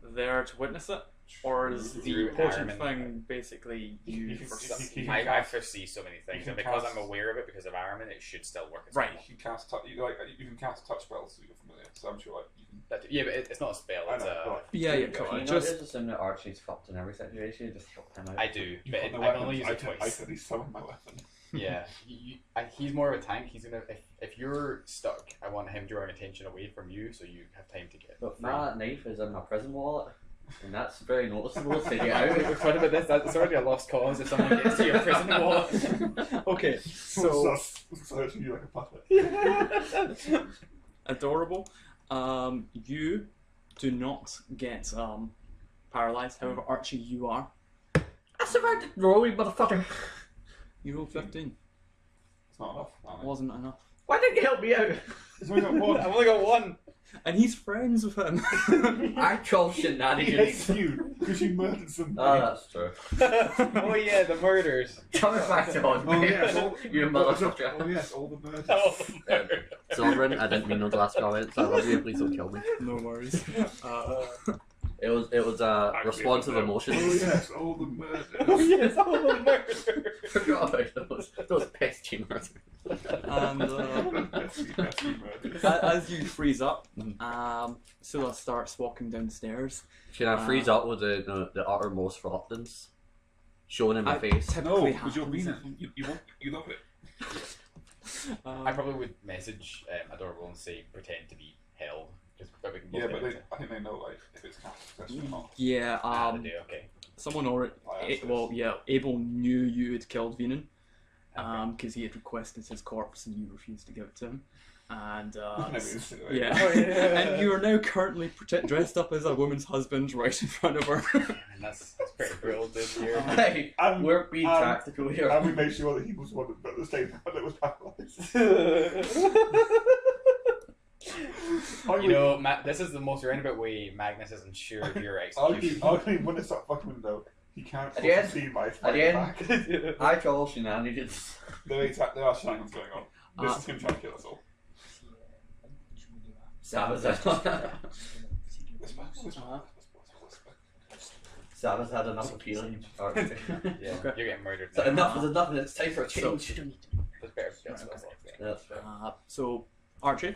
there to witness it? Or is the Through portent Iron thing basically you can- foresee? you can I cast- foresee so many things, you and can because cast- I'm aware of it because of Ironman, it should still work. As Right. well. You can cast you can cast touch spells so you're familiar. So I'm sure you can. Yeah, but it's not a spell. I It's know, but Yeah, Can come you on. not Just just assume that Archie's fucked in every situation? Just help him out. I do, you've but got no I can only weapons. use it I twice. can at least summon my weapon. Yeah, he's more of a tank. He's gonna if you're stuck, I want him drawing attention away from you, so you have time to get. But free. my knife is in my prison wallet, and that's very noticeable to get We've out. talked about this. It's already a lost cause if someone gets to your prison wallet. okay. So Searching you like a puppet. Adorable. You do not get paralyzed. However, Archie, you are. I survived the roll, you motherfucker. You rolled 15. It's not enough. Alan. Wasn't enough. Why didn't you help me out? It's only got one. I've only got one. And he's friends with him. I call He shenanigans. hates you because you murdered somebody. Oh, that's true. Oh yeah, the murders. Coming back to on Oh me. yes, You motherfucker. Oh yes, all the murders. Oh, the murders. Sovereign, I didn't mean those last comments. I love you, please don't kill me. No worries. It was a response of Oh emotions. yes, all the murders. Oh yes, all the murders. Forgot about those pest tumors. And Messy murders. as you freeze up, Scylla starts walking down the stairs. Can I freeze up with the uttermost reluctance? Showing in my face. No, Typically because you're happens. mean it. You love it. I probably would message Adorable and say pretend to be hell, but we can both Yeah, get but into it. I think they know like if it's cast successful or not. Yeah, They do, okay. someone already. Abel knew you had killed Venan. Because he had requested his corpse and you refused to give it to him. And yeah, and you are now currently dressed up as a woman's husband right in front of her. And that's pretty brutal, dude. Here. Hey, And- we're being and- tactical here. And we made sure that he was the one that built the stadium that was paralysed. You know, this is the most roundabout way Magnus is unsure of your execution. Arguably, when it's that fucking window, he can't At the end- see my At the fight end, back. I call shenanigans. There are shenanigans going on. This is him trying to kill us all. Saba's had enough of healing. Alright. Yeah, Okay. you're getting murdered. So now. enough is enough and it's time for a So- change. That's better. That's what I was saying. That's fair. So Archie,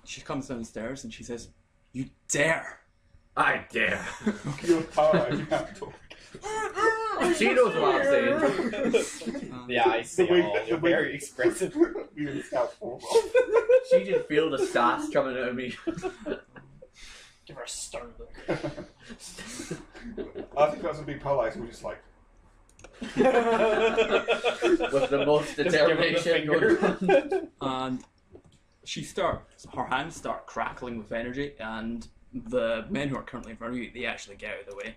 she comes downstairs and she says, "You dare!" I dare. Your power, you have to talk. She knows what I'm saying. Yeah, I see it all. You're very expressive. We didn't scout for She just feel the sass coming out of me. Give her a stern look. I think that's a big polite. We're just like, With the most Just give her the determination finger. going on. And her hands start crackling with energy, and the men who are currently in front of you, they actually get out of the way,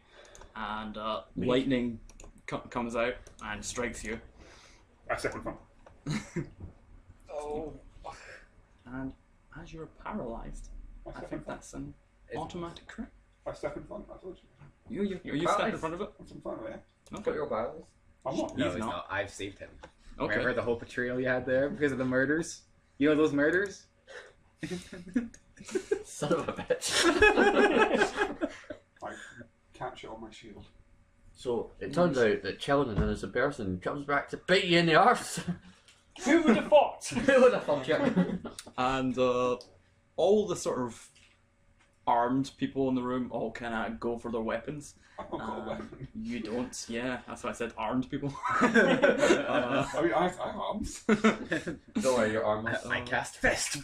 and lightning comes out and strikes you. I step in front. Oh. And as you're paralyzed, I I step in think front. that's an automatic crit. I step in front. I told you. Are you standing in front of it? I'm in front of it. Put your battles. I'm not. No, He's he's not. not. I've saved him. Okay. Remember the whole betrayal you had there because of the murders? You know those murders? Son of a bitch. I catch it on my shield. So it turns out that killing an innocent person comes back to bite you in the arse. Who would have thought? Who would have thought you? And all the sort of armed people in the room all kind of go for their weapons. I've not got a weapon. You don't, yeah. That's why I said armed people. I mean, I have arms. Don't worry, your arm. I cast fist.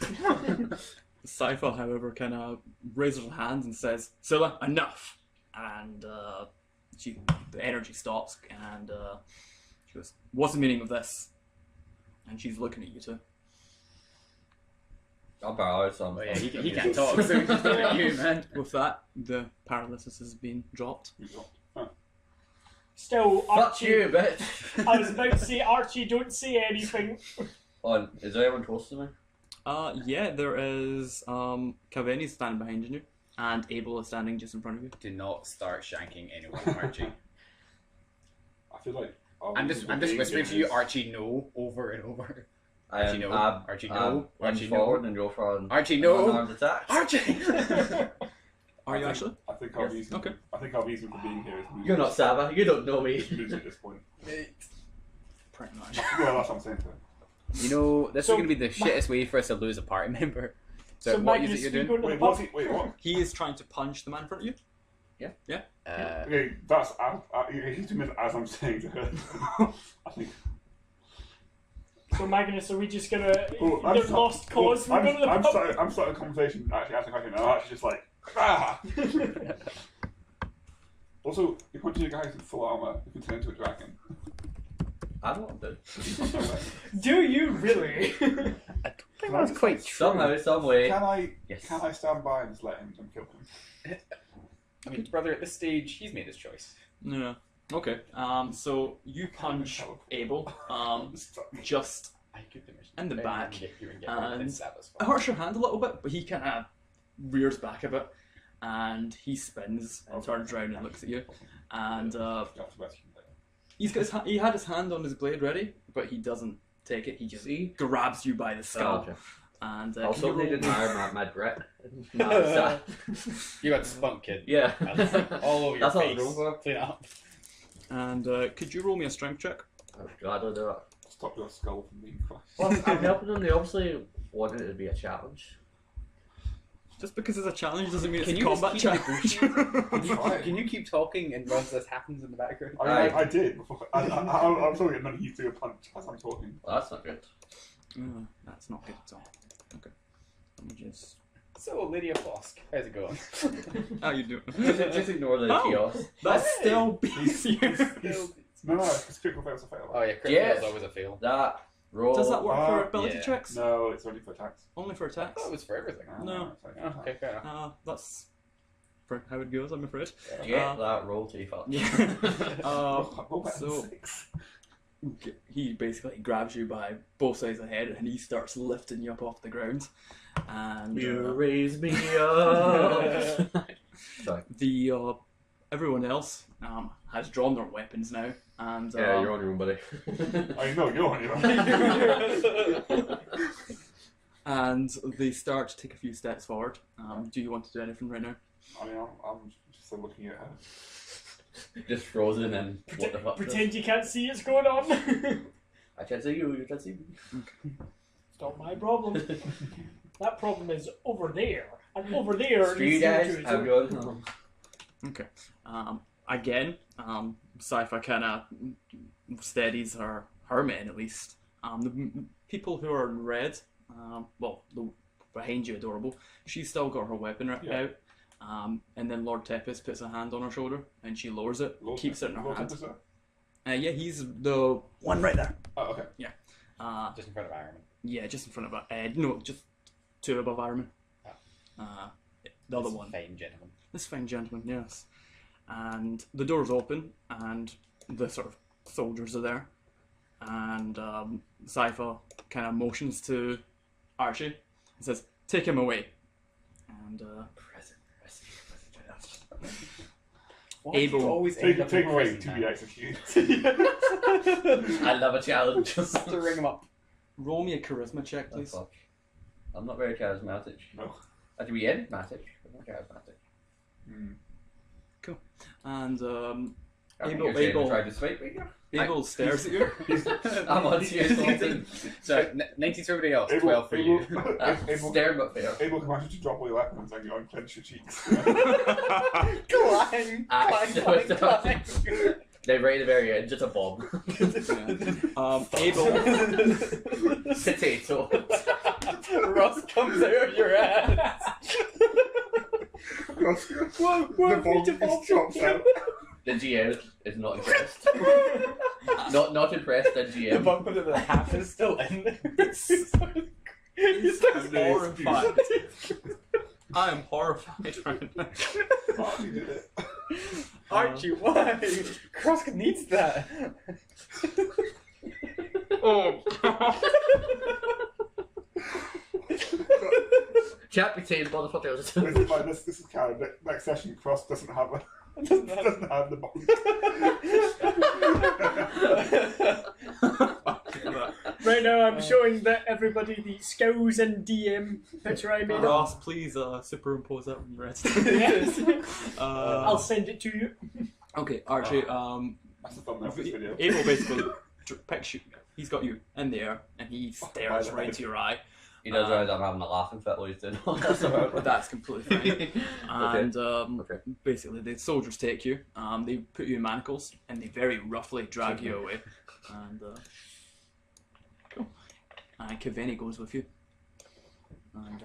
Cypher, however, kind of raises her hands and says, "Scylla, enough!" And the energy stops, and she goes, "What's the meaning of this?" And she's looking at you two. I'll borrow some. Oh yeah, he can't talk, so he's just looking at you, man. With that, the paralysis has been dropped. Still, Fuck Archie. you, bitch. I was about to say, Archie, don't say anything. On, is there anyone close to me? Yeah, there is Cavani standing behind you, and Abel is standing just in front of you. Do not start shanking anyone, Archie. I feel like I'm just whispering to you, Archie, no, over and over. Archie, no. Archie, no. Archie, forward no. and go for an Archie, no. unarmed attack. Archie. Are you actually? I think our reason. Okay. I think our reason for being here is losing. You're not Saba. You don't know me. Losing at this point. Pretty much. Well, that's what I'm saying. You know, this So, is going to be the shittest way for us to lose a party member. So, So what is Magnus, it you're we doing? go to the Wait, pub. what's he? Wait, what? He is trying to punch the man in front of you. Okay, that's he's doing this as I'm saying to her. I think. So Magnus, are we just gonna? Oh, I'm They've sorry. lost cause. Oh, We're going to the I'm pub. starting a conversation. Actually, asking a question. And I'm actually just like, ah. Also, you point to your guys in full armor. You can turn into a dragon. I don't want to. Do you really? That's quite true. Somehow, some way. Can I? Yes. Can I stand by and just let him and kill him? I mean, brother, at this stage, he's made his choice. Yeah. Okay. So you punch Abel. Just I could imagine. in the back, It and hurts your hand a little bit, but he kind of rears back a bit, and he spins and turns around and looks at you, and he's got he had his hand on his blade ready, but he doesn't take it. He just See? grabs you by the skull, Okay. and Also, can they you didn't roll- hire my grit. You got spunk, kid. Yeah. All over your That's all face. I'm going for. Clean up. And could you roll me a strength check? Oh, God, I'll do it. Stop your skull from being crushed. Well, I'm helping them. They obviously wanted it to be a challenge. Just because it's a challenge doesn't mean Can it's a you combat just keep challenge. Can you keep talking and whilst this happens in the background? I did before. I'm sorry, I'm not used to a punch as I'm talking. Well, that's not good. That's not good at all. Okay. Let me just. So, Lydia Fosk, how's it going? How you doing? Just ignore the Oh. chaos. That Hey! still beats you. No, it's critical fails to fail. Oh yeah, crit Yes. fail's always a fail. That roll. Does that work for ability yeah. checks? No, it's only for attacks. Only for I attacks? thought it was for everything. No. it's only for Oh, attacks. okay, fair enough. That's for how it goes, I'm afraid. Get that roll to you, fuck. Yeah. Roll better than So 6. he basically grabs you by both sides of the head and he starts lifting you up off the ground. And You raise me up. Sorry. the everyone else has drawn their weapons now, and Yeah, you're on your own, buddy. I know you're on your own. and they start to take a few steps forward. Do you want to do anything right now? I mean, I'm just still looking at her. Just frozen and what the fuck? Pretend you can't see what's going on. I can't see you, you can't see me. It's not my problem. That problem is over there, and over there. Screw you needs to guys, do it. I'm going home. Okay. Again, Cypher kind of steadies her men at least. The people who are in red, well, the behind you, Adorable, she's still got her weapon out. And then Lord Tepes puts a hand on her shoulder and she lowers it, keeps it in her hand. Yeah, he's the one right there. Oh, okay. Yeah. Just in front of Ironman. Yeah, just in front of her. No, just 2 above Ironman. The other one. Fine gentleman. This fine gentleman, yes. And the door's open, and the sort of soldiers are there. And Cypher kind of motions to Archie and says, "Take him away." And Abel always Take him away to be executed. I love a challenge. Just to ring him up. roll me a charisma check, please. Oh, fuck. I'm not very charismatic. No. To be enigmatic, but not charismatic. And I think Abel- you're Abel- trying to swipe me here. Abel stares at you. I'm on serious. So 19 for everybody else, Able- 12 for you. Able- Staring but fair. Able commander to drop all your weapons and you unclench your cheeks. Clang! Clang! Then right at the very end, just a bomb. Abel Potato. Rust comes out of your ass. The bomb just drops out. The GM is not impressed. not impressed. The The GM. bump of the half is still in there. is horrified. I am horrified right now. Oh, you did it. Archie, why? Krosk needs that. Oh. Chat between motherfuckers. This is Karen. Next session, Cross doesn't have a Doesn't have- doesn't have the bomb. Right now, I'm showing everybody the skills and DM picture I made up. Ross, please superimpose that when you're ready. Yes. Uh, I'll send it to you. okay, Archie. That's the thumbnail for this video. Abel basically picks you. He's got you in the air, and he stares right into your eye. He does realize I'm having a laughing fit while he's doing all that stuff. But that's completely fine. And Okay. basically, the soldiers take you. They put you in manacles, and they very roughly drag you away. And cool. And Kaveni goes with you. And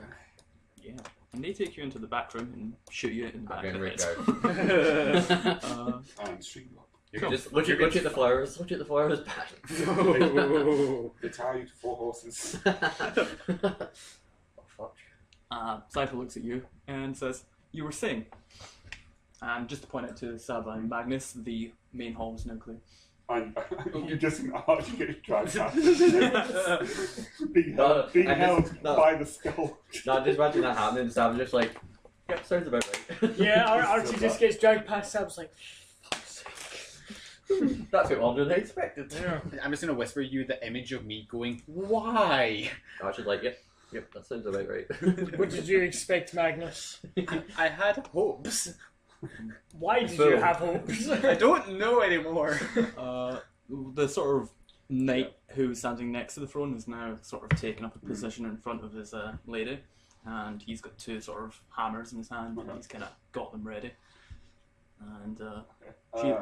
yeah, and they take you into the back room and shoot you in the back I'm of getting the ripped head. out. And Streamlock. Just look at the flowers. Look at the flowers back. They tie you to 4 horses. Oh fuck. Cypher looks at you and says, "You were saying." And just to point out to Saba and Magnus, the main hall is now clear. And you just an Archie getting dragged out. being No, being I held just- no. by the skull. No, just imagine that happening. Sam just like, yep, sounds about right. Yeah, Archie just gets dragged past Sam's like, That's what longer than I expected. I'm just going to whisper you the image of me going, why? I should like, yep, that sounds about right. what did you expect, Magnus? I had hopes. Why did So- you have hopes? I don't know anymore. The sort of knight who's standing next to the throne is now sort of taken up a position in front of his lady, and he's got 2 sort of hammers in his hand, and he's kind of got them ready. And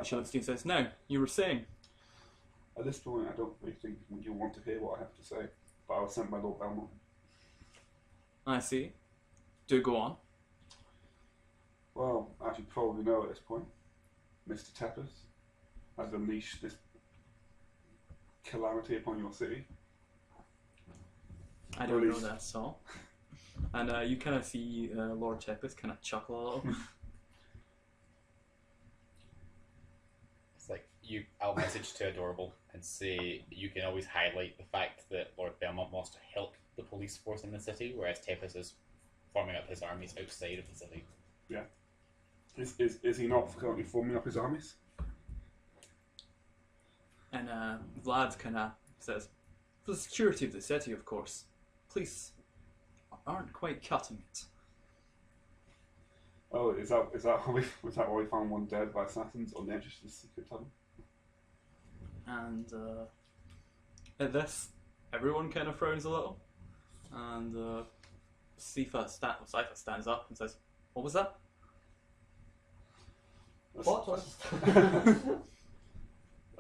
she looks to you and says, "Now, you were saying." At this point, I don't really think you want to hear what I have to say, but I was sent by Lord Belmont. I see. Do go on. Well, as you probably know at this point, Mr. Tepes has unleashed this calamity upon your city. I don't know Release. that, so. And you kind of see Lord Tepes kind of chuckle a little. It's like, I'll message to Adorable and say you can always highlight the fact that Lord Belmont wants to help the police force in the city, whereas Tepes is forming up his armies outside of the city. Yeah. Is he not currently forming up his armies? And Vlad kind of says, "For the security of the city, of course. Police aren't quite cutting it." Oh, is that why we found one dead by assassins on the edge of the secret tunnel? And at this, everyone kind of frowns a little. And Cypher stands up and says, "What was that?" What was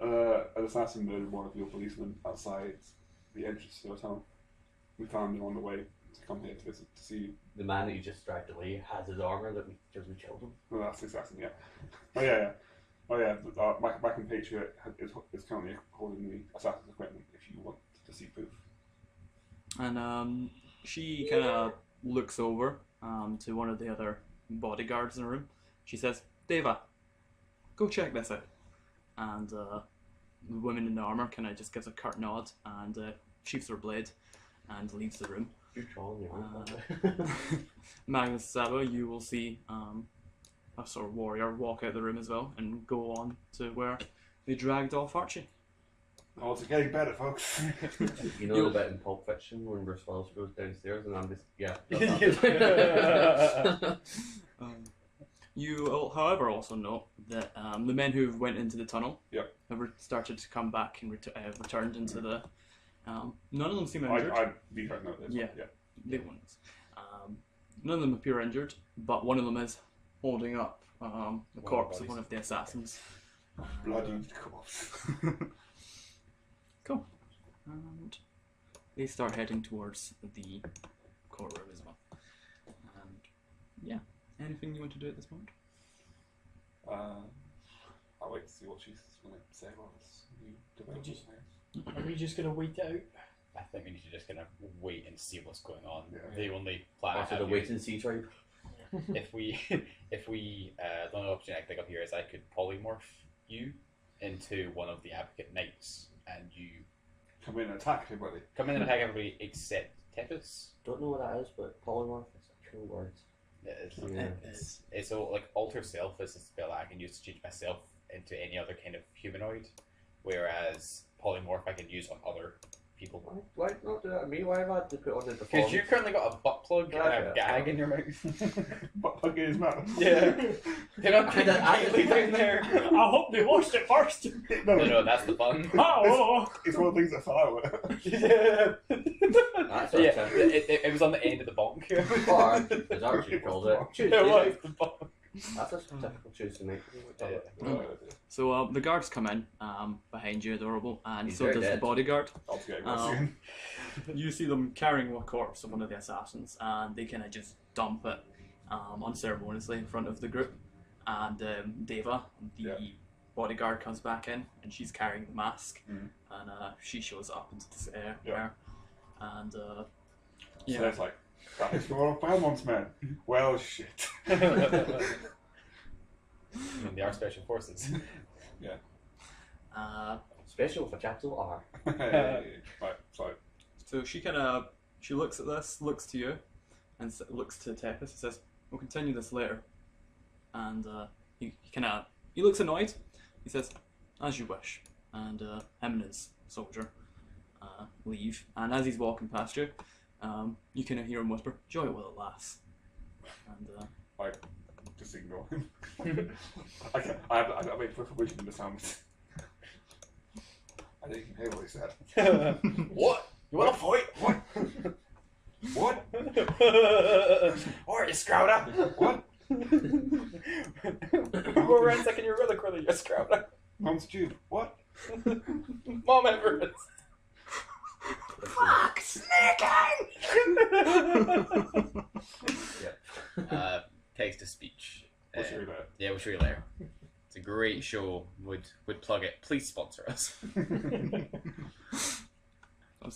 An assassin murdered one of your policemen outside the entrance to the tunnel. We found him on the way to come here to visit to see you. The man that you just dragged away has his armour that we killed him. Oh, that's the assassin, yeah. Oh yeah. My compatriot is currently holding the assassin's equipment. If you want to see proof. And she kind of looks over to one of the other bodyguards in the room. She says, Deva, go check this out. And the woman in the armour kind of just gives a curt nod and sheaths her blade and leaves the room. You're trolling your Magnus Saba, you will see a sort of warrior walk out the room as well and go on to where they dragged off Archie. Oh, it's getting better, folks. You know the bit in Pulp Fiction when Bruce Willis goes downstairs and I'm just You, however, also note that the men who went into the tunnel Yep. have started to come back and returned into the. None of them seem I injured. be right now. Yeah. They won't. None of them appear injured, but one of them is holding up the corpse of one of the assassins. Bloody corpse. Cool. And they start heading towards the courtroom as well. And yeah, anything you want to do at this point? I'll wait to see what she's going to say about this new development. Are we just going to wait it out? I think we need to just kind of wait and see what's going on. Yeah. The only plan I after have the here- wait and see tribe. if we the only option I can think of here is I could polymorph you into one of the advocate knights and you Come in and attack everybody. come in and attack everybody except Tepis. Don't know what that is, but polymorph is a cool word. It's all like alter self is a spell that I can use to change myself into any other kind of humanoid, whereas polymorph I can use on other people. Why not do that to me? Why have I had to put on the Because performance? you currently got a butt plug and a Okay. gag in your mouth. But plug in his mouth. Yeah. They're not completely down there. I hope they washed it first. No, that's the fun. It's one of the things that fell out. Yeah. That's Yeah, okay. it was on the end of the bonk. Or, as Archie calls it, It Tuesday was night. the bonk. That's a typical Tuesday night. So the guards come in behind you, adorable, and He's so very does the dead. bodyguard. I'll get it Um, You see them carrying a corpse of one of the assassins, and they kind of just dump it unceremoniously in front of the group. And Deva, the bodyguard, comes back in, and she's carrying the mask, and she shows up into the air. And So it's like, that is Mayor of Belmont's men. Well, shit. I mean, they are special forces. Special for capital R. Right, sorry. so she looks at this, looks to you, and looks to Tepis and says, "We'll continue this later." And he looks annoyed. He says, "As you wish." And him and his soldier leave. And as he's walking past you, you kind of hear him whisper, "Joy will it last." And Just ignore him. I made permission in the sound. I didn't even hear what he said. What? You want to fight? What? What? Or you Scrouter? What? Go around second you're really curly, you're Scrouter. Mom's tube. What? Mom Everest. Fuck, Text to speech. We'll show you later. Yeah, we'll show you later. It's a great show. Would plug it. Please sponsor us. that's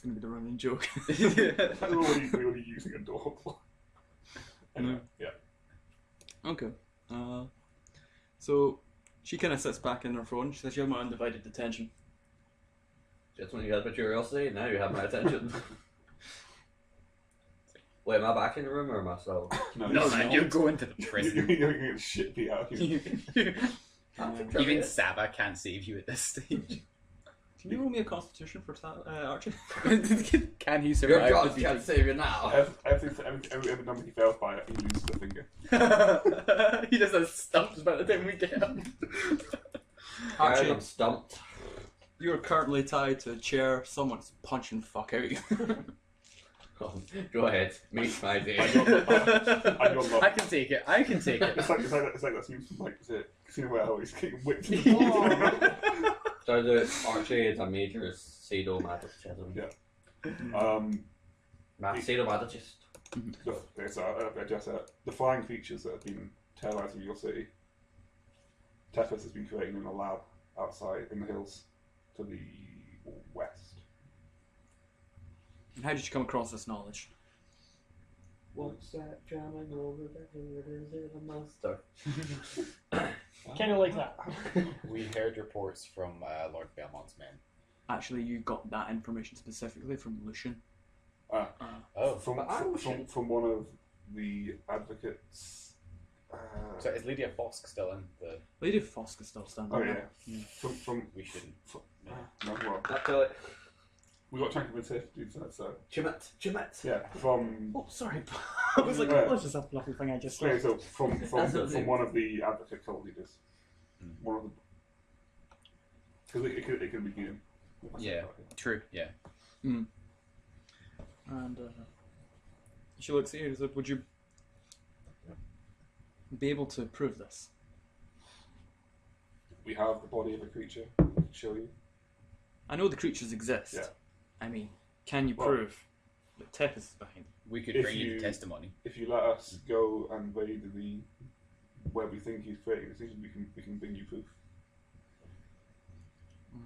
going to be the running joke. We're already using a door. Anyway, yeah. Okay. So she kind of sits back in her throne. She says, "You have my undivided attention." Just when you had my curiosity, now you have my attention. Wait, am I back in the room or am I still? No, No, it's man, not. you're going to the prison. You're going to get shit beat out of you. Even Saba can't save you at this stage. Can you roll me a constitution for Archie? Can he Your survive job the can't save you now. Every number he fails by, he loses a finger. He just has stumps by the time we get him. Archie, I'm stumped. you're currently tied to a chair. Someone's punching the fuck out of you. Go ahead, make my day. I can take it. I can take it. It's like that scene from like is it Casino Royale where he's getting whipped. So the Archie is a major sadomasochism. Yeah. Sadomasochist. Okay, so just the flying features that have been terrorizing your city. Tethys has been creating in a lab outside in the hills to the west. And how did you come across this knowledge? What's that drumming over the head? Is it a monster? Kind of like that. We heard reports from Lord Belmont's men. Actually, you got that information specifically from Lucian. Oh, From one of the advocates. so is Lydia Fosk still in the? Lady Fosk is still standing Oh there. yeah. From We shouldn't. no, well, That's it. we got trying to convince her to do that. So Chimit. yeah, from Oh, sorry. I was like, Yeah. oh, that's just a fluffy thing I just saw. okay, so from That's what from one of the advocate cult leaders. One of the because it could be you. Yeah. True. Yeah. And she looks at you and says, would you be able to prove this? We have the body of a creature. We can show you. I know the creatures exist. Yeah. I mean, can you Well- prove that Tep is behind? We could If bring you you- the testimony. If you let us go and raid the where we think he's creating the decision, we can bring you proof.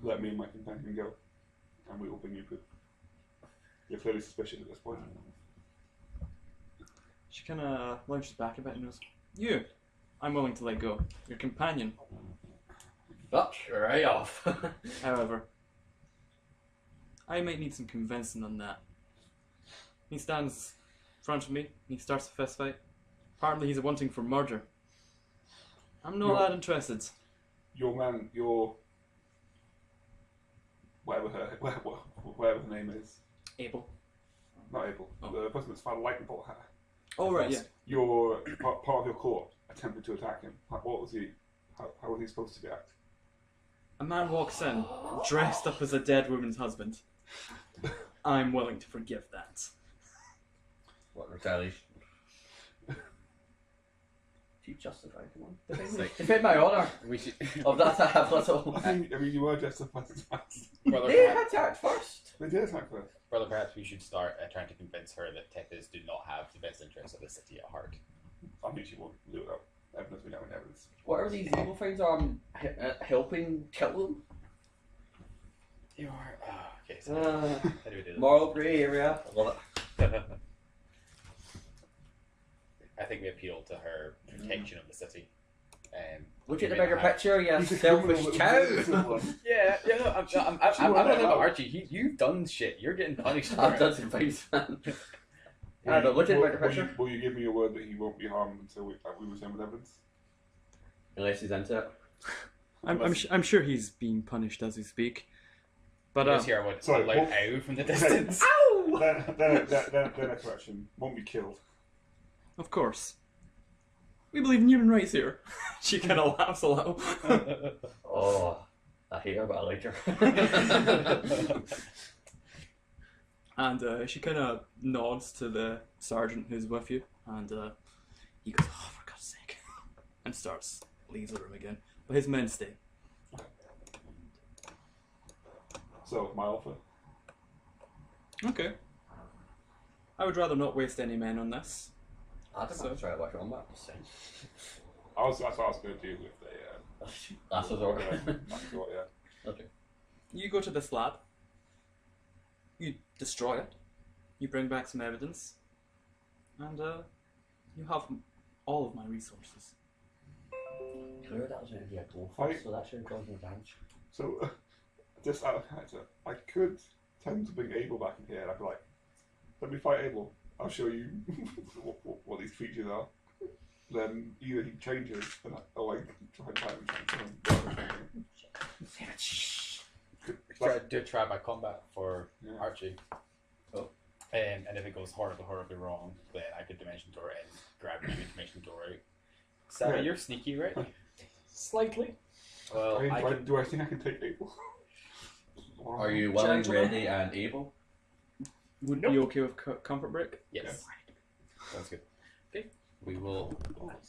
Let me and my companion go, and we will bring you proof. You're clearly suspicious at this point. She kind of lunges back a bit and goes, you, I'm willing to let go. Your companion, That's right off. however, I might need some convincing on that. He stands in front of me and he starts a fist fight. Apparently he's wanting for murder. I'm not You're- that interested. Your man, your whatever her name is, Able. not Abel. Oh. The person that's found lightning bolt hat. Oh, right, yeah. Your part of your court attempted to attack him. What was he? How was he supposed to react? A man walks in, dressed up as a dead woman's husband. I'm willing to forgive that. What retaliation? You justify, come on. It's like- Defend my honour. We should. Of that I have little. I mean, you were justified. Brother, They perhaps, attacked first. They did attack first. brother, perhaps we should start trying to convince her that Tethys do not have the best interests of the city at heart. I mean, she won't do it without evidence. We don't have evidence. Whatever these evil things are, helping kill them. You are. Okay, so Uh, how do we do this? moral grey area. I love it. I think we appeal to her protection of the city. Look at the we bigger have- picture, you He's a selfish criminal cow. little one. Yeah, no, I'm She not won't talking let about out. Archie. You've done shit. You're getting punished for I've it. done some things, man. But look at the bigger picture. Will you give me your word that he won't be harmed until we return with evidence? Unless he's into it. I'm sure he's being punished as we speak. But You just hear a Sorry, loud what- ow from the distance. Then a correction. Won't be killed. of course, we believe in human rights here. She kind of laughs a little. Oh, I hate her, but I like her. And she kind of nods to the sergeant who's with you, and he goes, "Oh, for God's sake," and starts leaves the room again. But his men stay. So, my offer. Okay. I would rather not waste any men on this. I don't know, try to watch on that. Just saying. That's what I was going to do with the. Last resort. That's what, yeah. Okay. You go to this lab. You destroy it. You bring back some evidence, and you have all of my resources. Clear that was going to be a goal Fight. first, so that should cause no damage. So, just out of character, I could tend to bring Abel back in here, and I'd be like, let me fight Abel. I'll show you what these creatures are. Then either he changes, or I try and fight him. Do a try by combat for Yeah. Archie. Oh. And if it goes horribly wrong, then I could dimension door and grab you and dimension door out. Saba, Yeah. you're sneaky, right? Slightly. Well, I can. Do I think I can take Abel? Are you willing, Gentlemen. ready, and able? Would Nope. be okay with comfort break? Yes. Sounds good. Okay. We will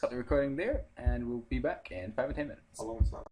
cut the recording there, and we'll be back in 5 or 10 minutes. How long is that?